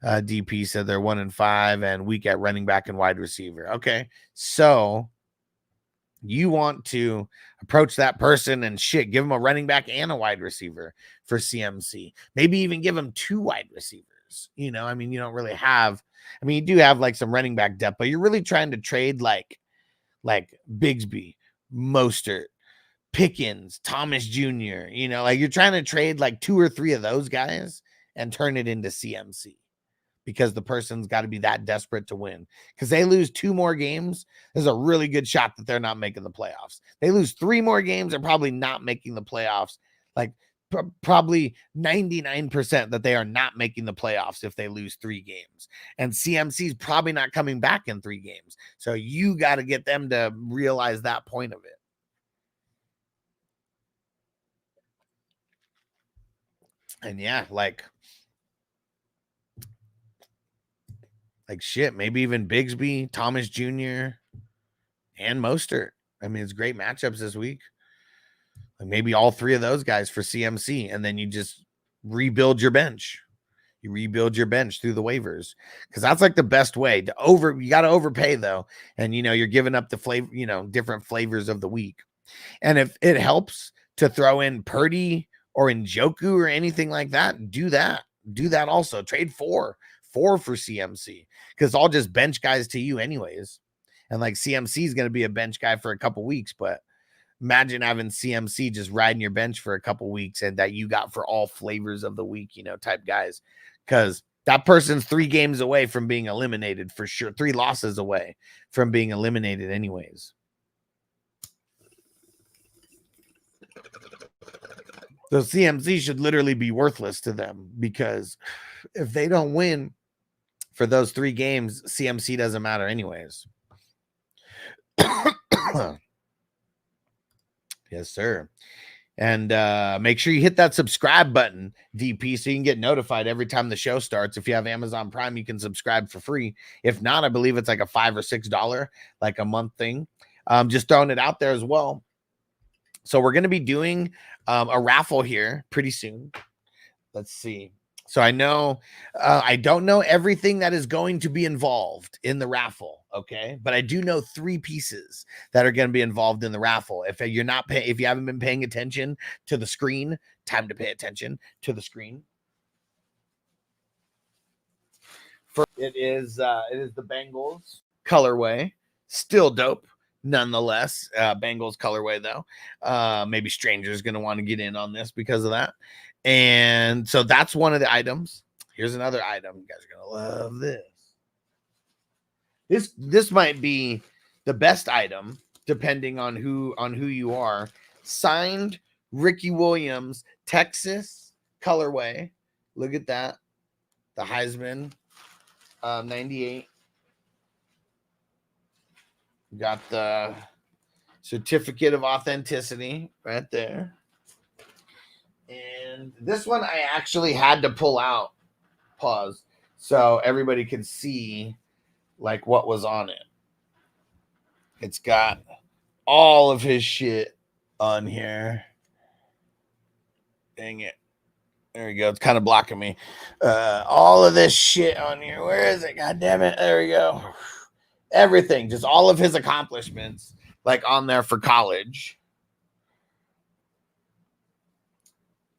DP said they're 1-5 and weak at running back and wide receiver. Okay, so you want to approach that person and give them a running back and a wide receiver for CMC. Maybe even give them 2 wide receivers. receivers. You know, I mean, you don't really have, I mean, you do have like some running back depth, but you're really trying to trade like Bigsby, Mostert, Pickens, Thomas Jr., you know, like you're trying to trade like 2 or 3 of those guys and turn it into CMC because the person's got to be that desperate to win. Because they lose 2 more games, there's a really good shot that they're not making the playoffs. They lose 3 more games, they're probably not making the playoffs. Like probably 99% that they are not making the playoffs if they lose 3 games. And CMC's probably not coming back in 3 games. So you got to get them to realize that point of it. And yeah, like shit, maybe even Bigsby, Thomas Jr., and Mostert. I mean, it's great matchups this week. Like maybe all 3 of those guys for CMC, and then you just rebuild your bench. You rebuild your bench through the waivers because that's like the best way to you got to overpay though. And, you know, you're giving up the flavor, you know, different flavors of the week. And if it helps to throw in Purdy or Njoku or anything like that, do that. Do that also. Trade 4 for CMC because I'll just bench guys to you anyways. And like CMC is going to be a bench guy for a couple weeks, but imagine having CMC just riding your bench for a couple weeks and that you got for all flavors of the week, you know, type guys. Because that person's 3 games away from being eliminated for sure. 3 losses away from being eliminated anyways. So CMC should literally be worthless to them because if they don't win for those 3 games, CMC doesn't matter anyways. Yes, sir. And make sure you hit that subscribe button, DP, so you can get notified every time the show starts. If you have Amazon Prime, you can subscribe for free. If not, I believe it's like a $5 or $6 like a month thing. Just throwing it out there as well. So we're going to be doing a raffle here pretty soon. Let's see. So I know I don't know everything that is going to be involved in the raffle, okay? But I do know 3 pieces that are going to be involved in the raffle. If you haven't been paying attention to the screen, time to pay attention to the screen. It is the Bengals colorway, still dope. Nonetheless, Bengals colorway though. Maybe strangers going to want to get in on this because of that. And so that's one of the items. Here's another item. You guys are going to love this. This might be the best item depending on who you are. Signed Ricky Williams, Texas colorway. Look at that. The Heisman 98. Got the certificate of authenticity right there. And this one I actually had to pull out, pause, so everybody could see like what was on it. It's got all of his shit on here. Dang it. There we go. It's kind of blocking me. All of this shit on here. Where is it? God damn it. There we go. Everything, just all of his accomplishments, like on there for college.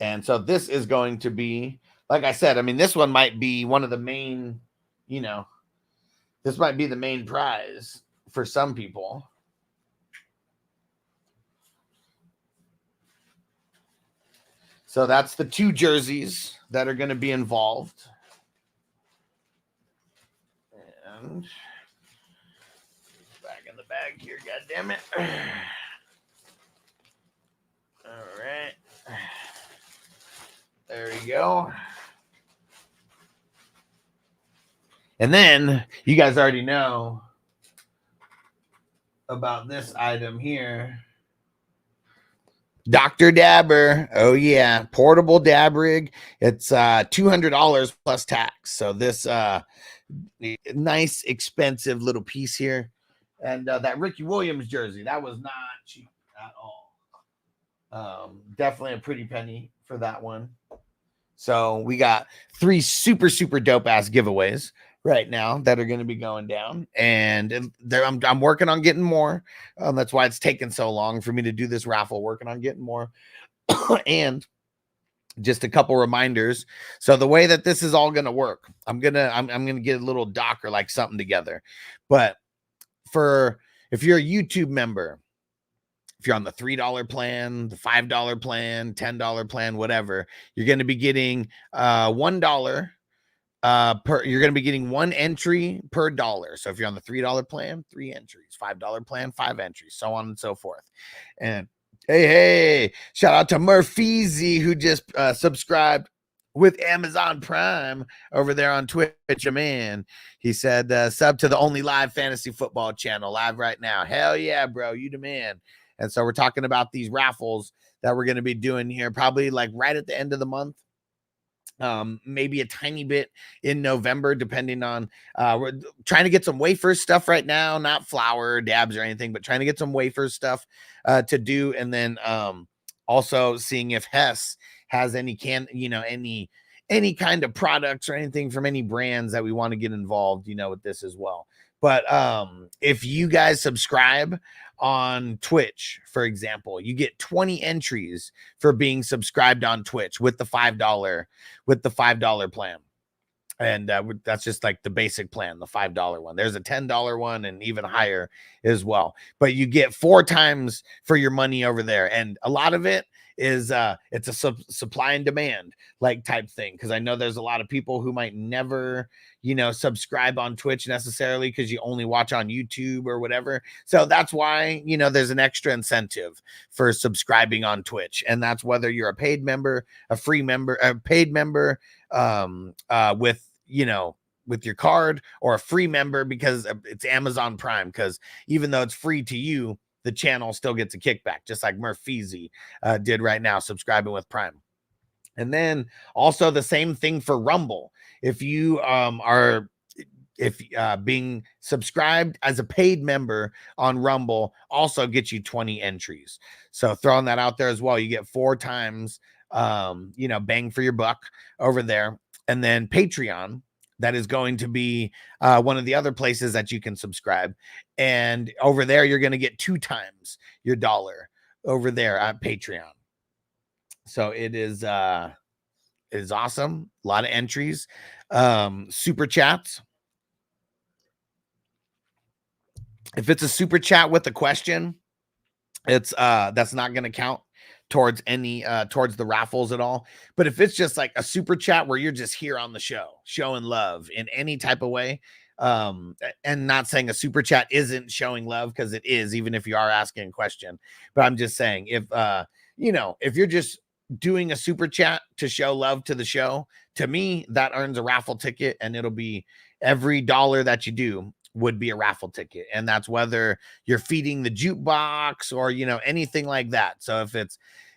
And so this is going to be, like I said, I mean, this one might be one of the main, you know, this might be the main prize for some people. So that's the 2 jerseys that are going to be involved. And back in the bag here, God damn it. All right. There we go. And then you guys already know about this item here. Dr. Dabber. Oh, yeah. Portable dab rig. It's $200 plus tax. So this nice, expensive little piece here. And that Ricky Williams jersey, that was not cheap at all. Definitely a pretty penny for that one. So we got 3 super, super dope ass giveaways right now that are going to be going down. And I'm working on getting more. That's why it's taken so long for me to do this raffle, working on getting more. And just a couple reminders. So the way that this is all going to work, I'm going to get a little doc or like something together. But if you're a YouTube member, if you're on the $3 plan, the $5 plan, $10 plan, whatever, you're going to be getting $1 you're going to be getting 1 entry per dollar. So if you're on the $3 plan, 3 entries, $5 plan, 5 entries, so on and so forth. And hey, shout out to Murphy who just subscribed with Amazon Prime over there on Twitch, man. He said, sub to the only live fantasy football channel live right now. Hell yeah, bro, you the man. And so we're talking about these raffles that we're going to be doing here, probably like right at the end of the month. Maybe a tiny bit in November, depending on we're trying to get some wafer stuff right now, not flour dabs or anything, but trying to get some wafer stuff to do. And then also seeing if Hess has any any kind of products or anything from any brands that we want to get involved, with this as well. But if you guys subscribe on Twitch, for example, you get 20 entries for being subscribed on Twitch with the $5 plan. And that's just like the basic plan, the $5 one. There's a $10 one and even higher as well. But you get 4 times for your money over there. And a lot of it is it's a supply and demand like type thing, because I know there's a lot of people who might never subscribe on Twitch necessarily because you only watch on YouTube or whatever. So that's why there's an extra incentive for subscribing on Twitch, and that's whether you're a paid member, a free member, a paid member with your card, or a free member because it's Amazon Prime, because even though it's free to you, the channel still gets a kickback, just like Murphy did right now, subscribing with Prime. And then also the same thing for Rumble. If you being subscribed as a paid member on Rumble also gets you 20 entries. So throwing that out there as well, you get 4 times, bang for your buck over there. And then Patreon, that is going to be one of the other places that you can subscribe. And over there, you're going to get 2 times your dollar over there at Patreon. So it is awesome. A lot of entries, super chats. If it's a super chat with a question, it's that's not going to count towards any towards the raffles at all. But if it's just like a super chat where you're just here on the show showing love in any type of way, and not saying a super chat isn't showing love, because it is, even if you are asking a question. But I'm just saying, if if you're just doing a super chat to show love to the show, to me that earns a raffle ticket, and it'll be every dollar that you do would be a raffle ticket. And that's whether you're feeding the jukebox or anything like that. So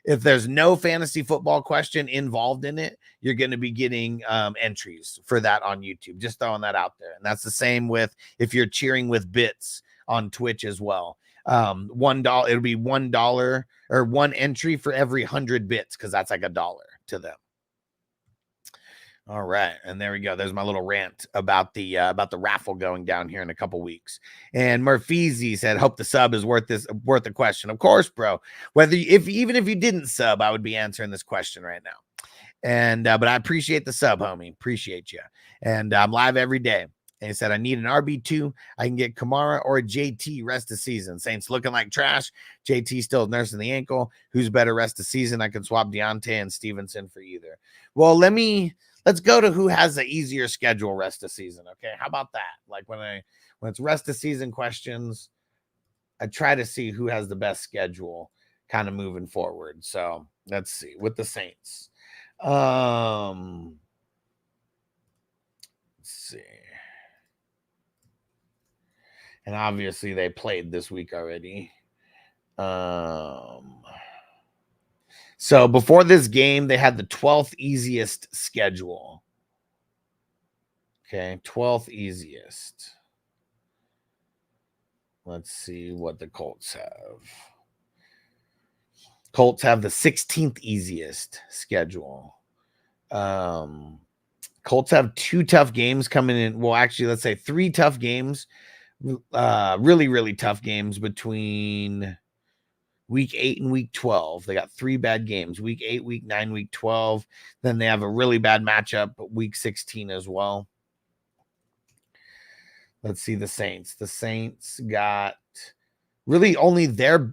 if there's no fantasy football question involved in it, you're going to be getting entries for that on YouTube. Just throwing that out there. And that's the same with if you're cheering with bits on Twitch as well. $1, it'll be $1 or 1 entry for every 100 bits, because that's like $1 to them. All right, and there we go. There's my little rant about the raffle going down here in a couple weeks. And Murphy said, "Hope the sub is worth the question." Of course, bro. Even if you didn't sub, I would be answering this question right now. And but I appreciate the sub, homie. Appreciate you. And I'm live every day. And he said, "I need an RB2. I can get Kamara or JT rest of season. Saints looking like trash. JT still nursing the ankle. Who's better rest of season? I can swap Deontay and Stevenson for either." Well, let's go to who has the easier schedule rest of season. Okay, how about that? Like when it's rest of season questions, I try to see who has the best schedule kind of moving forward. So let's see with the Saints. Let's see. And obviously they played this week already. So before this game, they had the 12th easiest schedule. Okay, 12th easiest. Let's see what the Colts have. Colts have the 16th easiest schedule. Colts have 2 tough games coming in. Well, actually, let's say 3 tough games. Really, really tough games between week 8 and week 12. They got 3 bad games, week 8, week 9, week 12. Then they have a really bad matchup week 16 as well. Let's see the Saints. The Saints got really only their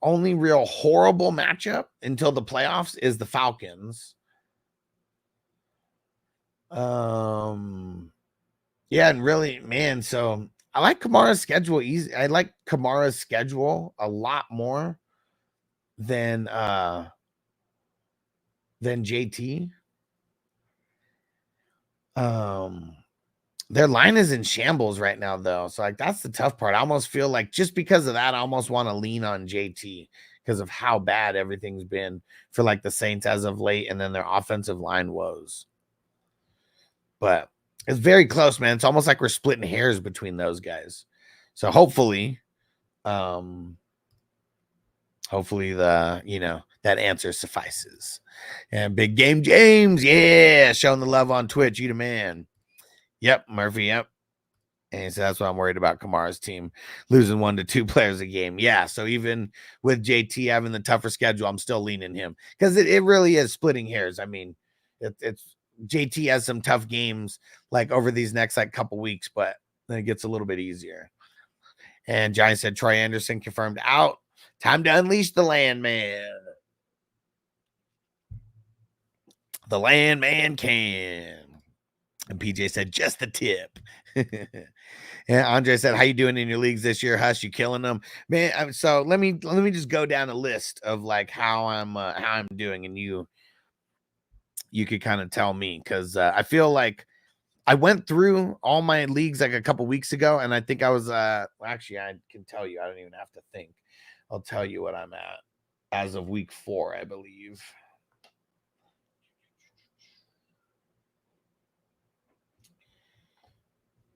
only real horrible matchup until the playoffs is the Falcons. Yeah, and really, man, so I like Kamara's schedule easy. I like Kamara's schedule a lot more than JT. Their line is in shambles right now, though. So, like, that's the tough part. I almost feel like just because of that, I almost want to lean on JT because of how bad everything's been for, like, the Saints as of late and then their offensive line woes. But it's very close, man. It's almost like we're splitting hairs between those guys. So, hopefully, that answer suffices. And Big Game James, yeah, showing the love on Twitch. You the man. Yep, Murphy, yep. And so that's what I'm worried about, Kamara's team losing 1 to 2 players a game. Yeah, so even with JT having the tougher schedule, I'm still leaning him because it really is splitting hairs. I mean, it's JT has some tough games like over these next like couple weeks, but then it gets a little bit easier. And Johnny said Troy Anderson confirmed out. Time to unleash the Landman. The Landman can. And PJ said, just the tip. And Andre said, how you doing in your leagues this year? Hush, you killing them? Man, so let me just go down a list of like how I'm doing, and you could kind of tell me, because I feel like I went through all my leagues like a couple weeks ago, and I think I was actually I can tell you, I don't even have to think. I'll tell you what I'm at as of week 4, I believe.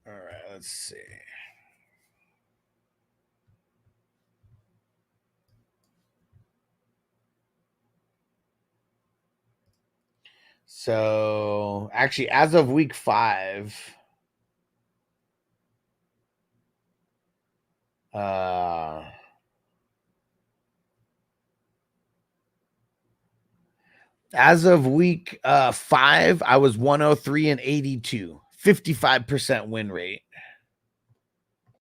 All right, let's see. So, actually, as of week 5, as of week 5, I was 103 and 82, 55% win rate.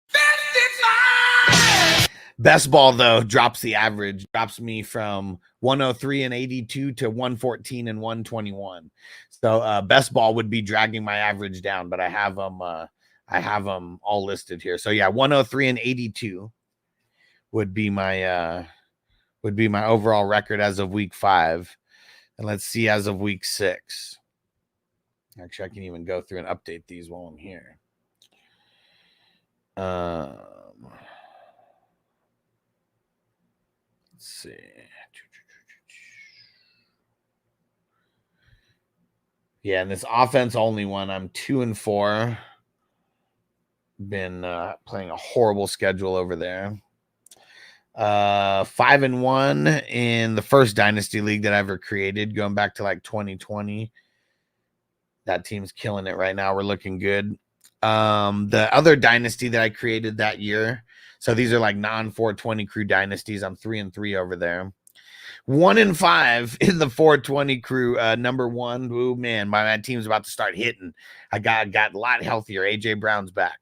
55! Best ball, though, drops the average, drops me from 103 and 82 to 114 and 121. So best ball would be dragging my average down, but I have them all listed here. So yeah, 103 and 82 would be my overall record as of week 5. And let's see as of week 6. Actually, I can even go through and update these while I'm here. Let's see. Yeah, and this offense only one, I'm 2 and 4. Been playing a horrible schedule over there. 5 and 1 in the first dynasty league that I ever created, going back to like 2020. That team's killing it right now. We're looking good. The other dynasty that I created that year, so these are like non-420 crew dynasties. I'm 3 and 3 over there. 1 and 5 in the 420 crew. Number 1, oh man, my team's about to start hitting. I got a lot healthier. AJ Brown's back.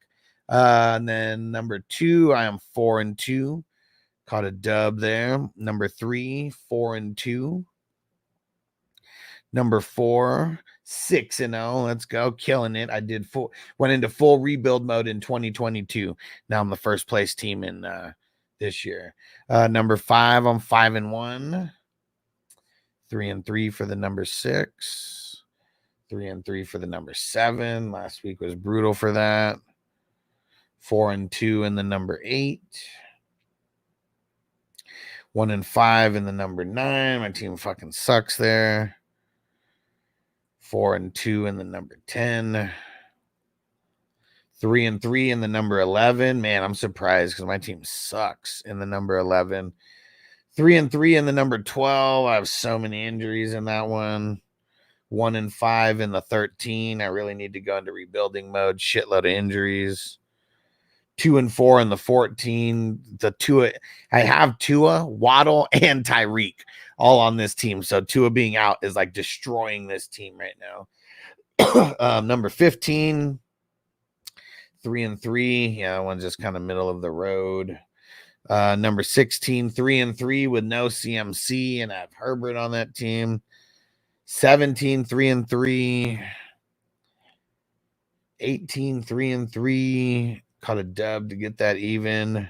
And then number 2, I am 4 and 2. Caught a dub there. Number 3, 4 and 2. Number 4, 6 and 0. Let's go, killing it. I went into full rebuild mode in 2022. Now I'm the first place team in this year. Number 5, I'm 5 and 1. 3 and 3 for the number 6. 3 and 3 for the number 7. Last week was brutal for that. 4 and 2 in the number 8. 1 and 5 in the number 9. My team fucking sucks there. 4 and 2 in the number 10. 3 and 3 in the number 11. Man, I'm surprised because my team sucks in the number 11. 3 and 3 in the number 12. I have so many injuries in that one. 1 and 5 in the 13. I really need to go into rebuilding mode. Shitload of injuries. 2-4 in the 14. The Tua, I have Tua, Waddle, and Tyreek all on this team. So Tua being out is like destroying this team right now. Number 15, 3-3. Yeah, one's just kind of middle of the road. Number 16, 3-3 with no CMC, and I have Herbert on that team. 17, 3-3. 18, 3-3. Caught a dub to get that even.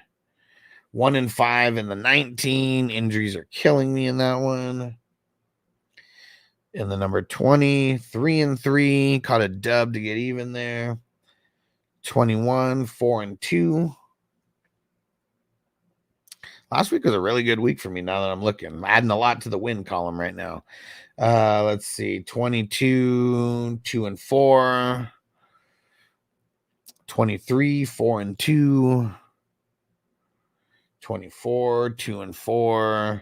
1-5 in the 19. Injuries are killing me in that one. In the number 20, 3-3. Caught a dub to get even there. 21, 4-2. Last week was a really good week for me now that I'm looking. I'm adding a lot to the win column right now. Let's see. 22, 2-4. 23, 4-2. 24, 2-4.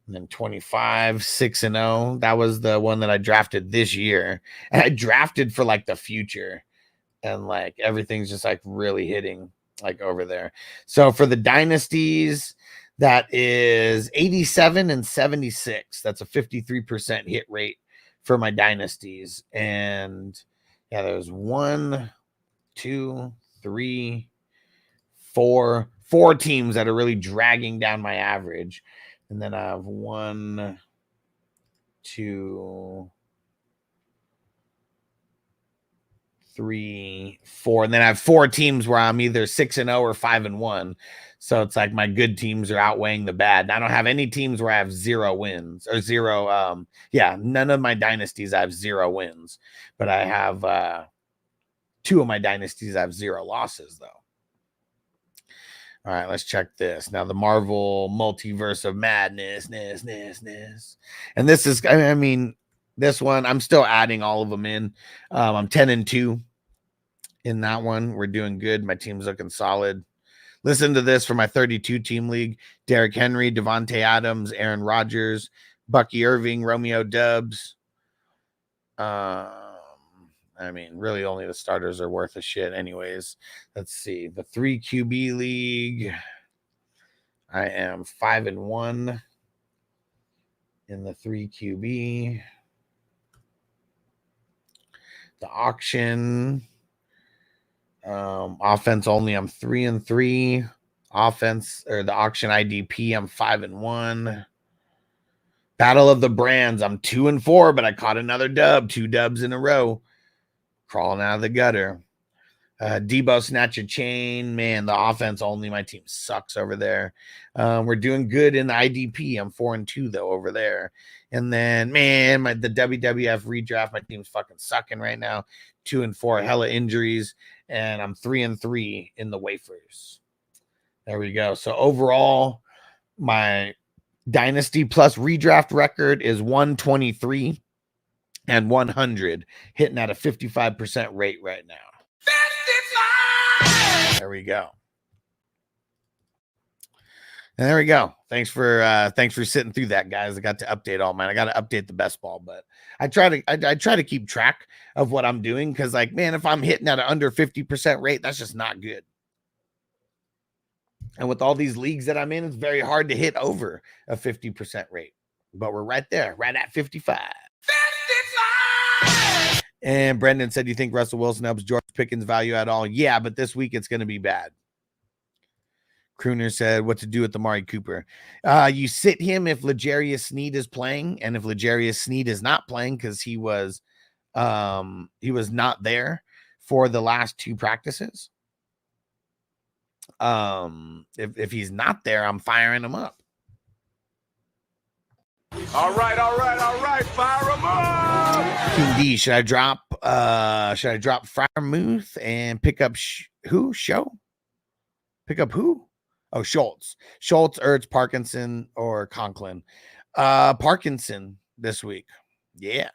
And then 25, 6-0. That was the one that I drafted this year. And I drafted for like the future. And like everything's just like really hitting like over there. So for the dynasties, that is 87 and 76. That's a 53% hit rate for my dynasties. And yeah, there's 1, 2, 3, 4 teams that are really dragging down my average. And then I have 1, 2, 3, 4. And then I have 4 teams where I'm either 6-0 or 5-1. So it's like my good teams are outweighing the bad. And I don't have any teams where I have 0 wins or 0. None of my dynasties I have 0 wins. But I have 2 of my dynasties I have 0 losses, though. All right, let's check this. Now, the Marvel Multiverse of Madness. And this is, I mean, this one, I'm still adding all of them in. I'm 10-2 in that one. We're doing good. My team's looking solid. Listen to this for my 32-team league. Derrick Henry, Devontae Adams, Aaron Rodgers, Bucky Irving, Romeo Doubs. I mean, really only the starters are worth a shit anyways. Let's see. The 3 QB league. I am 5-1 in the 3 QB. The auction. Offense only, I'm 3-3. Offense, or the auction IDP, I'm 5-1. Battle of the Brands, I'm 2-4, but I caught another dub. 2 dubs in a row. Crawling out of the gutter. Debo snatch a chain. Man, the offense only. My team sucks over there. We're doing good in the IDP. I'm 4-2 though over there. And then, man, the WWF redraft. My team's fucking sucking right now. 2-4, hella injuries, and I'm 3-3 in the wafers. There we go. So overall, my dynasty plus redraft record is 123 and 100, hitting at a 55% rate right now. 55! There we go. And there we go. Thanks for sitting through that, guys. I got to update all mine. I got to update the best ball, but I try to keep track of what I'm doing because, like, man, if I'm hitting at an under 50% rate, that's just not good. And with all these leagues that I'm in, it's very hard to hit over a 50% rate. But we're right there, right at 55. 55! And Brendan said, do you think Russell Wilson helps George Pickens' value at all? Yeah, but this week it's going to be bad. Crooner said, what to do with Amari Cooper? You sit him if L'Jarius Sneed is playing, and if L'Jarius Sneed is not playing because he was not there for the last 2 practices. If he's not there, I'm firing him up. All right, fire him up. King D, should I drop Freiermuth and pick up Show? Pick up who? Oh, Schultz, Ertz, Parkinson, or Conklin. Parkinson this week. Yeah.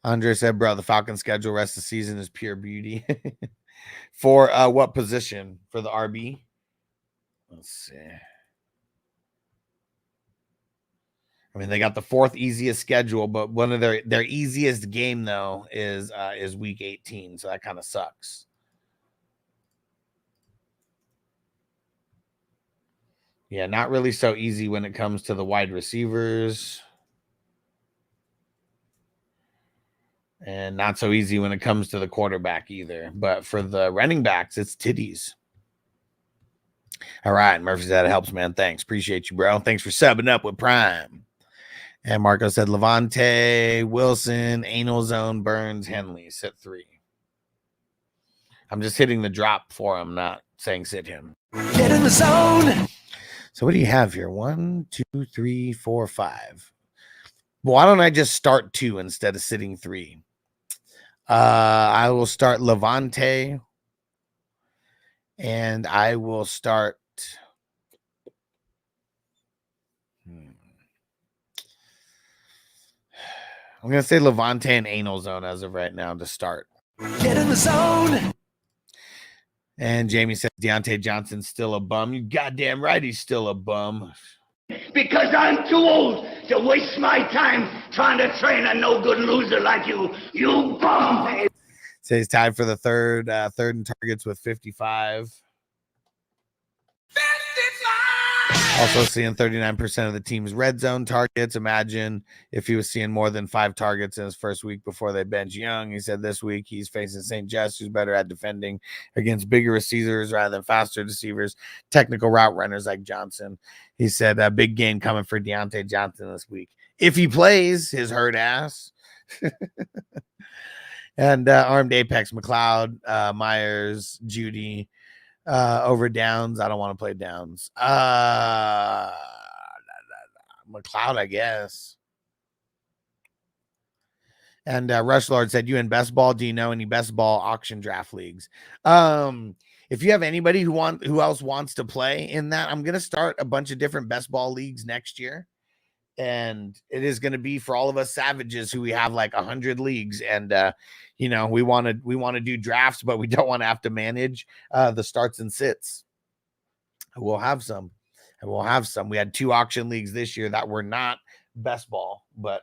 Andre said, bro, the Falcons schedule rest of the season is pure beauty. For what position? For the RB? Let's see. I mean, they got the 4th easiest schedule, but one of their easiest game, though, is week 18. So that kind of sucks. Yeah, not really so easy when it comes to the wide receivers. And not so easy when it comes to the quarterback either. But for the running backs, it's titties. All right, Murphy said it helps, man. Thanks. Appreciate you, bro. Thanks for subbing up with Prime. And Marco said Levante, Wilson, Anal Zone, Burns, Henley. Sit 3. I'm just hitting the drop for him, not saying sit him. Get in the zone. So what do you have here? 1, 2, 3, 4, 5. Why don't I just start 2 instead of sitting 3? I will start Levante, and I will start. I'm going to say Levante and Anal Zone as of right now to start. Get in the zone. And Jamie says Deontay Johnson's still a bum. You goddamn right he's still a bum. Because I'm too old to waste my time trying to train a no-good loser like you. You bum. So he's tied for the third in targets with 55. Also seeing 39% of the team's red zone targets. Imagine if he was seeing more than 5 targets in his first week before they bench Young. He said this week he's facing St. Just, who's better at defending against bigger receivers rather than faster receivers, technical route runners like Johnson. He said a big game coming for Deontay Johnson this week. If he plays his hurt ass. And armed Apex, McLeod, Myers, Judy, over Downs. I don't want to play Downs. McLeod, I guess. And Rush Lord said, you in best ball? Do you know any best ball auction draft leagues? If you have anybody who else wants to play in that, I'm going to start a bunch of different best ball leagues next year. And it is going to be for all of us savages who we have like 100 leagues. And, you know, we want to do drafts, but we don't want to have to manage the starts and sits. We'll have some. We had 2 auction leagues this year that were not best ball, but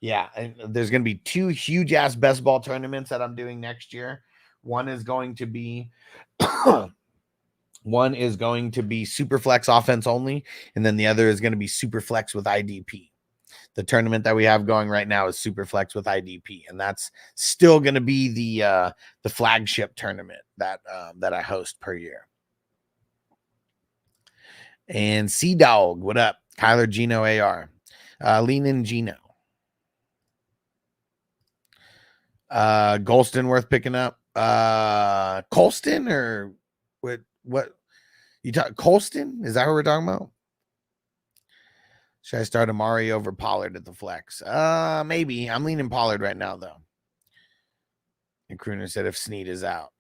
yeah, and there's going to be 2 huge ass best ball tournaments that I'm doing next year. One is going to be super flex offense only, and then the other is going to be super flex with IDP. The tournament that we have going right now is super flex with IDP, and that's still going to be the flagship tournament that I host per year. And Sea Dog, what up? Kyler, Gino, AR, lean in Gino. Golston worth picking up. Colston or what you talk Colston? Is that what we're talking about? Should I start Amari over Pollard at the flex? Maybe. I'm leaning Pollard right now though. And Crooner said if Snead is out.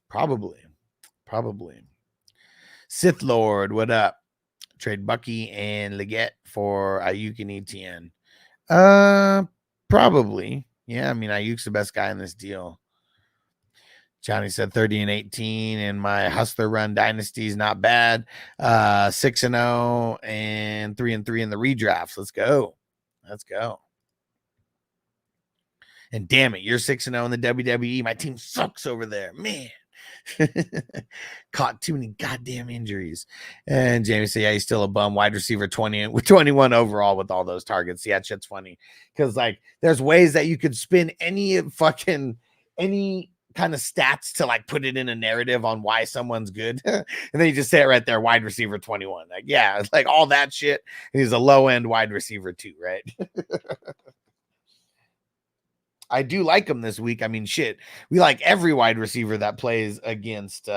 Probably. Sith Lord, what up? Trade Bucky and Leggett for Ayuk and ETN. Probably. Yeah, I mean, Ayuk's the best guy in this deal. Johnny said 30-18, and my Hustler Run Dynasty is not bad. 6-0 and 3-3 in the redrafts. Let's go. And damn it, you're 6-0 in the WWE. My team sucks over there, man. Caught too many goddamn injuries. And Jamie said, yeah, he's still a bum. Wide receiver 20 with 21 overall with all those targets. Yeah, shit's funny because like there's ways that you could spin any kind of stats to like put it in a narrative on why someone's good. And then you just say it right there, wide receiver 21. Like, yeah, it's like all that shit. And he's a low end wide receiver too, right? I do like him this week. I mean, shit, we like every wide receiver that plays against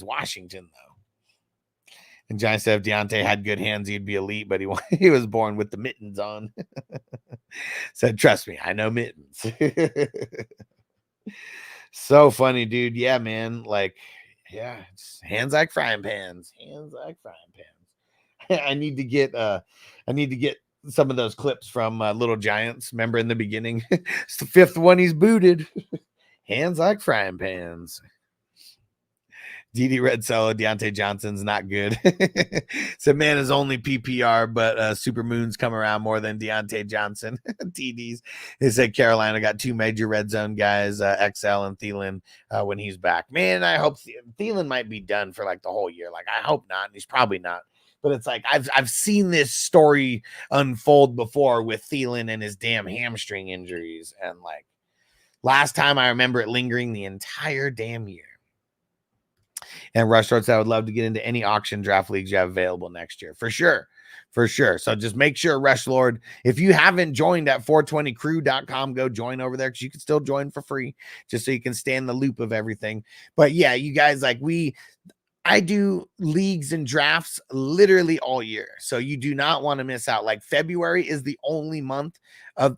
Washington, though. And Giant said if Deontay had good hands, he'd be elite, but he was born with the mittens on. Said, trust me, I know mittens. So funny, dude. Yeah, man. Like, yeah, it's hands like frying pans. I need to get some of those clips from Little Giants. Remember in the beginning? It's the 5th one he's booted. Hands like frying pans. DD Red Solo, Deontay Johnson's not good. Said, man is only PPR, but Super Moons come around more than Deontay Johnson. TDs. He said Carolina got 2 major red zone guys, XL and Thielen, when he's back. Man, I hope Thielen might be done for like the whole year. Like, I hope not. He's probably not. But it's like I've seen this story unfold before with Thielen and his damn hamstring injuries. And like last time I remember it lingering the entire damn year. And Rush Shorts, I would love to get into any auction draft leagues you have available next year. For sure. For sure. So just make sure, Rush Lord, if you haven't joined at 420crew.com, go join over there because you can still join for free just so you can stay in the loop of everything. But yeah, you guys, like I do leagues and drafts literally all year. So you do not want to miss out. Like February is the only month of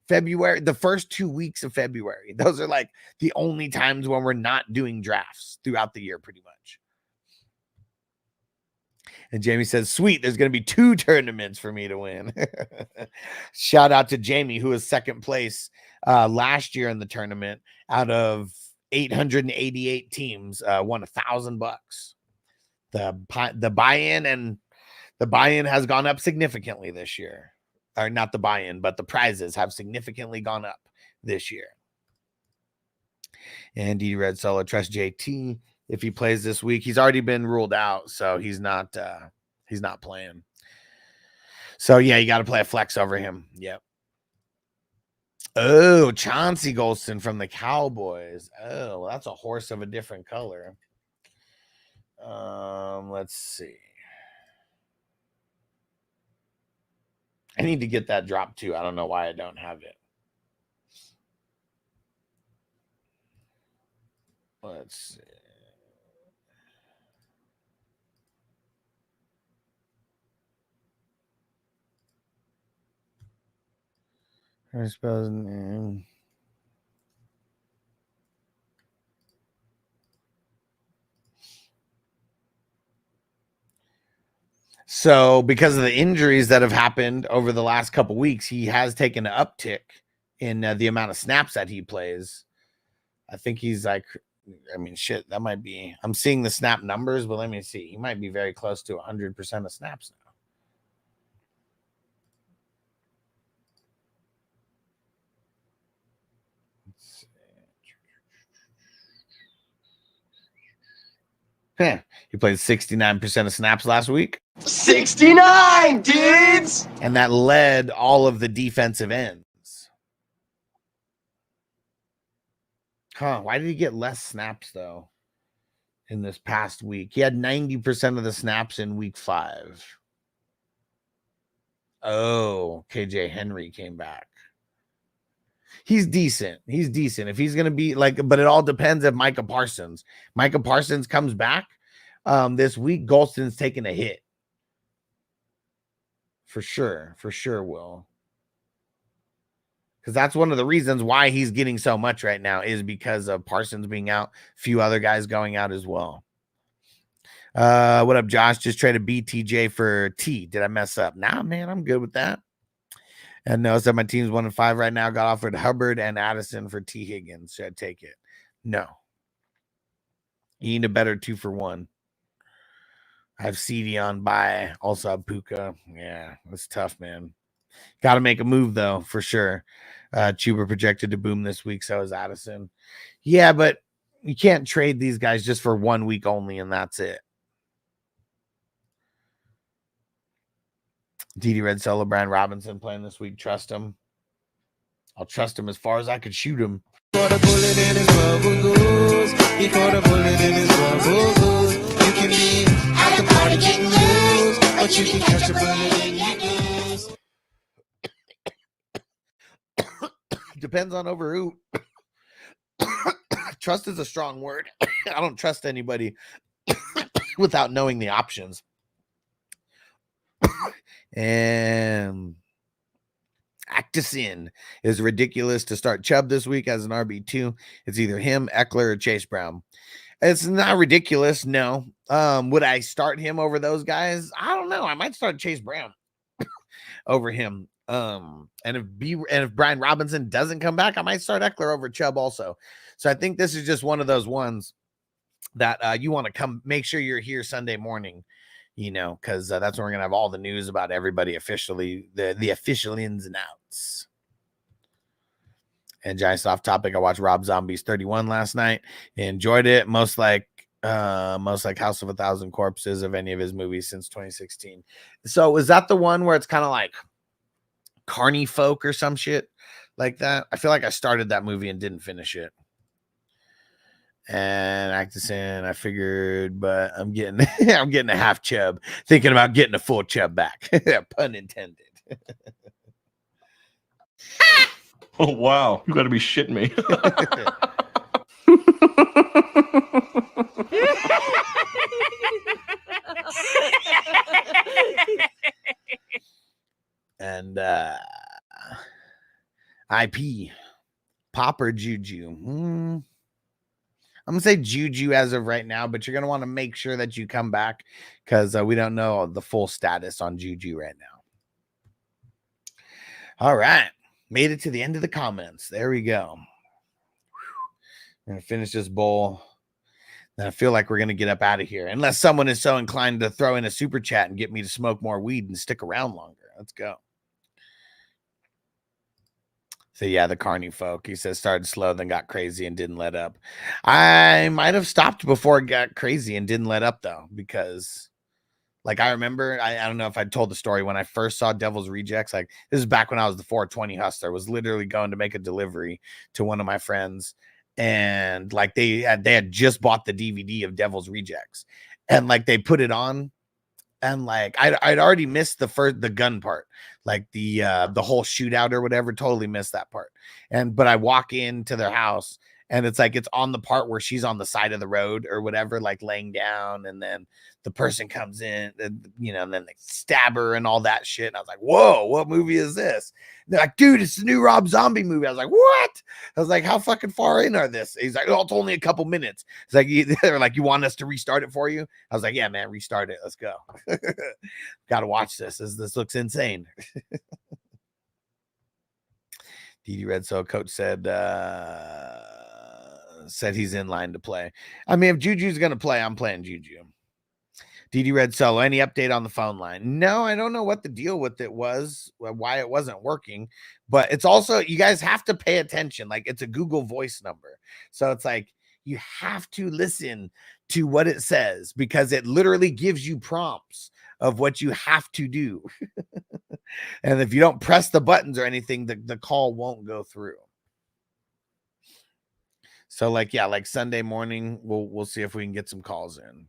February, the first 2 weeks of February. Those are like the only times when we're not doing drafts throughout the year, pretty much. And Jamie says, sweet, there's going to be 2 tournaments for me to win. Shout out to Jamie, who was second place last year in the tournament out of 888 teams, won $1,000. The buy-in has gone up significantly this year. Or not the buy-in, but the prizes have significantly gone up this year. And D Red Solo, trust JT if he plays this week. He's already been ruled out, so he's not playing. So yeah, you got to play a flex over him. Yep. Oh, Chauncey Golston from the Cowboys. Oh, well, that's a horse of a different color. Let's see. I need to get that drop too. I don't know why I don't have it. Let's see. I suppose. So because of the injuries that have happened over the last couple weeks, he has taken an uptick in the amount of snaps that he plays. I think he's like, I mean, shit, that might be, I'm seeing the snap numbers, but let me see. He might be very close to 100% of snaps now. Let's see. Yeah, he played 69% of snaps last week. 69, dudes! And that led all of the defensive ends. Huh, why did he get less snaps, though, in this past week? He had 90% of the snaps in week 5. Oh, KJ Henry came back. He's decent. He's decent. If he's going to be like, but it all depends if Micah Parsons comes back this week. Golston's taking a hit. For sure will. Because that's one of the reasons why he's getting so much right now is because of Parsons being out, a few other guys going out as well. What up, Josh? Just traded BTJ for T. Did I mess up? Nah, man, I'm good with that. And notice that my team's 1-5 right now. Got offered Hubbard and Addison for T. Higgins. Should I take it? No. You need a better 2-for-1. I have CD on buy. Also have Puka. Yeah, it's tough, man. Got to make a move, though, for sure. Chuba projected to boom this week. So is Addison. Yeah, but you can't trade these guys just for 1 week only, and that's it. DD Red Solo, Brian Robinson playing this week. Trust him. I'll trust him as far as I could shoot him. Caught a bullet in his rubber goose. He caught a bullet in his rubber goose. You can be at a party getting loose, but you can catch a bullet in your goose. Depends on over who. Trust is a strong word. I don't trust anybody without knowing the options. And Actisin is ridiculous to start Chubb this week as an RB2. It's either him, Eckler, or Chase Brown. It's not ridiculous, no. Would I start him over those guys? I don't know. I might start Chase Brown over him. And if Brian Robinson doesn't come back, I might start Eckler over Chubb also. So I think this is just one of those ones that you want to come, make sure you're here Sunday morning, you know, because that's when we're gonna have all the news about everybody officially, the official ins and outs. And giant off topic, I watched Rob Zombie's 31 last night. Enjoyed it. Most like House of a Thousand Corpses of any of his movies since 2016. So is that the one where it's kind of like Carney Folk or some shit like that? I feel like I started that movie and didn't finish it. And Actisin, I figured, but I'm getting I'm getting a half chub, thinking about getting a full chub back. Pun intended. Oh wow, you got to be shitting me. And IP Popper Juju. I'm gonna say Juju as of right now, but you're gonna want to make sure that you come back because we don't know the full status on Juju right now. All right, made it to the end of the comments. There we go. I'm gonna finish this bowl. Then I feel like we're gonna get up out of here, unless someone is so inclined to throw in a super chat and get me to smoke more weed and stick around longer. Let's go. So yeah, the Carney Folk. He says started slow, then got crazy and didn't let up. I might have stopped before it got crazy and didn't let up though, because like I remember, I don't know if I told the story when I first saw Devil's Rejects. Like this is back when I was the 420 hustler. Was literally going to make a delivery to one of my friends, and like they had just bought the DVD of Devil's Rejects, and like they put it on. And like I'd already missed the gun part, like the whole shootout or whatever. Totally missed that part. But I walk into their house and it's like it's on the part where she's on the side of the road or whatever, like laying down, and then the person comes in, and you know, and then they stab her and all that shit. And I was like, whoa, what movie is this? And they're like, dude, it's the new Rob Zombie movie. I was like, what? I was like, how fucking far in are this? He's like, oh, it's only a couple minutes. It's like they're like, you want us to restart it for you? I was like, yeah, man, restart it. Let's go. Gotta watch this. This looks insane. DD Red Soul coach said he's in line to play. I mean, if Juju's gonna play, I'm playing Juju. DD Red Solo, any update on the phone line? No, I don't know what the deal with it was, why it wasn't working, but it's also, you guys have to pay attention. Like it's a Google Voice number. So it's like, you have to listen to what it says because it literally gives you prompts of what you have to do. And if you don't press the buttons or anything, the call won't go through. So like, yeah, like Sunday morning, we'll see if we can get some calls in.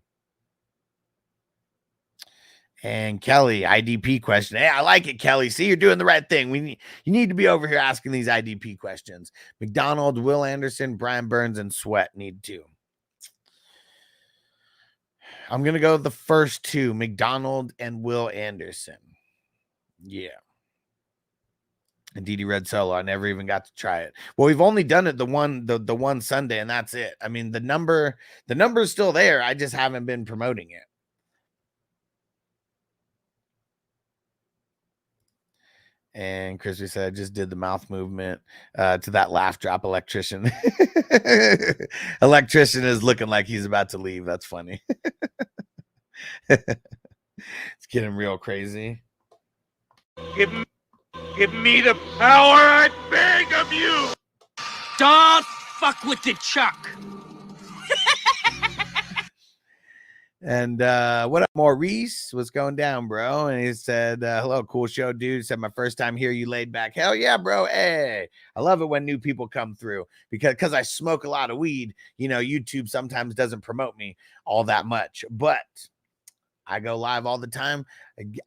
And Kelly, IDP question. Hey, I like it, Kelly. See, you're doing the right thing. You need to be over here asking these IDP questions. McDonald, Will Anderson, Brian Burns, and Sweat need to. I'm going to go with the first two, McDonald and Will Anderson. Yeah. And DD Red Solo, I never even got to try it. Well, we've only done it the one Sunday, and that's it. I mean, the number is still there. I just haven't been promoting it. And Crispy said, I just did the mouth movement to that laugh drop. Electrician. Electrician is looking like he's about to leave. That's funny. It's getting real crazy. Give me the power, I beg of you! Don't fuck with the Chuck! And what up, Maurice? What's going down, bro? And he said, hello, cool show, dude. He said, my first time here, you laid back. Hell yeah, bro. Hey, I love it when new people come through because I smoke a lot of weed. You know, YouTube sometimes doesn't promote me all that much, but I go live all the time.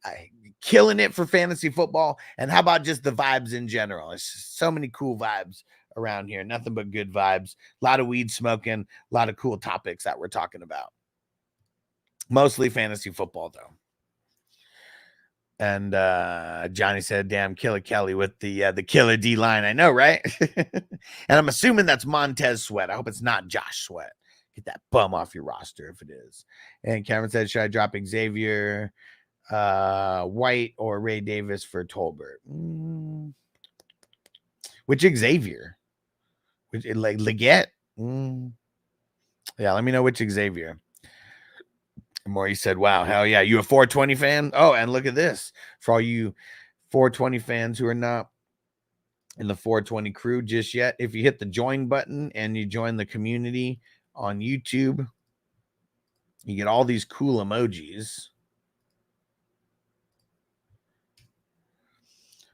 I killing it for fantasy football. And how about just the vibes in general? There's so many cool vibes around here. Nothing but good vibes. A lot of weed smoking. A lot of cool topics that we're talking about. Mostly fantasy football, though. And Johnny said, damn, Killer Kelly with the killer D line. I know, right? And I'm assuming that's Montez Sweat. I hope it's not Josh Sweat. Get that bum off your roster if it is. And Cameron said, should I drop Xavier White or Ray Davis for Tolbert? Which Xavier? Which, like Leggett? Yeah, let me know which Xavier. Maury said, wow, hell yeah. You a 420 fan? Oh, and look at this. For all you 420 fans who are not in the 420 crew just yet, if you hit the join button and you join the community on YouTube, you get all these cool emojis.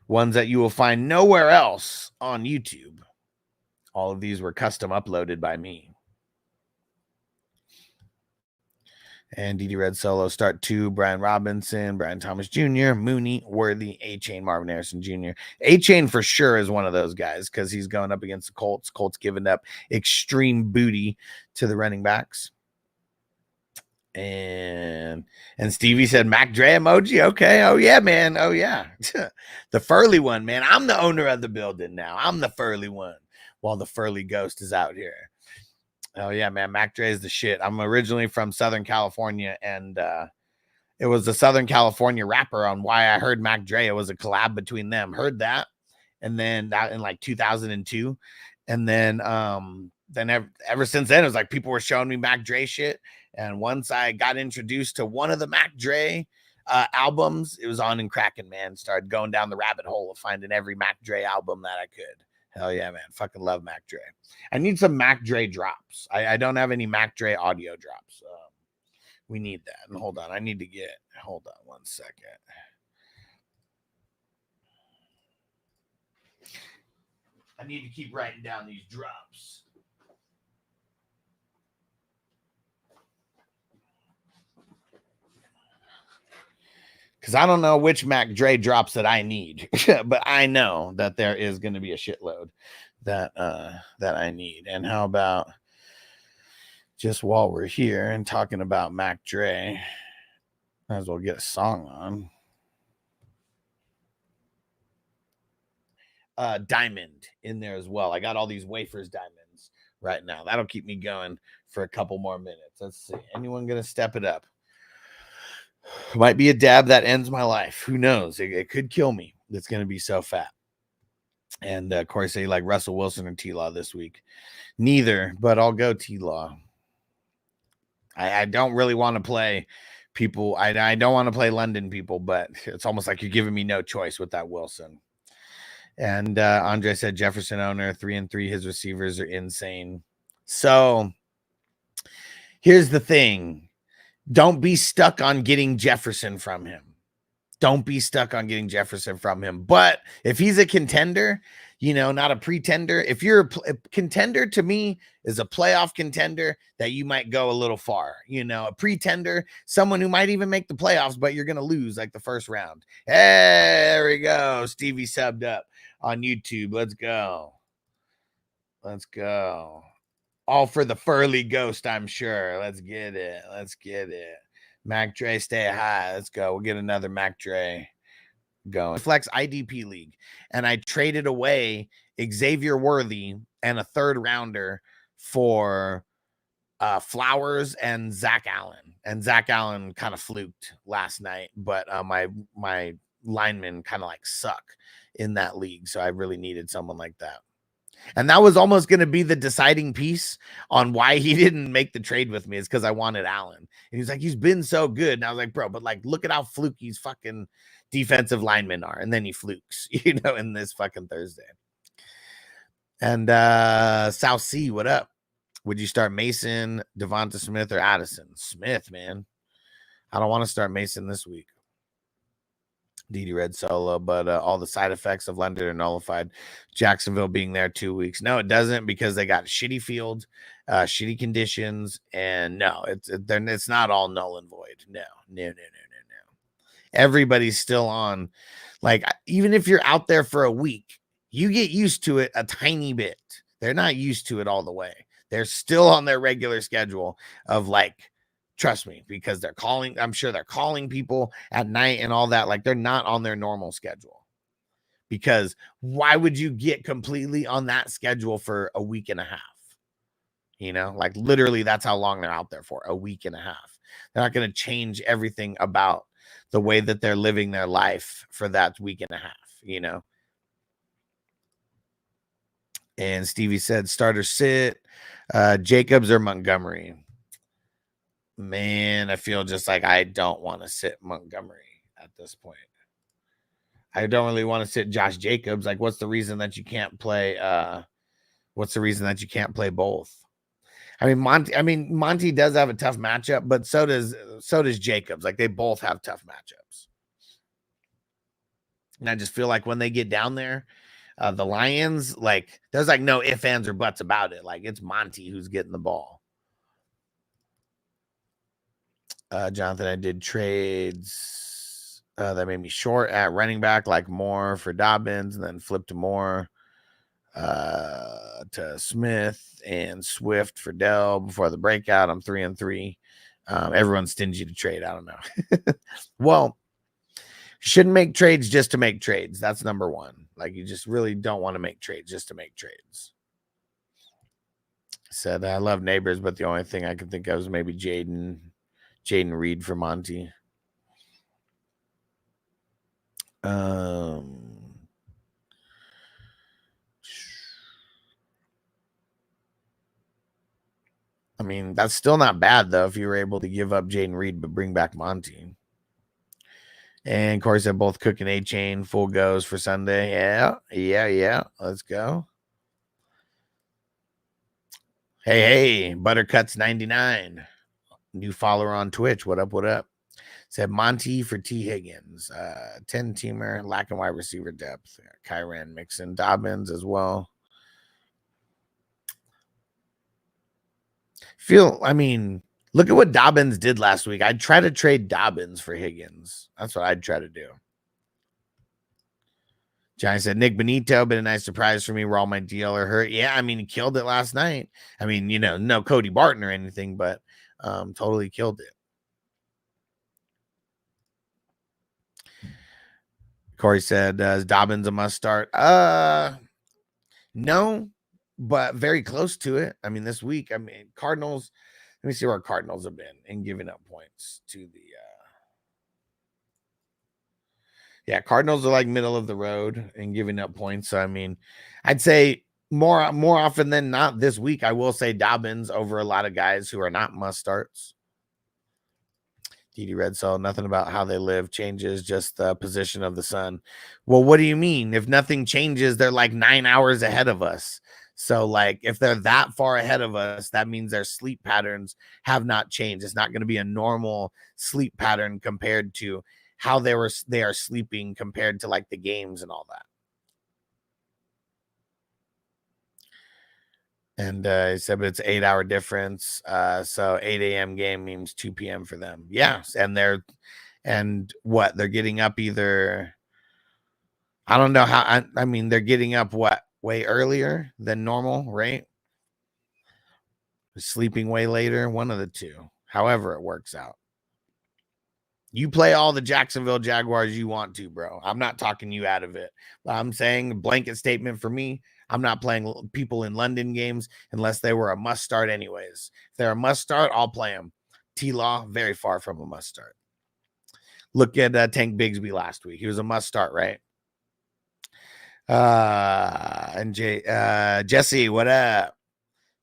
Ones that you will find nowhere else on YouTube. All of these were custom uploaded by me. And DD Red Solo, Start 2, Brian Robinson, Brian Thomas Jr., Mooney, Worthy, A-Chain, Marvin Harrison Jr. A-Chain for sure is one of those guys because he's going up against the Colts. Colts giving up extreme booty to the running backs. And Stevie said, Mac Dre emoji. Okay. Oh, yeah, man. Oh, yeah. The Furley one, man. I'm the owner of the building now. I'm the Furley one while the Furley ghost is out here. Oh, yeah, man. Mac Dre is the shit. I'm originally from Southern California, and it was a Southern California rapper on Why I Heard Mac Dre. It was a collab between them. Heard that, and then that in like 2002. And then ever since then, it was like people were showing me Mac Dre shit. And once I got introduced to one of the Mac Dre albums, it was on and cracking, man. Started going down the rabbit hole of finding every Mac Dre album that I could. Hell yeah, man. Fucking love Mac Dre. I need some Mac Dre drops. I don't have any Mac Dre audio drops. We need that. And hold on. I need to get, hold on one second. I need to keep writing down these drops. Because I don't know which Mac Dre drops that I need, but I know that there is going to be a shitload that I need. And how about just while we're here and talking about Mac Dre, might as well get a song on. Diamond in there as well. I got all these wafers diamonds right now. That'll keep me going for a couple more minutes. Let's see. Anyone going to step it up? Might be a dab that ends my life. Who knows? It could kill me. It's going to be so fat. And of course, they like Russell Wilson or T-Law this week. Neither, but I'll go T-Law. I don't really want to play people. I don't want to play London people, but it's almost like you're giving me no choice with that Wilson. And Andre said Jefferson owner 3-3. His receivers are insane. So here's the thing. Don't be stuck on getting Jefferson from him. Don't be stuck on getting Jefferson from him. But if he's a contender, you know, not a pretender. If you're a contender, to me, is a playoff contender that you might go a little far. You know, a pretender, someone who might even make the playoffs, but you're going to lose like the first round. Hey, there we go. Stevie subbed up on YouTube. Let's go. Let's go. All for the Furley ghost, I'm sure. Let's get it. Let's get it. Mac Dre, stay high. Let's go. We'll get another Mac Dre going. Flex IDP League. And I traded away Xavier Worthy and a third rounder for Flowers and Zach Allen. And Zach Allen kind of fluked last night, but my linemen kind of like suck in that league. So I really needed someone like that. And that was almost going to be the deciding piece on why he didn't make the trade with me, is because I wanted Allen. And he's like, he's been so good. And I was like, bro, but like, look at how fluky his fucking defensive linemen are. And then he flukes, you know, in this fucking Thursday. And South Sea, what up? Would you start Mason, Devonta Smith, or Addison? Smith, man. I don't want to start Mason this week. DD Red Solo, but all the side effects of London are nullified. Jacksonville being there 2 weeks. No, it doesn't, because they got shitty field, shitty conditions, and no, it's not all null and void. No. Everybody's still on. Like, even if you're out there for a week, you get used to it a tiny bit. They're not used to it all the way. They're still on their regular schedule of like, trust me, because they're calling. I'm sure they're calling people at night and all that. Like, they're not on their normal schedule, because why would you get completely on that schedule for a week and a half? You know, like literally that's how long they're out there for, a week and a half. They're not going to change everything about the way that they're living their life for that week and a half, you know? And Stevie said starter sit, Jacobs or Montgomery. Man, I feel just like I don't want to sit Montgomery at this point. I don't really want to sit Josh Jacobs. Like, what's the reason that you can't play? What's the reason that you can't play both? I mean, Monty does have a tough matchup, but so does Jacobs. Like, they both have tough matchups. And I just feel like when they get down there, the Lions, like, there's like no ifs, ands, or buts about it. Like, it's Monty who's getting the ball. Jonathan, I did trades that made me short at running back, like Moore for Dobbins, and then flipped to Moore to Smith and Swift for Dell before the breakout. I'm 3-3. Everyone's stingy to trade. I don't know. Well, shouldn't make trades just to make trades. That's number one. Like, you just really don't want to make trades just to make trades. Said I love Neighbors, but the only thing I could think of is maybe Jaden Reed for Monty. I mean, that's still not bad, though, if you were able to give up Jaden Reed but bring back Monty. And Corey said both Cook and A-Chain full goes for Sunday. Yeah. Let's go. Hey, Buttercuts 99. New follower on Twitch. What up? Said Monty for T. Higgins. 10-teamer, lacking wide receiver depth. Kyran Mixon, Dobbins as well. Look at what Dobbins did last week. I'd try to trade Dobbins for Higgins. That's what I'd try to do. Johnny said, Nick Benito, been a nice surprise for me where all my deal are hurt. Yeah, I mean, he killed it last night. I mean, no Cody Barton or anything, but totally killed it. Corey said, is Dobbins a must start? No, but very close to it. I mean, this week, Cardinals, let me see where Cardinals have been in giving up points to the Cardinals are like middle of the road and giving up points. So, I mean, I'd say more often than not this week, I will say Dobbins over a lot of guys who are not must starts. DD Red Soul, nothing about how they live changes, just the position of the sun. Well, what do you mean? If nothing changes, they're like 9 hours ahead of us. So, like, if they're that far ahead of us, that means their sleep patterns have not changed. It's not going to be a normal sleep pattern compared to how they are sleeping compared to like the games and all that. And he said, but it's 8 hour difference. So 8 a.m. game means 2 p.m. for them. Yes. And they're getting up either. I don't know how. I mean, they're getting up way earlier than normal, right? Sleeping way later, one of the two. However it works out. You play all the Jacksonville Jaguars you want to, bro. I'm not talking you out of it. I'm saying a blanket statement for me. I'm not playing people in London games unless they were a must start anyways. If they're a must start, I'll play them. T-Law, very far from a must start. Look at Tank Bigsby last week. He was a must start, right? And Jesse, what up?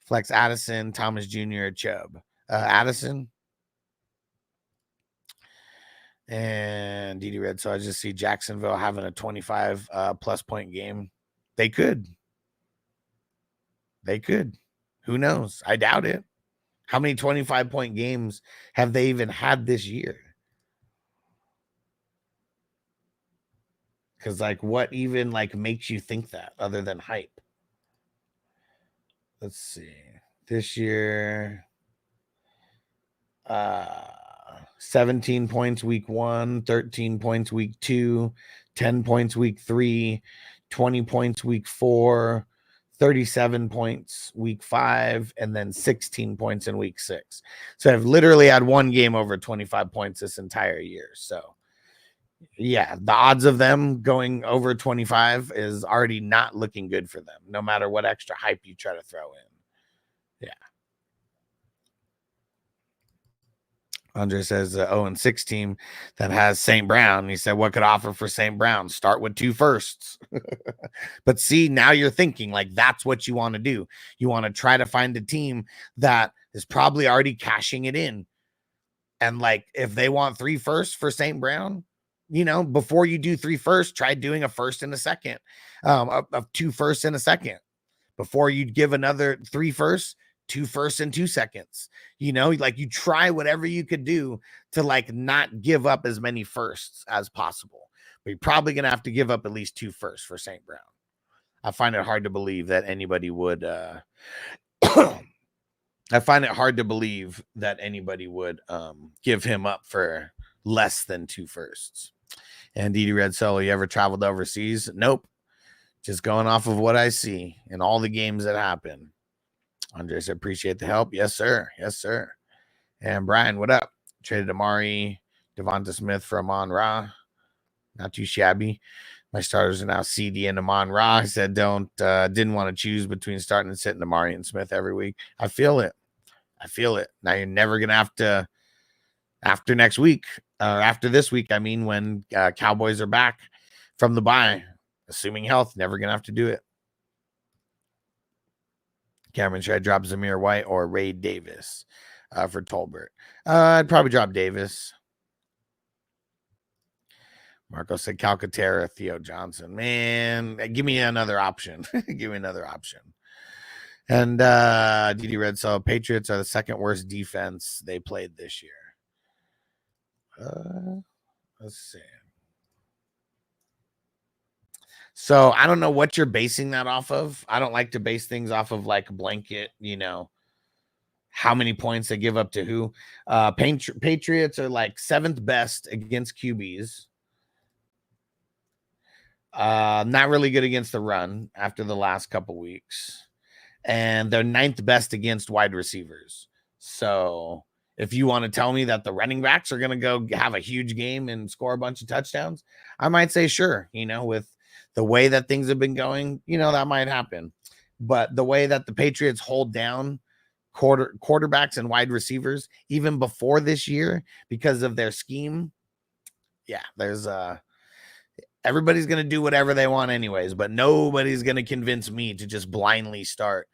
Flex Addison, Thomas Jr., Chubb. Addison. And DD Red. So I just see Jacksonville having a 25 plus point game. They could. Who knows? I doubt it. How many 25 point games have they even had this year? Because like, what even like makes you think that other than hype? Let's see. This year, 17 points week 1, 13 points week 2, 10 points week 3, 20 points week 4, 37 points week 5, and then 16 points in week 6. So I've literally had one game over 25 points this entire year. So yeah, the odds of them going over 25 is already not looking good for them, no matter what extra hype you try to throw in. Yeah. Andre says 0-6 team that has St. Brown. He said, what could offer for St. Brown? Start with 2 firsts. But see, now you're thinking like that's what you want to do. You want to try to find a team that is probably already cashing it in. And like if they want 3 firsts for St. Brown, you know, before you do 3 firsts, try doing a first and a second, of 2 firsts and a second. Before you give another 3 firsts, 2 firsts and 2 seconds. You know, like you try whatever you could do to like not give up as many firsts as possible. But you're probably going to have to give up at least 2 firsts for St. Brown. I find it hard to believe that anybody would I find it hard to believe that anybody would give him up for less than 2 firsts. And Didi Red Solo, you ever traveled overseas? Nope. Just going off of what I see in all the games that happen. Andres, appreciate the help. Yes, sir. Yes, sir. And Brian, what up? Traded Amari, Devonta Smith for Amon Ra. Not too shabby. My starters are now CD and Amon Ra. I said didn't want to choose between starting and sitting Amari and Smith every week. I feel it. I feel it. Now you're never going to have to, after next week, or after this week, I mean, when Cowboys are back from the bye, assuming health, never going to have to do it. Cameron, should I drop Zamir White or Ray Davis for Tolbert? I'd probably drop Davis. Marco said Calcaterra, Theo Johnson. Man, give me another option. Give me another option. And DD Red Soul, Patriots are the 2nd worst defense they played this year. Let's see. So I don't know what you're basing that off of. I don't like to base things off of like blanket, you know, how many points they give up to who. Patriots are like 7th best against QBs. Not really good against the run after the last couple weeks. And they're 9th best against wide receivers. So if you want to tell me that the running backs are going to go have a huge game and score a bunch of touchdowns, I might say sure, you know, with the way that things have been going, you know, that might happen. But the way that the Patriots hold down quarterbacks and wide receivers, even before this year, because of their scheme, yeah, there's everybody's going to do whatever they want anyways, but nobody's going to convince me to just blindly start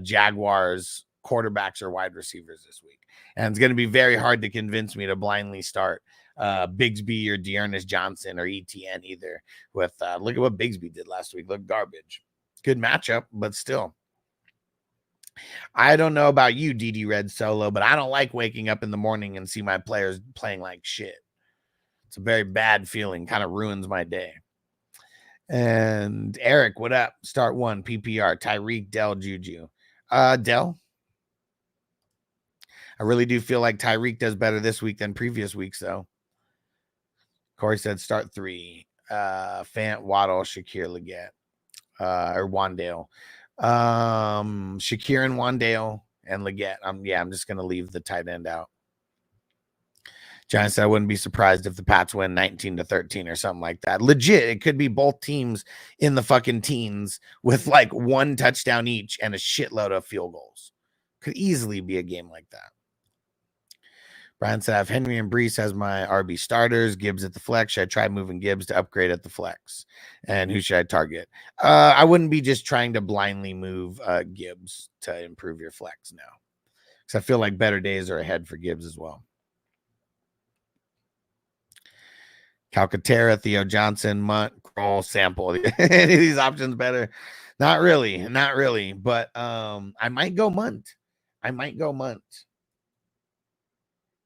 Jaguars quarterbacks or wide receivers this week. And it's going to be very hard to convince me to blindly start Bigsby or Dearness Johnson or ETN either. With look at what Bigsby did last week. Look, garbage. Good matchup, but still. I don't know about you, DD Red Solo, but I don't like waking up in the morning and see my players playing like shit. It's a very bad feeling. Kind of ruins my day. And Eric, what up? Start 1 PPR. Tyreek, Dell, Juju. Dell. I really do feel like Tyreek does better this week than previous weeks, though. Corey said start 3. Fant, Waddle, Shakir, Leggett, or Wandale. Shakir and Wandale and Leggett. I'm just going to leave the tight end out. Giants said I wouldn't be surprised if the Pats win 19-13 or something like that. Legit, it could be both teams in the fucking teens with like 1 touchdown each and a shitload of field goals. Could easily be a game like that. Brian said I have Henry and Brees as my RB starters. Gibbs at the flex. Should I try moving Gibbs to upgrade at the flex? And who should I target? I wouldn't be just trying to blindly move Gibbs to improve your flex now, because I feel like better days are ahead for Gibbs as well. Calcaterra, Theo Johnson, Munt, Kroll, Sample. Any of these options better? Not really. But I might go Munt.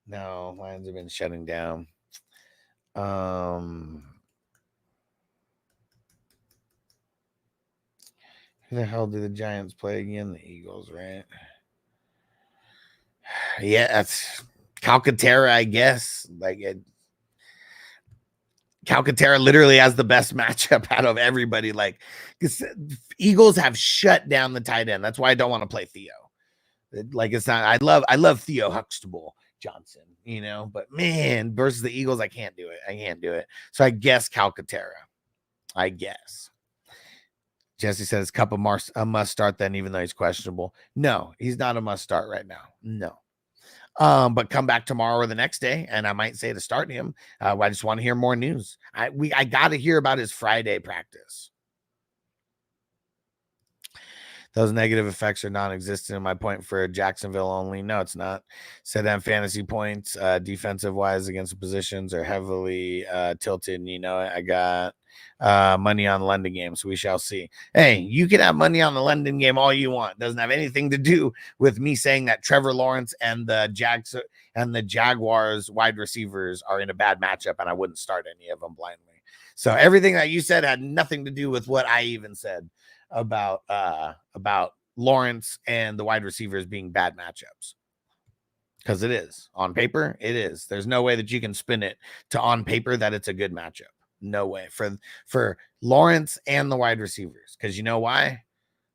No, Lions have been shutting down. Who the hell do the Giants play again? The Eagles, right? Yeah, that's Calcaterra, I guess. Calcaterra literally has the best matchup out of everybody. Like, Eagles have shut down the tight end. That's why I don't want to play Theo. Like, it's not. I love Theo Huxtable Johnson, you know, but man, versus the Eagles, I can't do it. So I guess Calcaterra. I guess. Jesse says Cup a must start then, even though he's questionable. No, he's not a must start right now. No. But come back tomorrow or the next day, and I might say to start him. I just want to hear more news. I got to hear about his Friday practice. Those negative effects are non-existent in my point for Jacksonville only. No, it's not. Said that fantasy points, defensive wise against the positions are heavily tilted. You know, I got money on the London game, so we shall see. Hey, you can have money on the London game all you want. Doesn't have anything to do with me saying that Trevor Lawrence and the Jaguars wide receivers are in a bad matchup, and I wouldn't start any of them blindly. So everything that you said had nothing to do with what I even said about Lawrence and the wide receivers being bad matchups, because it is on paper. It is. There's no way that you can spin it to on paper that it's a good matchup. No way for Lawrence and the wide receivers, because you know why?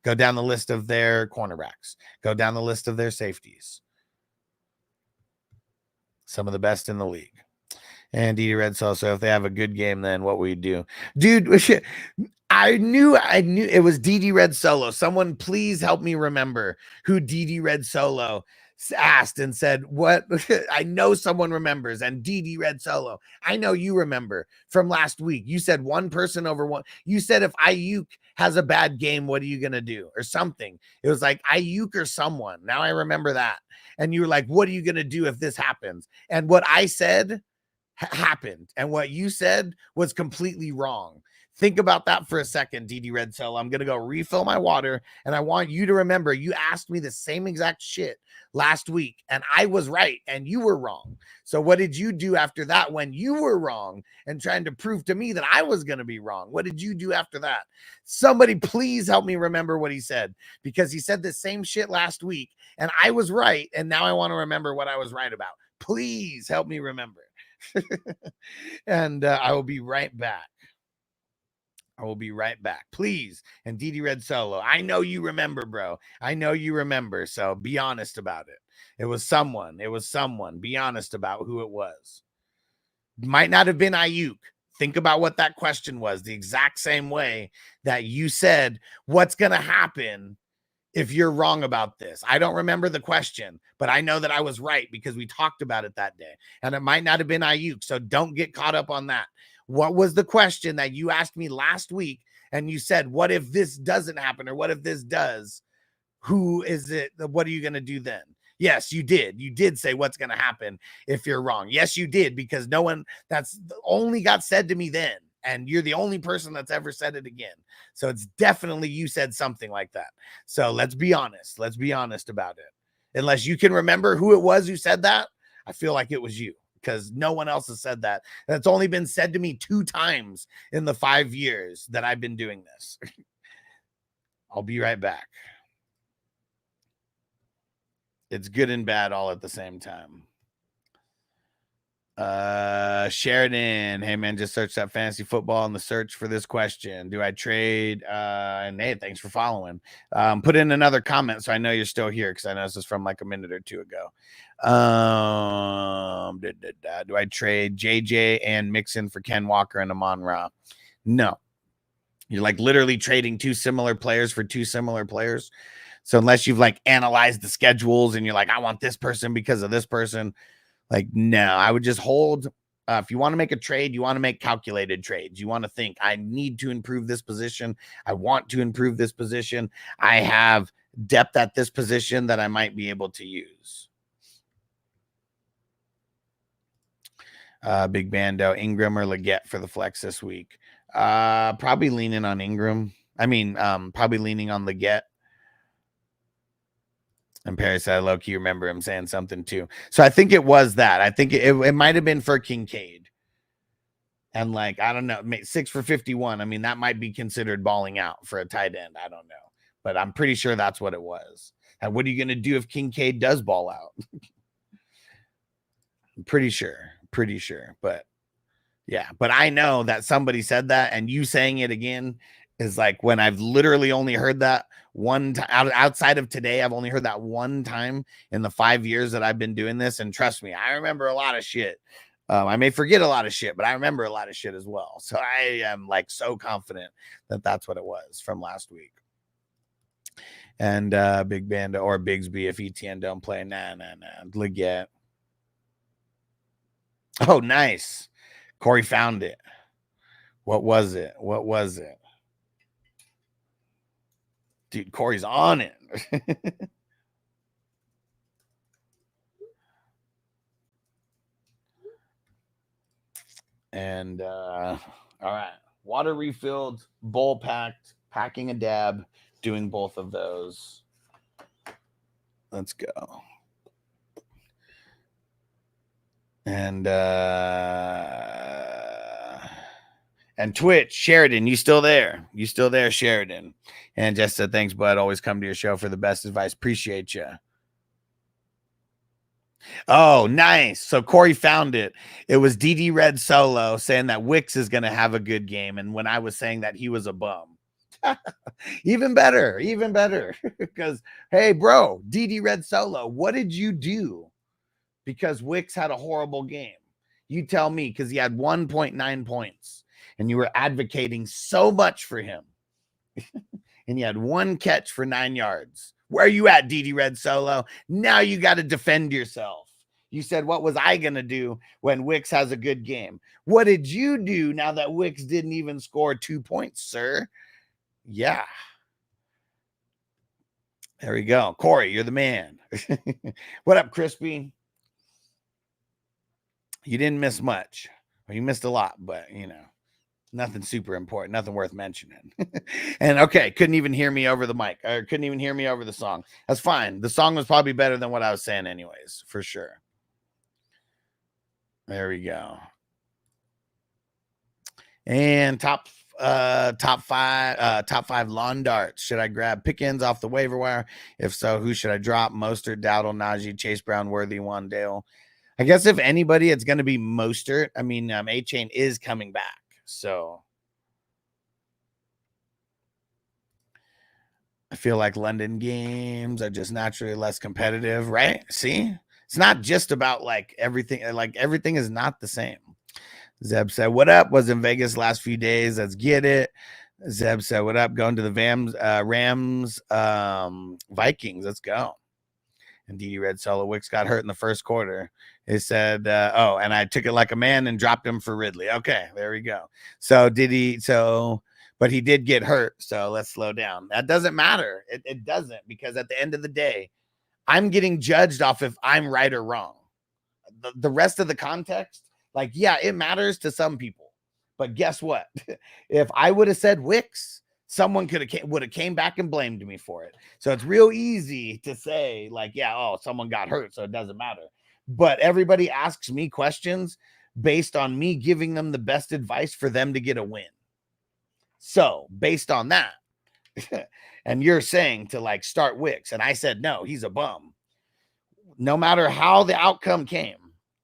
Go down the list of their cornerbacks. Go down the list of their safeties. Some of the best in the league. And DD Red Solo. So if they have a good game, then what will you do, dude? I knew it was DD Red Solo. Someone please help me remember who DD Red Solo asked and said, what? I know someone remembers. And DD Red Solo, I know you remember from last week. You said one person over one. You said if Ayuk has a bad game, what are you going to do? Or something. It was like Ayuk or someone. Now I remember that. And you were like, what are you going to do if this happens? And what I said happened. And what you said was completely wrong. Think about that for a second, DD Red Solo. I'm going to go refill my water, and I want you to remember you asked me the same exact shit last week, and I was right, and you were wrong. So what did you do after that when you were wrong and trying to prove to me that I was going to be wrong? What did you do after that? Somebody please help me remember what he said, because he said the same shit last week, and I was right, and now I want to remember what I was right about. Please help me remember. And I will be right back. I will be right back, please. And DD Red Solo, I know you remember, bro. I know you remember. So be honest about it. It was someone. Be honest about who it was. Might not have been Ayuk. Think about what that question was, the exact same way that you said, what's going to happen if you're wrong about this? I don't remember the question, but I know that I was right because we talked about it that day. And it might not have been Ayuk, so don't get caught up on that. What was the question that you asked me last week? And you said, what if this doesn't happen? Or what if this does? Who is it? What are you going to do then? Yes, you did. You did say what's going to happen if you're wrong. Yes, you did, because no one that's only got said to me then. And you're the only person that's ever said it again. So it's definitely you said something like that. So let's be honest. Let's be honest about it. Unless you can remember who it was who said that, I feel like it was you, because no one else has said that. That's only been said to me 2 times in the 5 years that I've been doing this. I'll be right back. It's good and bad all at the same time. Sheridan, hey man, just search that fantasy football in the search for this question. Do I trade? And hey, thanks for following. Put in another comment so I know you're still here, because I know this is from like a minute or two ago. Do I trade JJ and Mixon for Ken Walker and Amon Ra? No. You're like literally trading 2 similar players for 2 similar players. So unless you've like analyzed the schedules and you're like, I want this person because of this person. Like, no, I would just hold. If you want to make a trade, you want to make calculated trades. You want to think, I need to improve this position. I want to improve this position. I have depth at this position that I might be able to use. Big Bando, Ingram or Leggett for the flex this week. Probably leaning on Ingram. Probably leaning on Leggett. And Perry said, low-key remember him saying something too. So I think it was that. I think it might have been for Kincaid. And like, I don't know, 6 for 51. I mean, that might be considered balling out for a tight end. I don't know. But I'm pretty sure that's what it was. And what are you going to do if Kincaid does ball out? I'm pretty sure. But yeah, but I know that somebody said that, and you saying it again is like when I've literally only heard that one time outside of today. I've only heard that one time in the 5 years that I've been doing this. And trust me, I remember a lot of shit. I may forget a lot of shit, but I remember a lot of shit as well. So I am like so confident that that's what it was from last week. And Big Banda or Bigsby, if ETN don't play, nah. Leggett. Oh, nice. Corey found it. What was it? What was it? Dude, Corey's on it. And all right. Water refilled, bowl packed, packing a dab, doing both of those. Let's go. And Twitch, Sheridan, you still there? You still there, Sheridan? And just said, thanks, bud. Always come to your show for the best advice. Appreciate you. Oh, nice. So Corey found it. It was DD Red Solo saying that Wicks is going to have a good game. And when I was saying that he was a bum. Even better. Even better. Because, hey, bro, DD Red Solo, what did you do? Because Wicks had a horrible game. You tell me, because he had 1.9 points. And you were advocating so much for him. And you had one catch for 9 yards. Where are you at, DD Red Solo? Now you got to defend yourself. You said, what was I going to do when Wicks has a good game? What did you do now that Wicks didn't even score 2 points, sir? Yeah. There we go. Corey, you're the man. What up, Crispy? You didn't miss much. Well, you missed a lot, but, you know, nothing super important, nothing worth mentioning. And okay, couldn't even hear me over the mic, or couldn't even hear me over the song. That's fine. The song was probably better than what I was saying anyways, for sure. There we go. And top five lawn darts. Should I grab Pickens off the waiver wire? If so, who should I drop? Mostert, Dowdle, Najee, Chase Brown, Worthy, Wandale. I guess if anybody, it's going to be Mostert. I mean, A-Chain is coming back, so I feel like London games are just naturally less competitive, right? See, it's not just about like everything. Like everything is not the same. Zeb said, "What up? Was in Vegas last few days. Let's get it." Zeb said, "What up? Going to the Rams, Vikings. Let's go." And DD Red Solo Wicks got hurt in the first quarter. He said, "Oh, and I took it like a man and dropped him for Ridley." Okay, there we go. So but he did get hurt. So let's slow down. That doesn't matter. It doesn't, because at the end of the day, I'm getting judged off if I'm right or wrong. The rest of the context, like, yeah, it matters to some people. But guess what? If I would have said Wicks, someone would have came back and blamed me for it. So it's real easy to say, like, yeah, oh, someone got hurt, so it doesn't matter. But everybody asks me questions based on me giving them the best advice for them to get a win. So based on that, and you're saying to like start Wicks, and I said, no, he's a bum. No matter how the outcome came,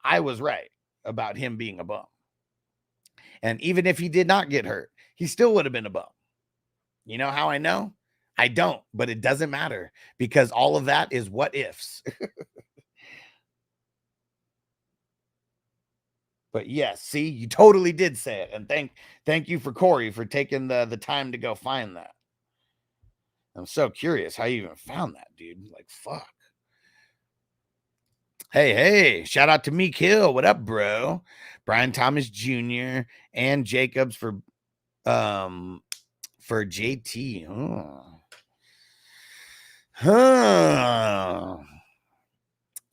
I was right about him being a bum. And even if he did not get hurt, he still would have been a bum. You know how I know? I don't, but it doesn't matter, because all of that is what ifs. But yes, see, you totally did say it. And thank you for Corey for taking the time to go find that. I'm so curious how you even found that, dude. Like, fuck. Hey, shout out to Meek Hill. What up, bro? Brian Thomas Jr. and Jacobs for JT.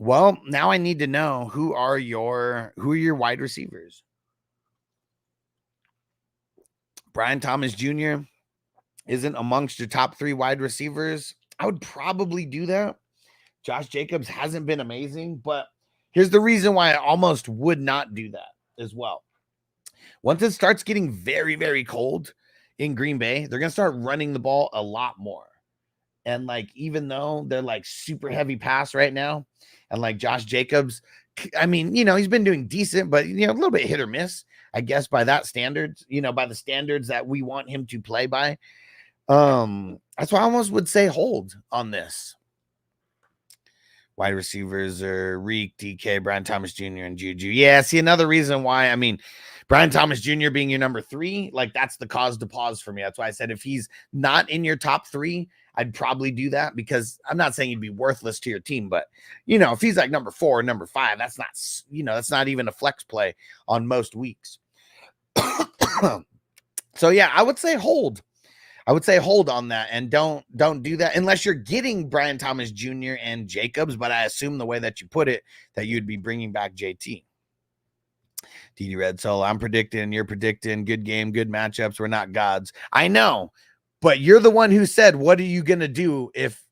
Well, now I need to know who are your wide receivers. Brian Thomas Jr. isn't amongst your top 3 wide receivers. I would probably do that. Josh Jacobs hasn't been amazing, but here's the reason why I almost would not do that as well. Once it starts getting very, very cold in Green Bay, they're going to start running the ball a lot more. And like, even though they're like super heavy pass right now, and like Josh Jacobs, I mean, you know, he's been doing decent, but, you know, a little bit hit or miss, I guess, by that standards, you know, by the standards that we want him to play by. That's why I almost would say hold on this. Wide receivers are Reek, DK, Brian Thomas Jr., and Juju. Yeah, see, another reason why, I mean, Brian Thomas Jr. being your number 3, like that's the cause to pause for me. That's why I said if he's not in your top 3, I'd probably do that, because I'm not saying he'd be worthless to your team, but if he's like number 4 or number 5, that's not, that's not even a flex play on most weeks. So yeah, I would say hold. I would say hold on that, and don't do that unless you're getting Brian Thomas Jr. and Jacobs, but I assume the way that you put it that you'd be bringing back JT. TD Red Soul, I'm predicting, you're predicting, good game, good matchups. We're not gods. I know, but you're the one who said, what are you going to do if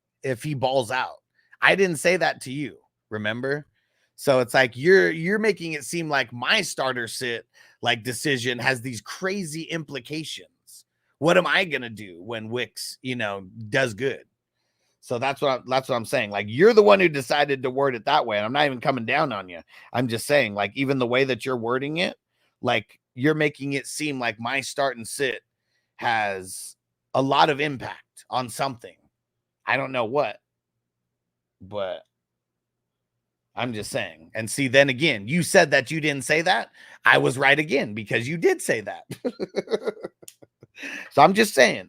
he balls out? I didn't say that to you, remember? So it's like you're making it seem like my starter sit like decision has these crazy implications. What am I going to do when Wicks, does good? So that's what I'm saying. Like, you're the one who decided to word it that way. And I'm not even coming down on you. I'm just saying, like, even the way that you're wording it, like, you're making it seem like my start and sit has a lot of impact on something. I don't know what, but I'm just saying. And see, then again, you said that you didn't say that. I was right again, because you did say that. So I'm just saying,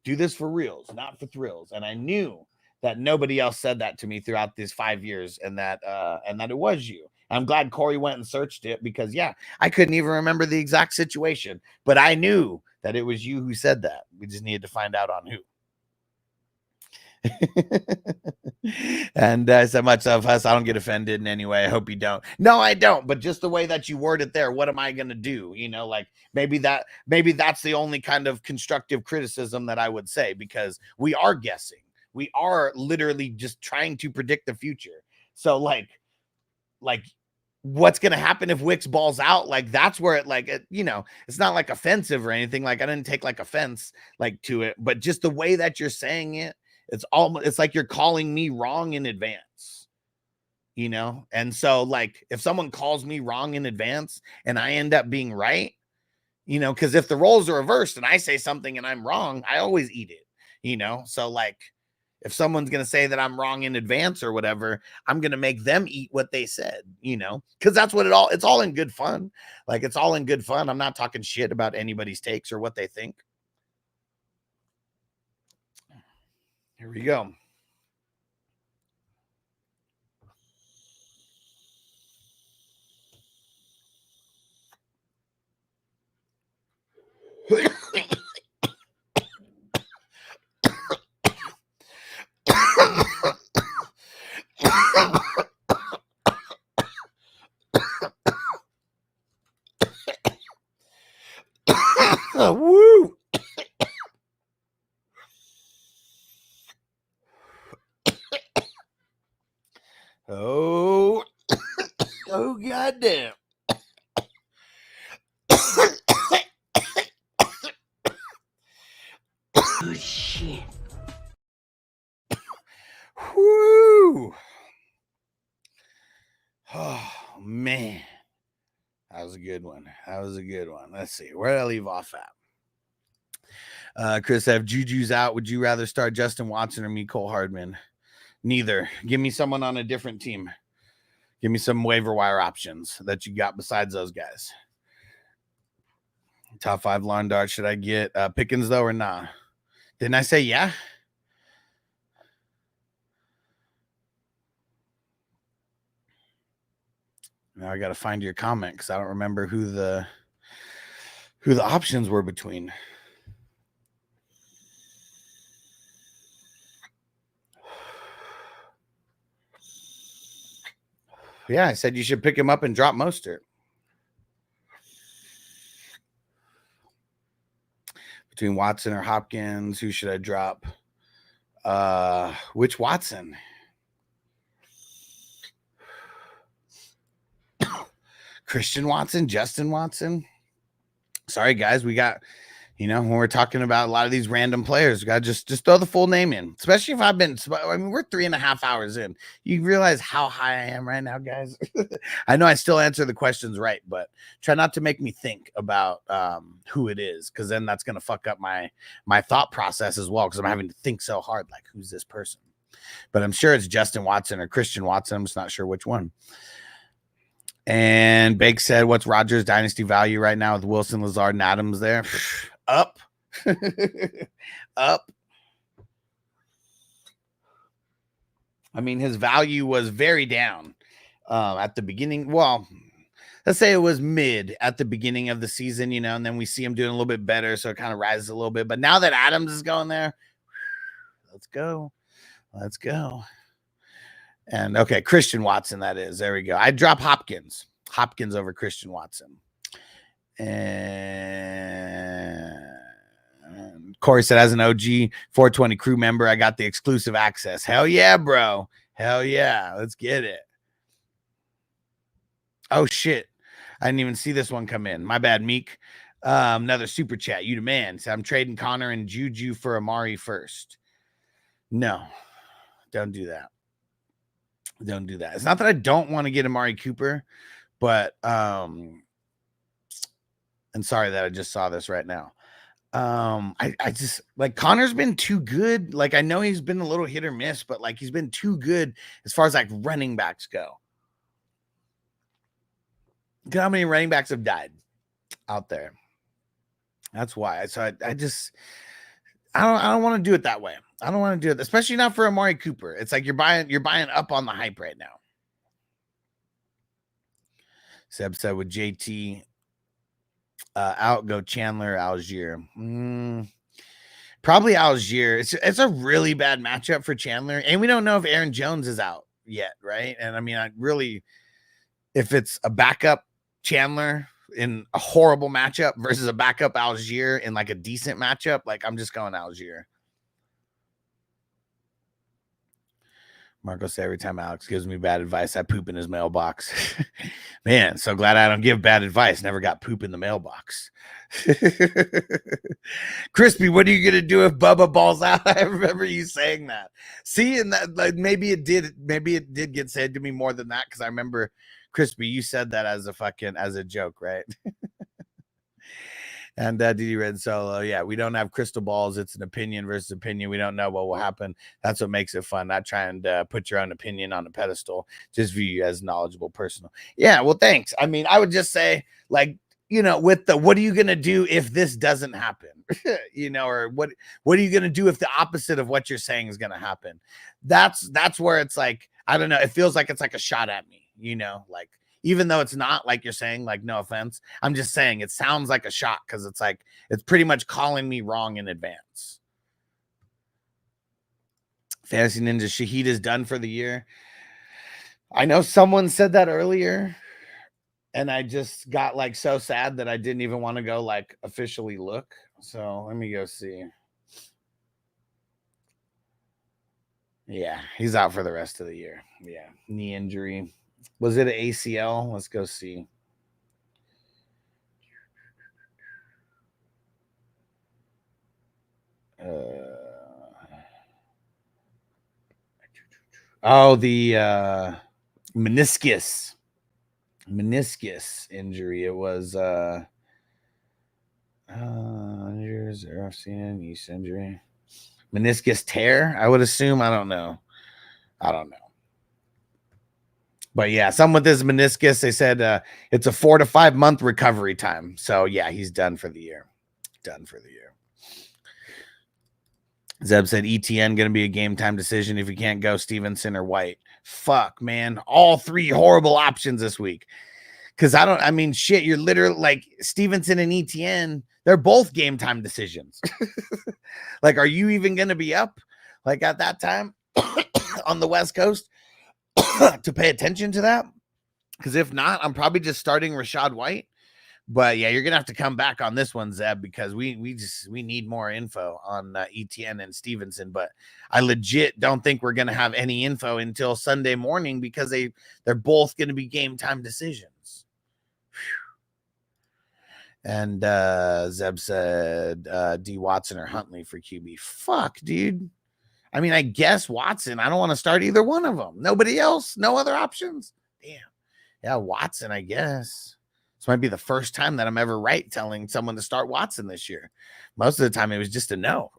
do this for reals, not for thrills. And I knew that nobody else said that to me throughout these 5 years, and that it was you. I'm glad Corey went and searched it, because I couldn't even remember the exact situation, but I knew that it was you who said that. We just needed to find out on who. And I said, much of us, I don't get offended in any way. I hope you don't. No, I don't. But just the way that you word it there, what am I going to do? Like maybe that's the only kind of constructive criticism that I would say, because we are guessing. We are literally just trying to predict the future. So like what's going to happen if Wicks balls out? Like, that's where it's not like offensive or anything. Like, I didn't take like offense like to it, but just the way that you're saying it, it's like you're calling me wrong in advance, And so like, if someone calls me wrong in advance and I end up being right, because if the roles are reversed and I say something and I'm wrong, I always eat it, So like, if someone's going to say that I'm wrong in advance or whatever, I'm going to make them eat what they said, because that's what it's all in good fun. Like, it's all in good fun. I'm not talking shit about anybody's takes or what they think. Here we go. Woo! Oh, oh, goddamn. Good shit. Woo! Oh, man. That was a good one. Let's see. Where did I leave off at? Chris F. Juju's out. Would you rather start Justin Watson or Mecole Hardman? Neither. Give me someone on a different team. Give me some waiver wire options that you got besides those guys. Top 5 lawn dart. Should I get Pickens, though, or nah? Didn't I say yeah? Now I got to find your comment, because I don't remember who the options were between. Yeah, I said you should pick him up and drop Mostert. Between Watson or Hopkins, who should I drop? Which Watson? Christian Watson, Justin Watson. Sorry, guys. We got, when we're talking about a lot of these random players, we got to just throw the full name in, especially if we're 3.5 hours in. You realize how high I am right now, guys? I know I still answer the questions right, but try not to make me think about who it is, because then that's going to fuck up my thought process as well, because I'm having to think so hard, like, who's this person? But I'm sure it's Justin Watson or Christian Watson. I'm just not sure which one. And Bake said, what's Rodgers' dynasty value right now with Wilson, Lazard, and Adams there? Up. Up. I mean, his value was very down at the beginning. Well, let's say it was mid at the beginning of the season, and then we see him doing a little bit better, so it kind of rises a little bit. But now that Adams is going there, let's go. Let's go. And okay, Christian Watson, that is. There we go. I drop Hopkins over Christian Watson. And Corey said, as an OG 420 crew member, I got the exclusive access. Hell yeah, bro. Hell yeah. Let's get it. Oh, shit. I didn't even see this one come in. My bad, Meek. Another super chat. You the man. So I'm trading Connor and Juju for Amari first. No, don't do that. Don't do that. It's not that I don't want to get Amari Cooper, but and sorry that I just saw this right now. I just like Connor's been too good. Like I know he's been a little hit or miss, but like he's been too good as far as like running backs go. Look at how many running backs have died out there. That's why. So I don't want to do it that way. I don't want to do it, especially not for Amari Cooper. It's like you're buying up on the hype right now. Seb said with JT out, go Chandler, Algier. Probably Algier. It's a really bad matchup for Chandler, and we don't know if Aaron Jones is out yet, right? And I mean, if it's a backup Chandler in a horrible matchup versus a backup Algier in like a decent matchup, like I'm just going Algier. Marco said, every time Alex gives me bad advice, I poop in his mailbox. Man, so glad I don't give bad advice. Never got poop in the mailbox. Crispy, what are you going to do if Bubba balls out? I remember you saying that. See, and that like maybe it did get said to me more than that, because I remember, Crispy, you said that as a joke, right? And DD Red Solo, yeah, we don't have crystal balls. It's an opinion versus opinion. We don't know what will happen. That's what makes it fun. Not trying to put your own opinion on a pedestal. Just view you as knowledgeable, personal. Yeah, well, thanks. I mean, I would just say, like, with the what are you gonna do if this doesn't happen? Or what are you gonna do if the opposite of what you're saying is gonna happen? That's where it's like, I don't know. It feels like it's like a shot at me, like. Even though it's not, like you're saying, like, no offense, I'm just saying it sounds like a shot because it's like it's pretty much calling me wrong in advance. Fantasy Ninja Shahid is done for the year. I know someone said that earlier, and I just got like so sad that I didn't even want to go like officially look. So let me go see. Yeah, he's out for the rest of the year. Yeah, knee injury. Was it an ACL? Let's go see. The meniscus injury. It was East injury. Meniscus tear, I would assume. I don't know. But yeah, some with this meniscus, they said it's a 4 to 5 month recovery time. So yeah, he's done for the year. Zeb said ETN going to be a game time decision if you can't go Stevenson or White. Fuck, man. All three horrible options this week. Because shit, you're literally like Stevenson and ETN, they're both game time decisions. Like, are you even going to be up like at that time on the West Coast to pay attention to that? Because if not, I'm probably just starting Rashad White. But yeah, you're gonna have to come back on this one, Zeb, because we need more info on ETN and Stevenson. But I legit don't think we're gonna have any info until Sunday morning because they're both gonna be game time decisions. Whew. And Zeb said D Watson or Huntley for QB. Fuck, dude. I mean, I guess Watson. I don't want to start either one of them. Nobody else? No other options? Damn. Yeah, Watson, I guess. This might be the first time that I'm ever right telling someone to start Watson this year. Most of the time, it was just a no.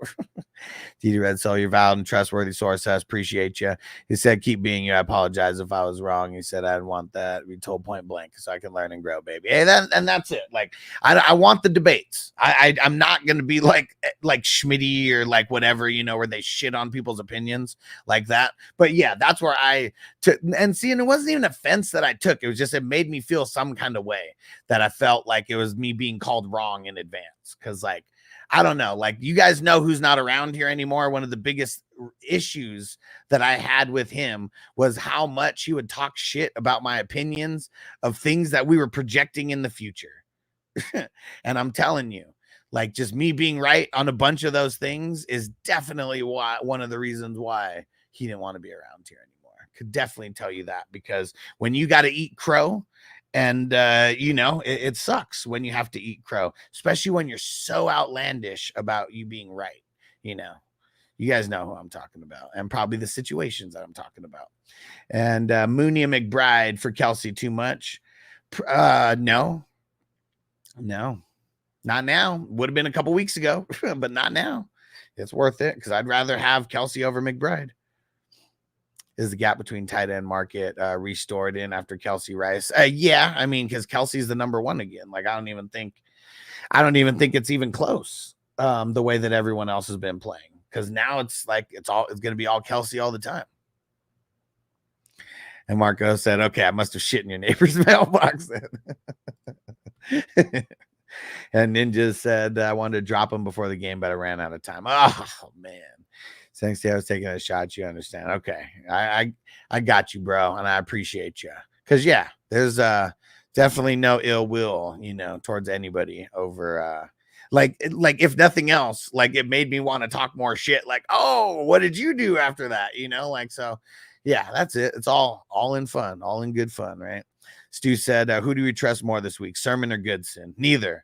DD Red Soul, you're valid and trustworthy source. I appreciate you. He said, keep being you. I apologize if I was wrong. He said, I didn't want that to be told point blank so I can learn and grow, baby. Hey, and that's it. Like, I want the debates. I'm not going to be like Schmitty or like whatever, you know, where they shit on people's opinions like that. But yeah, that's where I took, and see, and it wasn't even offense that I took. It was just, it made me feel some kind of way that I felt like it was me being called wrong in advance. Cause like, I don't know, like you guys know who's not around here anymore. One of the biggest issues that I had with him was how much he would talk shit about my opinions of things that we were projecting in the future. And I'm telling you, like just me being right on a bunch of those things is definitely why one of the reasons why he didn't want to be around here anymore. Could definitely tell you that, because when you got to eat crow, and, you know, it sucks when you have to eat crow, especially when you're so outlandish about you being right. You know, you guys know who I'm talking about, and probably the situations that I'm talking about. And Moonia McBride for Kelsey, too much. No, not now. Would have been a couple weeks ago, but not now. It's worth it because I'd rather have Kelsey over McBride. Is the gap between tight end market restored in after Kelsey Rice? Yeah, I mean, because Kelsey's the number one again. Like, I don't even think it's even close. The way that everyone else has been playing, because now it's like it's going to be all Kelsey all the time. And Marco said, "Okay, I must have shit in your neighbor's mailbox." Then. And Ninja said, "I wanted to drop him before the game, but I ran out of time." Oh man. Thanks to I was taking a shot. You understand? Okay, I got you, bro, and I appreciate you. Cause yeah, there's definitely no ill will, you know, towards anybody over like if nothing else, like it made me want to talk more shit. Like, oh, what did you do after that? You know, like so. Yeah, that's it. It's all in fun, all in good fun, right? Stu said, "Who do you trust more this week, Sermon or Goodson?" Neither.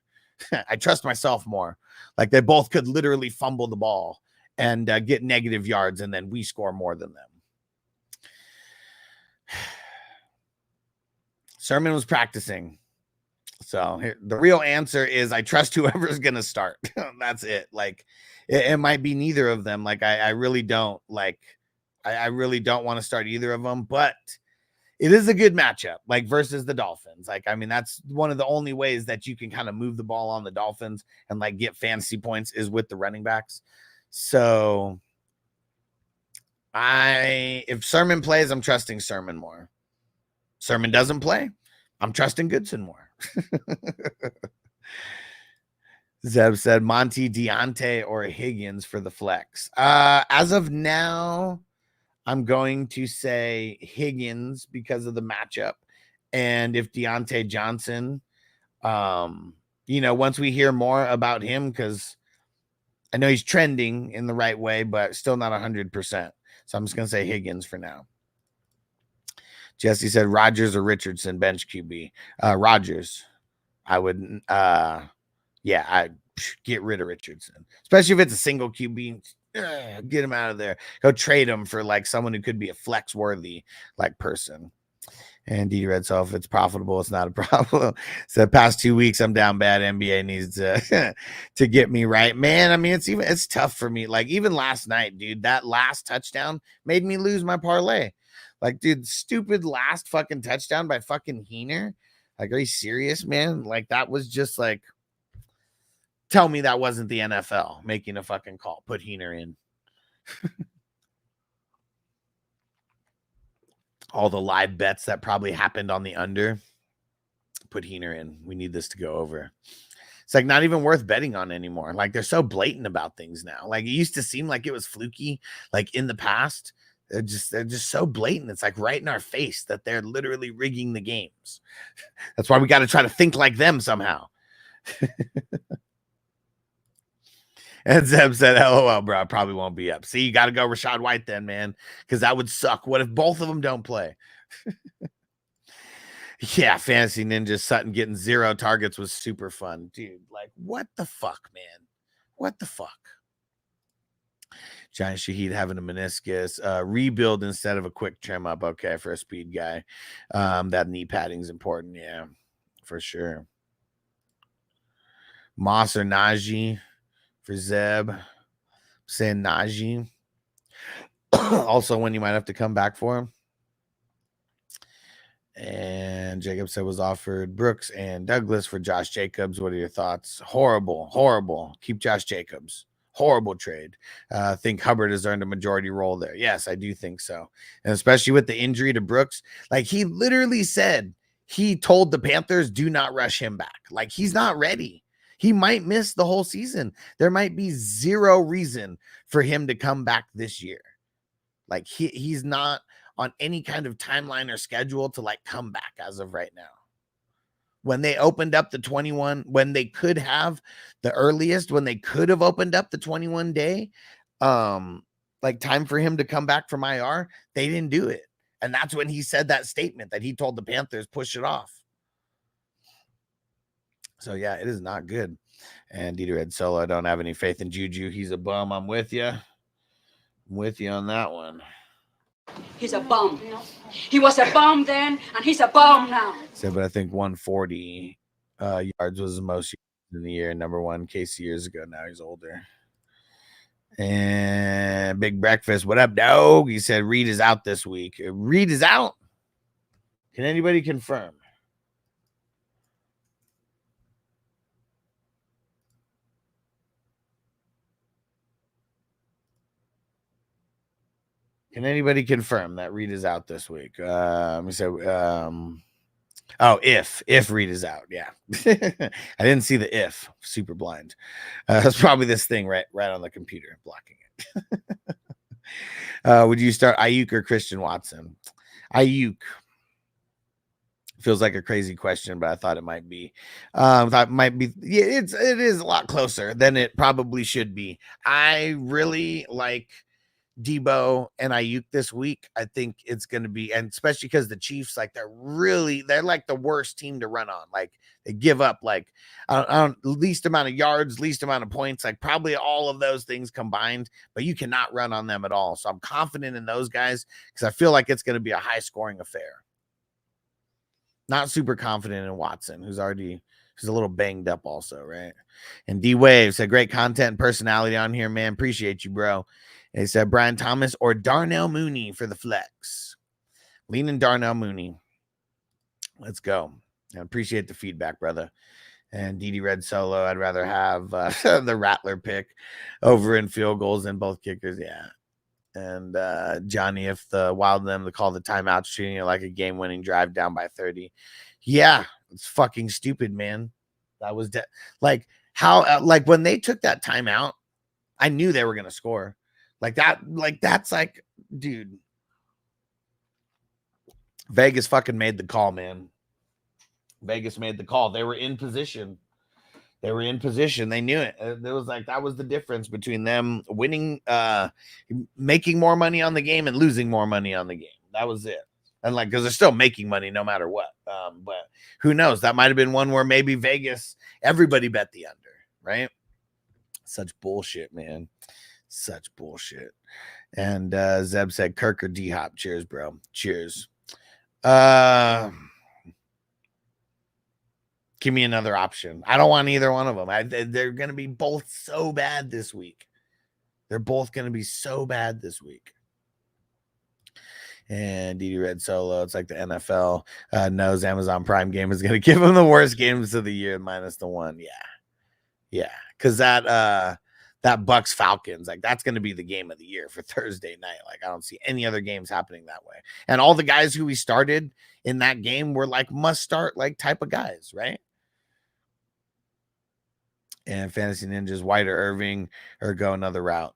I trust myself more. Like they both could literally fumble the ball and get negative yards, and then we score more than them. Sermon was practicing. So the real answer is I trust whoever's going to start. That's it. Like it might be neither of them. Like I really don't like, I really don't want to start either of them, but it is a good matchup, like versus the Dolphins. Like, I mean, that's one of the only ways that you can kind of move the ball on the Dolphins and like get fantasy points is with the running backs. So if Sermon plays, I'm trusting Sermon more. Sermon doesn't play, I'm trusting Goodson more. Zeb said Monty, Deontay, or Higgins for the flex. As of now, I'm going to say Higgins because of the matchup. And if Deontay Johnson, you know, once we hear more about him, because I know he's trending in the right way, but still not 100%. So I'm just going to say Higgins for now. Jesse said Rodgers or Richardson, bench QB. Rodgers. I would, I'd get rid of Richardson, especially if it's a single QB. Get him out of there. Go trade him for like someone who could be a flex worthy like person. And D Red, so if it's profitable, it's not a problem. So the past 2 weeks, I'm down bad. NBA needs to get me right, man. I mean, it's tough for me. Like even last night, dude, that last touchdown made me lose my parlay. Like, dude, stupid last fucking touchdown by fucking Heener. Like, are you serious, man? Like that was just like, tell me that wasn't the NFL making a fucking call. Put Heener in. All the live bets that probably happened on the under. Put Heener in. We need this to go over. It's like not even worth betting on anymore. Like they're so blatant about things now. Like it used to seem like it was fluky. Like in the past, they're just so blatant. It's like right in our face that they're literally rigging the games. That's why we got to try to think like them somehow. And Zeb said, "LOL, bro, I probably won't be up." See, you got to go Rachaad White then, man, because that would suck. What if both of them don't play? Yeah, Fantasy Ninja Sutton getting 0 targets was super fun, dude. Like, what the fuck, man? What the fuck? Giant Shaheed having a meniscus. Rebuild instead of a quick trim up. Okay, for a speed guy. That knee padding is important. Yeah, for sure. Moss or Najee for Zeb. saying Najee. Also, when you might have to come back for him. And Jacob said was offered Brooks and Douglas for Josh Jacobs. What are your thoughts? Horrible. Keep Josh Jacobs. Horrible trade. I think Hubbard has earned a majority role there. Yes, I do think so. And especially with the injury to Brooks, like he literally said, he told the Panthers, do not rush him back. Like he's not ready. He might miss the whole season. There might be zero reason for him to come back this year. Like he's not on any kind of timeline or schedule to like come back as of right now. When they opened up the 21, when they could have the earliest, when they could have opened up the 21 day, like time for him to come back from IR, they didn't do it. And that's when he said that statement that he told the Panthers, push it off. So yeah, it is not good. And Dieter Red Solo, I don't have any faith in Juju. He's a bum. I'm with you. I'm with you on that one. He's a bum. He was a bum then, and he's a bum now. So, but I think 140 yards was the most in the year. Number one Casey years ago. Now he's older. And Big Breakfast. What up, dog? He said Reed is out this week. Reed is out. Can anybody confirm? Can anybody confirm that Reed is out this week? Let me say, if Reed is out, yeah. I didn't see the if. Super blind. That's probably this thing right on the computer blocking it. Would you start Ayuk or Christian Watson? Ayuk. Feels like a crazy question, but I thought it might be. Yeah, it is a lot closer than it probably should be. I really like Debo and Ayuk this week. I think it's going to be, and especially because the Chiefs, like they're like the worst team to run on. Like they give up like least amount of yards, least amount of points, like probably all of those things combined, but you cannot run on them at all. So I'm confident in those guys because I feel like it's going to be a high scoring affair. Not super confident in Watson, who's a little banged up also, right? And D-Wave said, great content and personality on here, man. Appreciate you, bro. And he said, Brian Thomas or Darnell Mooney for the flex. Leaning Darnell Mooney. Let's go. I appreciate the feedback, brother. And DD Red Solo, I'd rather have the Rattler pick over in field goals than both kickers. Yeah. And Johnny, if the Wild them to call the timeout, treating it like a game-winning drive down by 30. Yeah, it's fucking stupid, man. That was like how when they took that timeout, I knew they were gonna score. That's like, dude. Vegas fucking made the call, man. Vegas made the call. They were in position. They knew it. It was like that was the difference between them winning, making more money on the game and losing more money on the game. That was it. And like, because they're still making money no matter what. But who knows? That might have been one where maybe Vegas, everybody bet the under, right? Such bullshit, man. Such bullshit. And Zeb said, Kirk or D-Hop. Cheers, bro. Cheers. Give me another option. I don't want either one of them. They're going to be both so bad this week. They're both going to be so bad this week. And DD Red Solo, it's like the NFL knows Amazon Prime game is going to give them the worst games of the year minus the one. Yeah. Because that Bucks Falcons, like that's going to be the game of the year for Thursday night. Like I don't see any other games happening that way. And all the guys who we started in that game were like must start like type of guys, right? And Fantasy Ninjas, White or Irving, or go another route.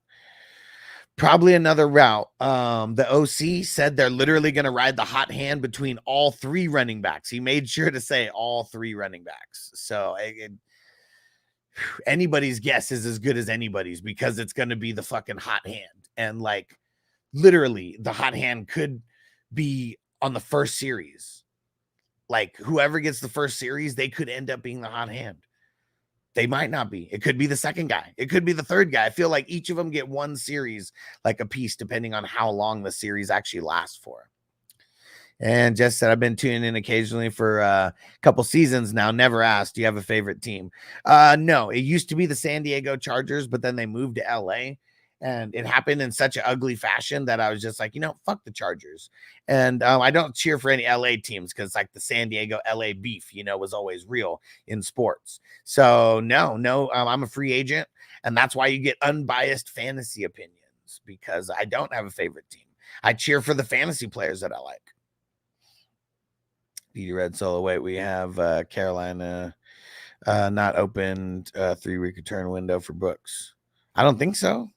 Probably another route. The OC said they're literally going to ride the hot hand between all three running backs. He made sure to say all three running backs. So anybody's guess is as good as anybody's because it's going to be the fucking hot hand. And like literally the hot hand could be on the first series. Like whoever gets the first series, they could end up being the hot hand. They might not be. It could be the second guy. It could be the third guy. I feel like each of them get one series, like a piece, depending on how long the series actually lasts for. And Jess said, I've been tuning in occasionally for a couple seasons now. Never asked, do you have a favorite team? No, it used to be the San Diego Chargers, but then they moved to LA. And it happened in such an ugly fashion that I was just like, fuck the Chargers. And I don't cheer for any LA teams because like the San Diego LA beef, was always real in sports. So no, I'm a free agent. And that's why you get unbiased fantasy opinions, because I don't have a favorite team. I cheer for the fantasy players that I like. DD Red Solo, wait, we have Carolina not opened 3-week return window for books. I don't think so.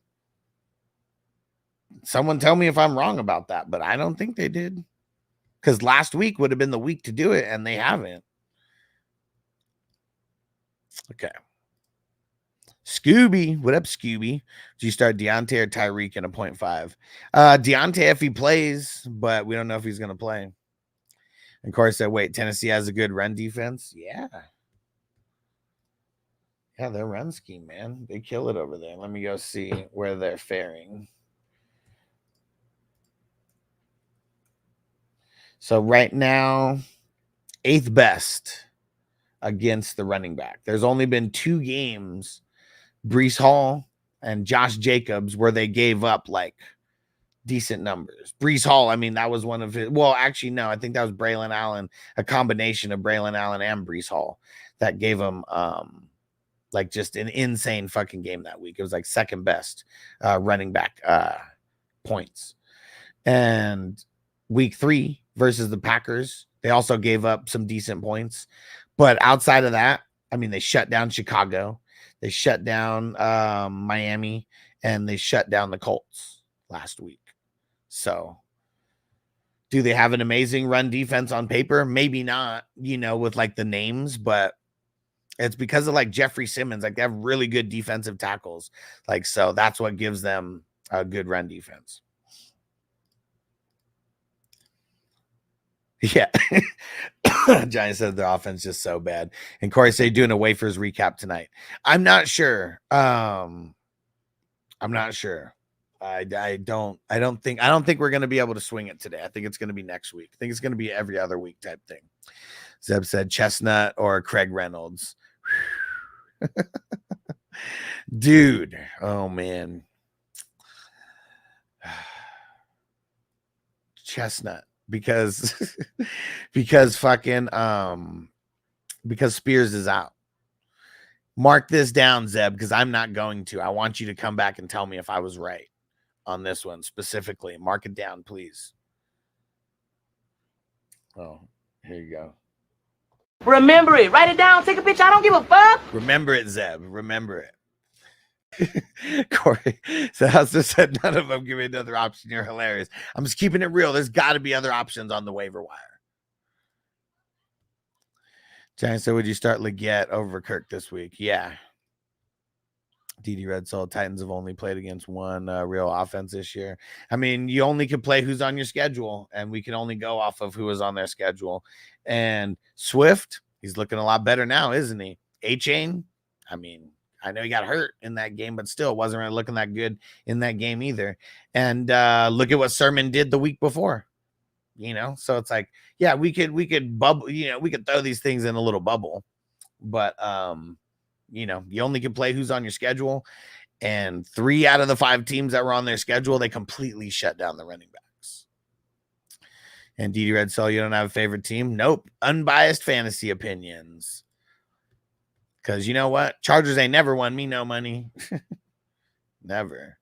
Someone tell me if I'm wrong about that, but I don't think they did. Because last week would have been the week to do it, and they haven't. Okay. Scooby, what up, Scooby? Do you start Deontay or Tyreek in a 0.5? Deontay if he plays, but we don't know if he's going to play. And Corey said, wait, Tennessee has a good run defense? Yeah. Yeah, their run scheme, man. They kill it over there. Let me go see where they're faring. So right now, 8th best against the running back. There's only been 2 games, Breece Hall and Josh Jacobs, where they gave up like decent numbers. Breece Hall, I mean, that was one of his. Well, actually, no, I think that was Braylon Allen, a combination of Braylon Allen and Breece Hall that gave him like just an insane fucking game that week. It was like 2nd best running back points. And week 3 versus the Packers, they also gave up some decent points. But outside of that, I mean, they shut down Chicago, they shut down Miami, and they shut down the Colts last week. So do they have an amazing run defense on paper? Maybe not, with like the names, but it's because of like Jeffrey Simmons. Like they have really good defensive tackles. Like, so that's what gives them a good run defense. Yeah. Giants said their offense is so bad. And Corey said doing a wafers recap tonight. I'm not sure. I'm not sure. I don't think we're going to be able to swing it today. I think it's going to be next week. I think it's going to be every other week type thing. Zeb said Chestnut or Craig Reynolds. Dude. Oh man. Chestnut. Because fucking because Spears is out. Mark this down, Zeb, because I'm not going to. I want you to come back and tell me if I was right on this one specifically. Mark it down, please. Oh, here you go. Remember it. Write it down. Take a picture. I don't give a fuck. Remember it, Zeb. Remember it. Corey, so I just said none of them give me another option. You're hilarious. I'm just keeping it real. There's got to be other options on the waiver wire. Giants, so would you start Leggett over Kirk this week? Yeah. DD Red Soul, Titans have only played against one real offense this year. I mean, you only can play who's on your schedule, and we can only go off of who is on their schedule. And Swift, he's looking a lot better now, isn't he? A-Chain, I mean, I know he got hurt in that game, but still wasn't really looking that good in that game either. And look at what Sermon did the week before, so it's like, yeah, we could bubble, we could throw these things in a little bubble, but you only can play who's on your schedule. And 3 out of the 5 teams that were on their schedule, they completely shut down the running backs. And DD Red Soul, you don't have a favorite team? Nope. Unbiased fantasy opinions. Because you know what? Chargers ain't never won me no money. Never.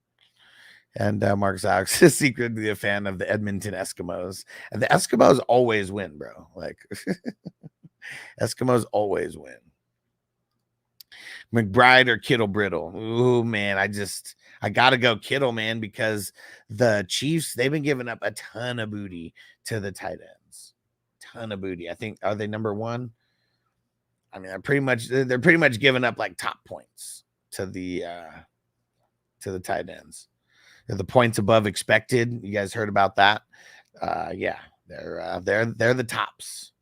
And Marcus Alex is secretly a fan of the Edmonton Eskimos. And the Eskimos always win, bro. Like, Eskimos always win. McBride or Kittle Brittle? Ooh, man, I got to go Kittle, man, because the Chiefs, they've been giving up a ton of booty to the tight ends. Ton of booty. I think, are they number 1? I mean, they're pretty much giving up like top points to the tight ends. They're the points above expected. You guys heard about that? Yeah, they're the tops.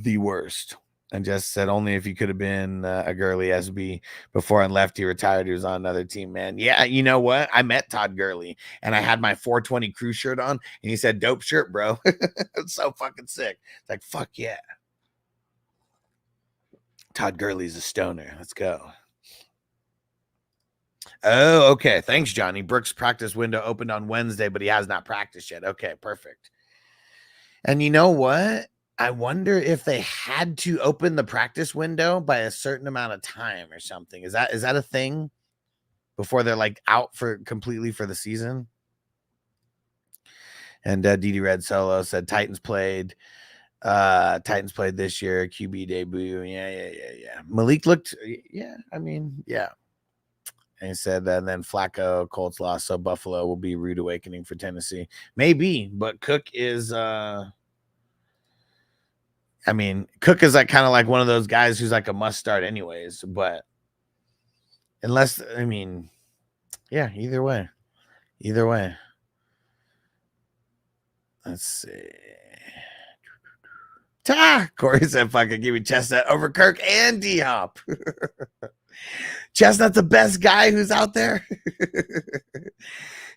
The worst. And just said only if you could have been a Gurley SB before and left. He retired. He was on another team, man. Yeah, you know what? I met Todd Gurley and I had my 420 crew shirt on, and he said, "Dope shirt, bro." It's so fucking sick. It's like, fuck yeah. Todd Gurley's a stoner. Let's go. Oh, okay. Thanks, Johnny. Brooks' practice window opened on Wednesday, but he has not practiced yet. Okay, perfect. And you know what? I wonder if they had to open the practice window by a certain amount of time or something. Is that a thing before they're like out for completely for the season? And DD Red Solo said Titans played this year, QB debut. Yeah. Malik looked, yeah, I mean, yeah. And he said that, and then Flacco, Colts lost, so Buffalo will be rude awakening for Tennessee. Maybe, but Cook is Cook is like kind of like one of those guys who's like a must start anyways, but unless yeah, either way. Let's see. Corey said, fucking give me Chestnut over Kirk and D-Hop. Chestnut's the best guy who's out there.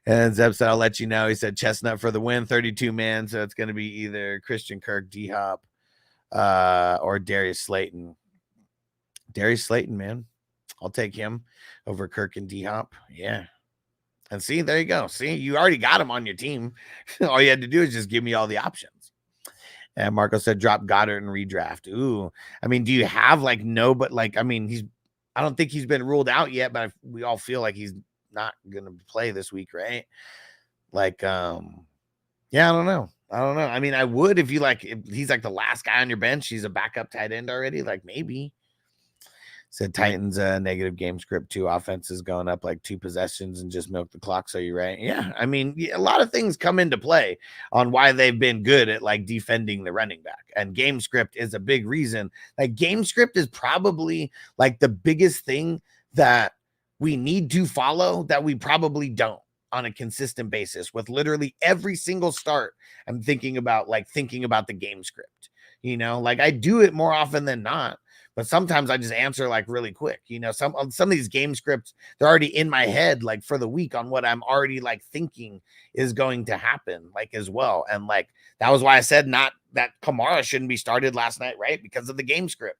And Zeb said, I'll let you know. He said Chestnut for the win, 32 man. So it's going to be either Christian Kirk, D-Hop, or Darius Slayton. Darius Slayton, man. I'll take him over Kirk and D-Hop. Yeah. And see, there you go. See, you already got him on your team. All you had to do is just give me all the options. And Marco said, drop Goddard and redraft. Ooh, I mean, do you have like no, but like, I mean, I don't think he's been ruled out yet, but we all feel like he's not going to play this week, right? Like, yeah, I don't know. I mean, I would if he's like the last guy on your bench, he's a backup tight end already, like maybe. Said Titans negative game script, 2 offenses going up like 2 possessions and just milk the clock. So you're right. Yeah. I mean, a lot of things come into play on why they've been good at like defending the running back, and game script is a big reason. Like game script is probably like the biggest thing that we need to follow that we probably don't on a consistent basis. With literally every single start, I'm thinking about the game script, like I do it more often than not. But sometimes I just answer like really quick, some of these game scripts, they're already in my head, like for the week on what I'm already like thinking is going to happen like as well. And like, that was why I said not that Kamara shouldn't be started last night, right? Because of the game script.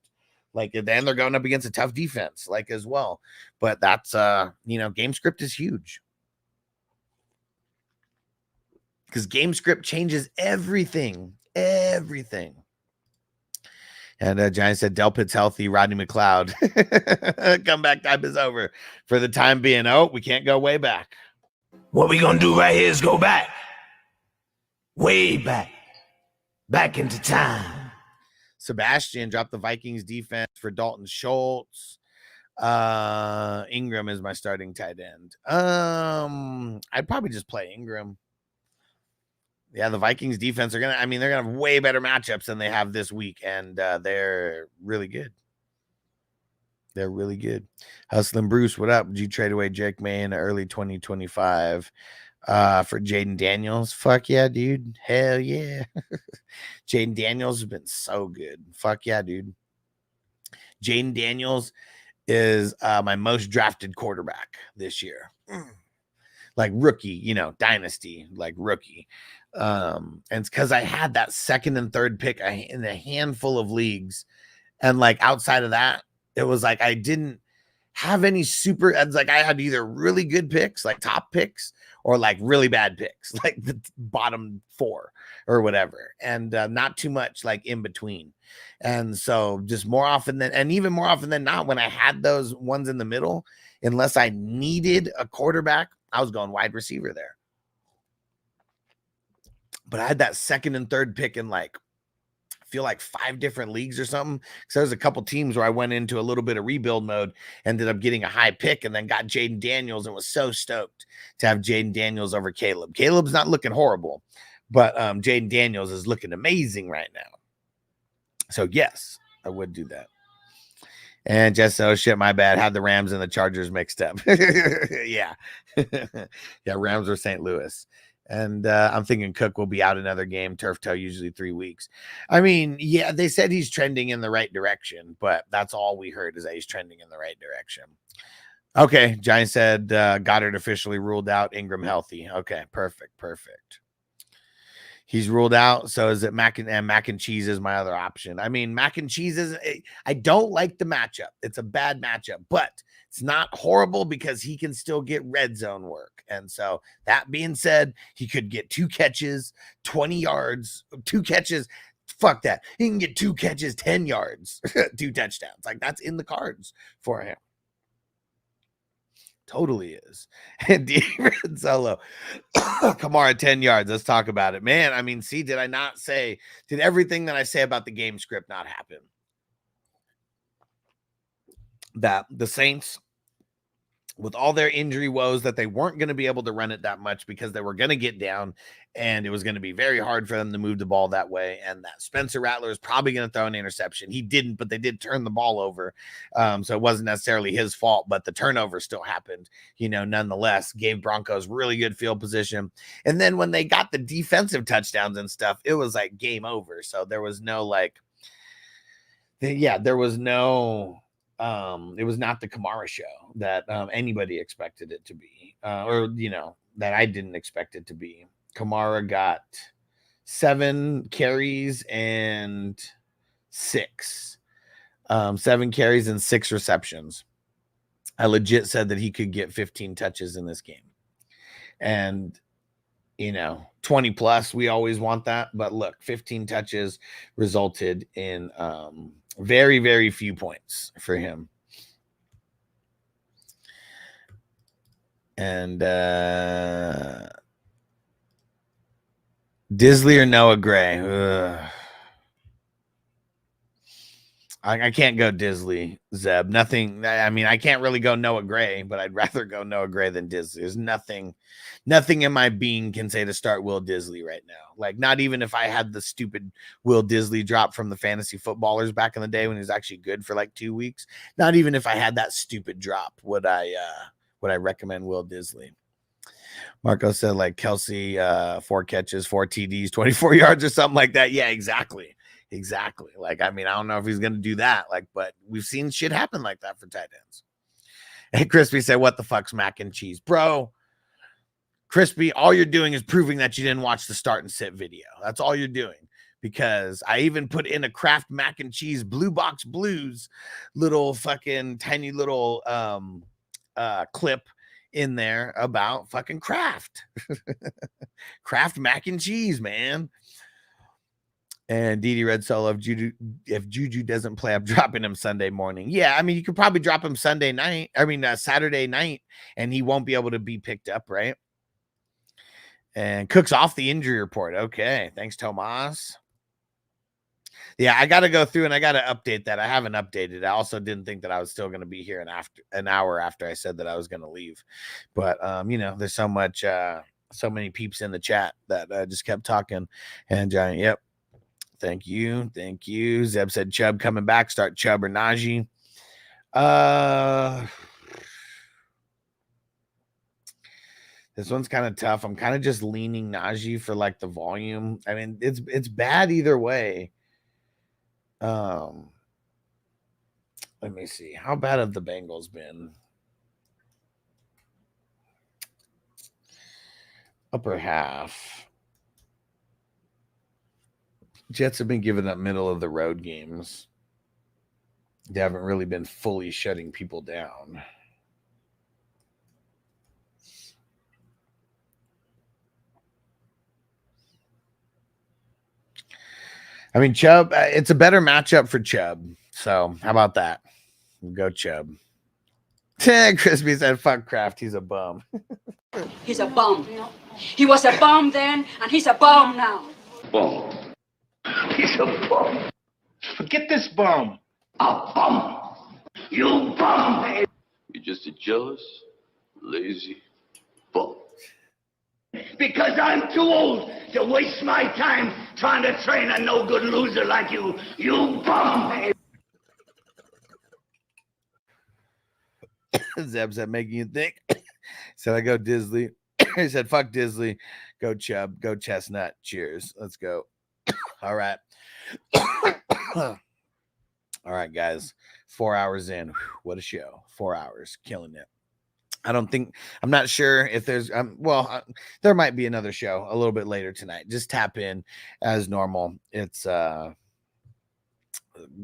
Like then they're going up against a tough defense like as well. But that's, game script is huge. Because game script changes everything. And Giant said, Delpit's healthy, Rodney McLeod. Comeback time is over for the time being. Oh, we can't go way back. What we gonna do right here is go back. Way back. Back into time. Sebastian dropped the Vikings defense for Dalton Schultz. Ingram is my starting tight end. I'd probably just play Ingram. Yeah, the Vikings defense they're gonna have way better matchups than they have this week, and they're really good. Hustling Bruce, what up? Did you trade away Jake May in early 2025 for Jaden Daniels? Fuck yeah, dude. Hell yeah. Jaden Daniels has been so good. Fuck yeah, dude. Jaden Daniels is my most drafted quarterback this year. Like rookie, dynasty, like rookie. And it's because I had that second and third pick in a handful of leagues, and like outside of that, it was like I didn't have any super. It's like I had either really good picks, like top picks, or like really bad picks, like the bottom 4 or whatever, and not too much like in between. And so just more often than not, when I had those ones in the middle, unless I needed a quarterback, I was going wide receiver there. But I had that second and third pick in I feel like 5 different leagues or something. So there's a couple teams where I went into a little bit of rebuild mode, ended up getting a high pick, and then got Jaden Daniels and was so stoked to have Jaden Daniels over Caleb. Caleb's not looking horrible, but Jaden Daniels is looking amazing right now. So yes, I would do that. And just, oh shit, my bad. Had the Rams and the Chargers mixed up. Yeah. Yeah, Rams or St. Louis. And I'm thinking Cook will be out another game. Turf toe, usually 3 weeks. I mean, yeah, they said he's trending in the right direction, but that's all we heard is that he's trending in the right direction. Okay, Giant said Goddard officially ruled out, Ingram healthy. Okay, perfect. He's ruled out. So is it mac and cheese is my other option. I mean, mac and cheese I don't like the matchup. It's a bad matchup, but It's not horrible because he can still get red zone work. And so that being said, he could get 2 catches, 20 yards, 2 catches. Fuck that. He can get 2 catches, 10 yards, 2 touchdowns. Like, that's in the cards for him. Totally is. And Red Solo, Kamara 10 yards. Let's talk about it, man. I mean, see, did I not say? Did everything that I say about the game script not happen? That the Saints, with all their injury woes, that they weren't going to be able to run it that much because they were going to get down, and it was going to be very hard for them to move the ball that way. And that Spencer Rattler is probably going to throw an interception. He didn't, but they did turn the ball over. So it wasn't necessarily his fault, but the turnover still happened, nonetheless. Gave Broncos really good field position. And then when they got the defensive touchdowns and stuff, it was like game over. So there was no there was no, it was not the Kamara show that anybody expected it to be, that I didn't expect it to be. Kamara got 7 carries and 6. 7 carries and 6 receptions. I legit said that he could get 15 touches in this game. And, 20 plus, we always want that. But look, 15 touches resulted in very, very few points for him. And Disley or Noah Gray? I can't go Disley, Zeb. Nothing. I mean, I can't really go Noah Gray, but I'd rather go Noah Gray than Disley. There's nothing in my being can say to start Will Disley right now. Like, not even if I had the stupid Will Disley drop from the fantasy footballers back in the day when he was actually good for like 2 weeks. Not even if I had that stupid drop would I recommend Will Disley. Marco said like Kelsey, 4 catches, 4 TDs, 24 yards or something like that. Yeah, exactly. Like, I mean, I don't know if he's going to do that. Like, but we've seen shit happen like that for tight ends. And Crispy said, what the fuck's mac and cheese? Bro, Crispy, all you're doing is proving that you didn't watch the start and sit video. That's all you're doing. Because I even put in a Kraft mac and cheese Blue Box Blues little fucking tiny little clip in there about fucking Kraft. Kraft mac and cheese, man. And DD Red Solo, if Juju doesn't play, I'm dropping him Sunday morning. Yeah, I mean, you could probably drop him Saturday night, and he won't be able to be picked up, right? And Cook's off the injury report. Okay, thanks, Tomas. Yeah, I got to go through and I got to update that. I haven't updated. I also didn't think that I was still going to be here an hour after I said that I was going to leave. But, there's so many peeps in the chat that just kept talking. And Giant, yep. Thank you. Zeb said Chubb coming back. Start Chubb or Najee. This one's kind of tough. I'm kind of just leaning Najee for like the volume. I mean, it's bad either way. Let me see. How bad have the Bengals been? Upper half. Jets have been giving up middle of the road games. They haven't really been fully shutting people down. I mean, Chubb, it's a better matchup for Chubb. So how about that? Go Chubb. Crispy said, fuck Kraft. He's a bum. He's a bum. He was a bum then, and he's a bum now. Bum. He's a bum. Forget this bum. A bum. You bum. You're just a jealous, lazy bum. Because I'm too old to waste my time trying to train a no-good loser like you. You bum. Zeb said, making you think. Said, I go Disley. He said, fuck Disley. Go Chubb. Go Chestnut. Cheers. Let's go. All right. All right, guys. 4 hours in. Whew, what a show. 4 hours. Killing it. I'm not sure if there's, there might be another show a little bit later tonight. Just tap in as normal. It's,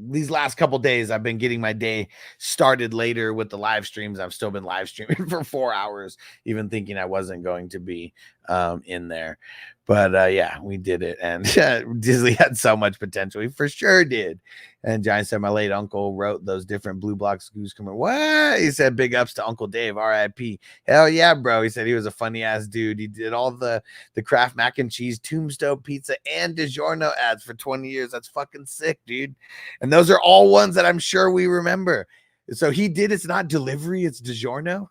these last couple days, I've been getting my day started later with the live streams. I've still been live streaming for 4 hours, even thinking I wasn't going to be in there. But yeah, we did it. And Disley had so much potential. He for sure did. And Giant said, my late uncle wrote those different Blue Blocks Goose commercials. What? He said, big ups to Uncle Dave, RIP. Hell yeah, bro. He said he was a funny ass dude. He did all the Kraft mac and cheese, Tombstone pizza, and DiGiorno ads for 20 years. That's fucking sick, dude. And those are all ones that I'm sure we remember. So he did. It's not delivery, it's DiGiorno.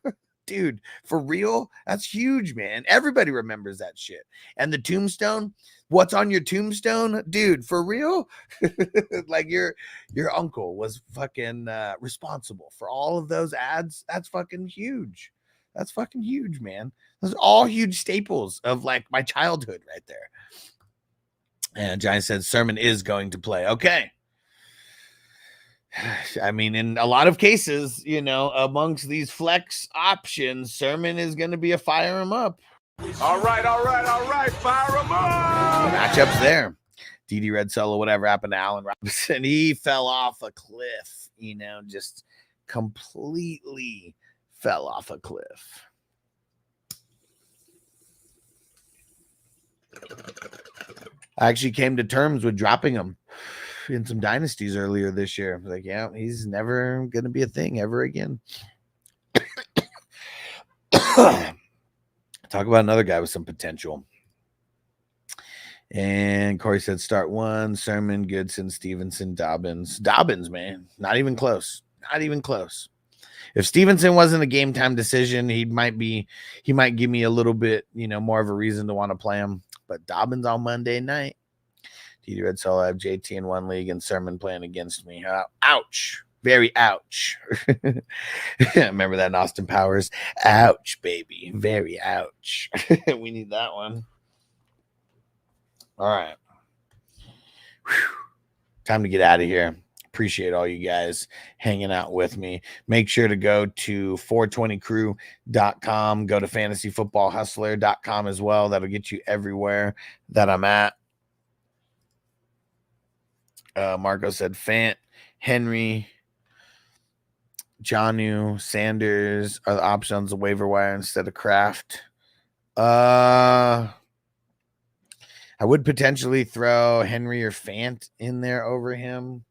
Dude, for real? That's huge, man. Everybody remembers that shit. And the tombstone, what's on your tombstone? Dude, for real? Like your uncle was fucking responsible for all of those ads. That's fucking huge. That's fucking huge, man. Those are all huge staples of like my childhood right there. And Giant said Sermon is going to play. Okay. I mean, in a lot of cases, you know, amongst these flex options, Sermon is going to be a fire him up. All right, fire him up! The matchups there. DD Red Solo, whatever happened to Allen Robinson? He fell off a cliff, you know, just completely fell off a cliff. I actually came to terms with dropping him in some dynasties earlier this year. Like, yeah, he's never going to be a thing ever again. Talk about another guy with some potential. And Corey said start one, Sermon, Goodson, Stevenson, Dobbins. Dobbins, man, not even close. Not even close. If Stevenson wasn't a game time decision, he might give me a little bit, you know, more of a reason to want to play him. But Dobbins on Monday night. DD Red Solo, I have JT in one league and Sermon playing against me. Ouch. Very ouch. Remember that in Austin Powers? Ouch, baby. Very ouch. We need that one. All right. Whew. Time to get out of here. Appreciate all you guys hanging out with me. Make sure to go to 420crew.com. Go to fantasyfootballhustler.com as well. That'll get you everywhere that I'm at. Marco said Fant, Henry, Jonnu, Sanders are the options of waiver wire instead of Kraft. I would potentially throw Henry or Fant in there over him.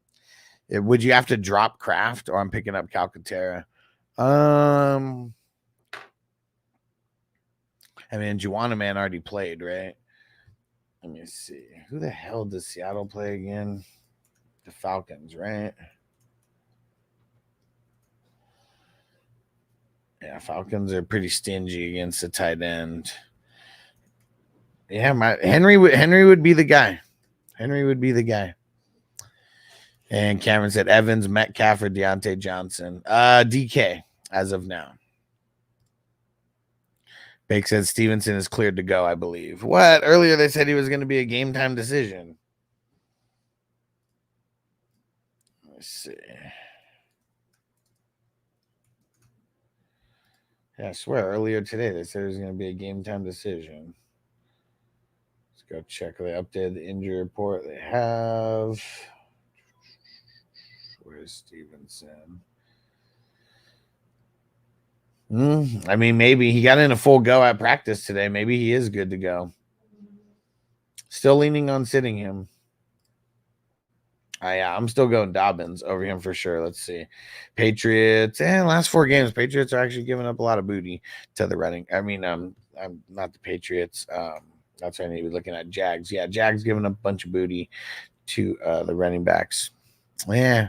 Would you have to drop Kraft, or I'm picking up Calcaterra? I mean, Juwanna Man already played, right? Let me see. Who the hell does Seattle play again? The Falcons, right? Yeah, Falcons are pretty stingy against the tight end. Yeah, Henry would be the guy. Henry would be the guy. And Cameron said Evans, Metcalf, or Deontay Johnson. DK as of now. Bake said Stevenson is cleared to go, I believe. What? Earlier they said he was going to be a game time decision. Let's see. Yeah, I swear earlier today they said it was going to be a game time decision. Let's go check. They updated the injury report. They have. Where's Stevenson? I mean, maybe he got in a full go at practice today. Maybe he is good to go. Still leaning on sitting him. Yeah, I'm still going Dobbins over him for sure. Let's see. Patriots. Last 4 games, Patriots are actually giving up a lot of booty to the running. I mean, I'm not the Patriots. That's what I need to be looking at. Jags. Yeah, Jags giving up a bunch of booty to the running backs. Yeah.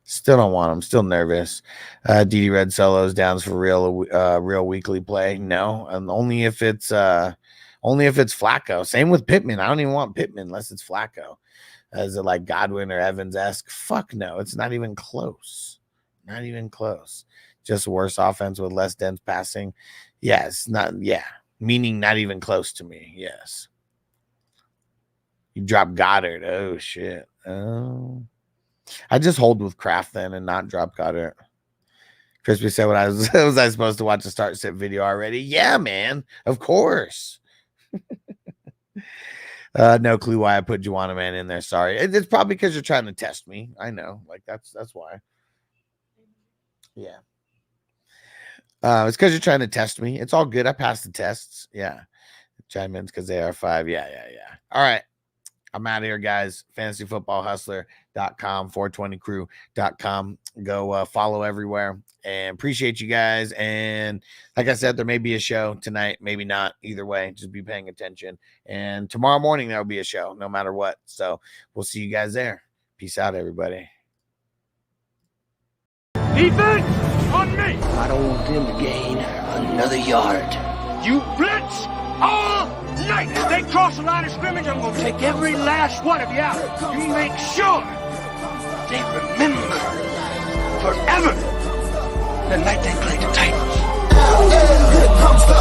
Still don't want him. Still nervous. DD Red Solos downs for real weekly play. No, and only if it's Flacco. Same with Pittman. I don't even want Pittman unless it's Flacco. Is it like Godwin or Evans-esque? Fuck no. It's not even close. Not even close. Just worse offense with less dense passing. Yes, meaning not even close to me. Yes. You drop Goddard. Oh shit. Oh. I just hold with Kraft then and not drop Goddard. Crispy said, was I supposed to watch the start sit video already? Yeah, man. Of course. No clue why I put Juana Man in there. Sorry. It's probably because you're trying to test me. I know. Like that's why. Yeah. It's because you're trying to test me. It's all good. I passed the tests. Yeah. Chime in because they are 5. Yeah. All right. I'm out of here, guys. FantasyFootballHustler.com, 420crew.com. Go follow everywhere. And appreciate you guys. And like I said, there may be a show tonight, maybe not. Either way, just be paying attention. And tomorrow morning, there'll be a show, no matter what. So we'll see you guys there. Peace out, everybody. Defense on me. I don't want them to gain another yard. You blitz all night. If they cross the line of scrimmage, I'm going to take every last one of you out. You make sure they remember forever the night they played the Titans. Here comes the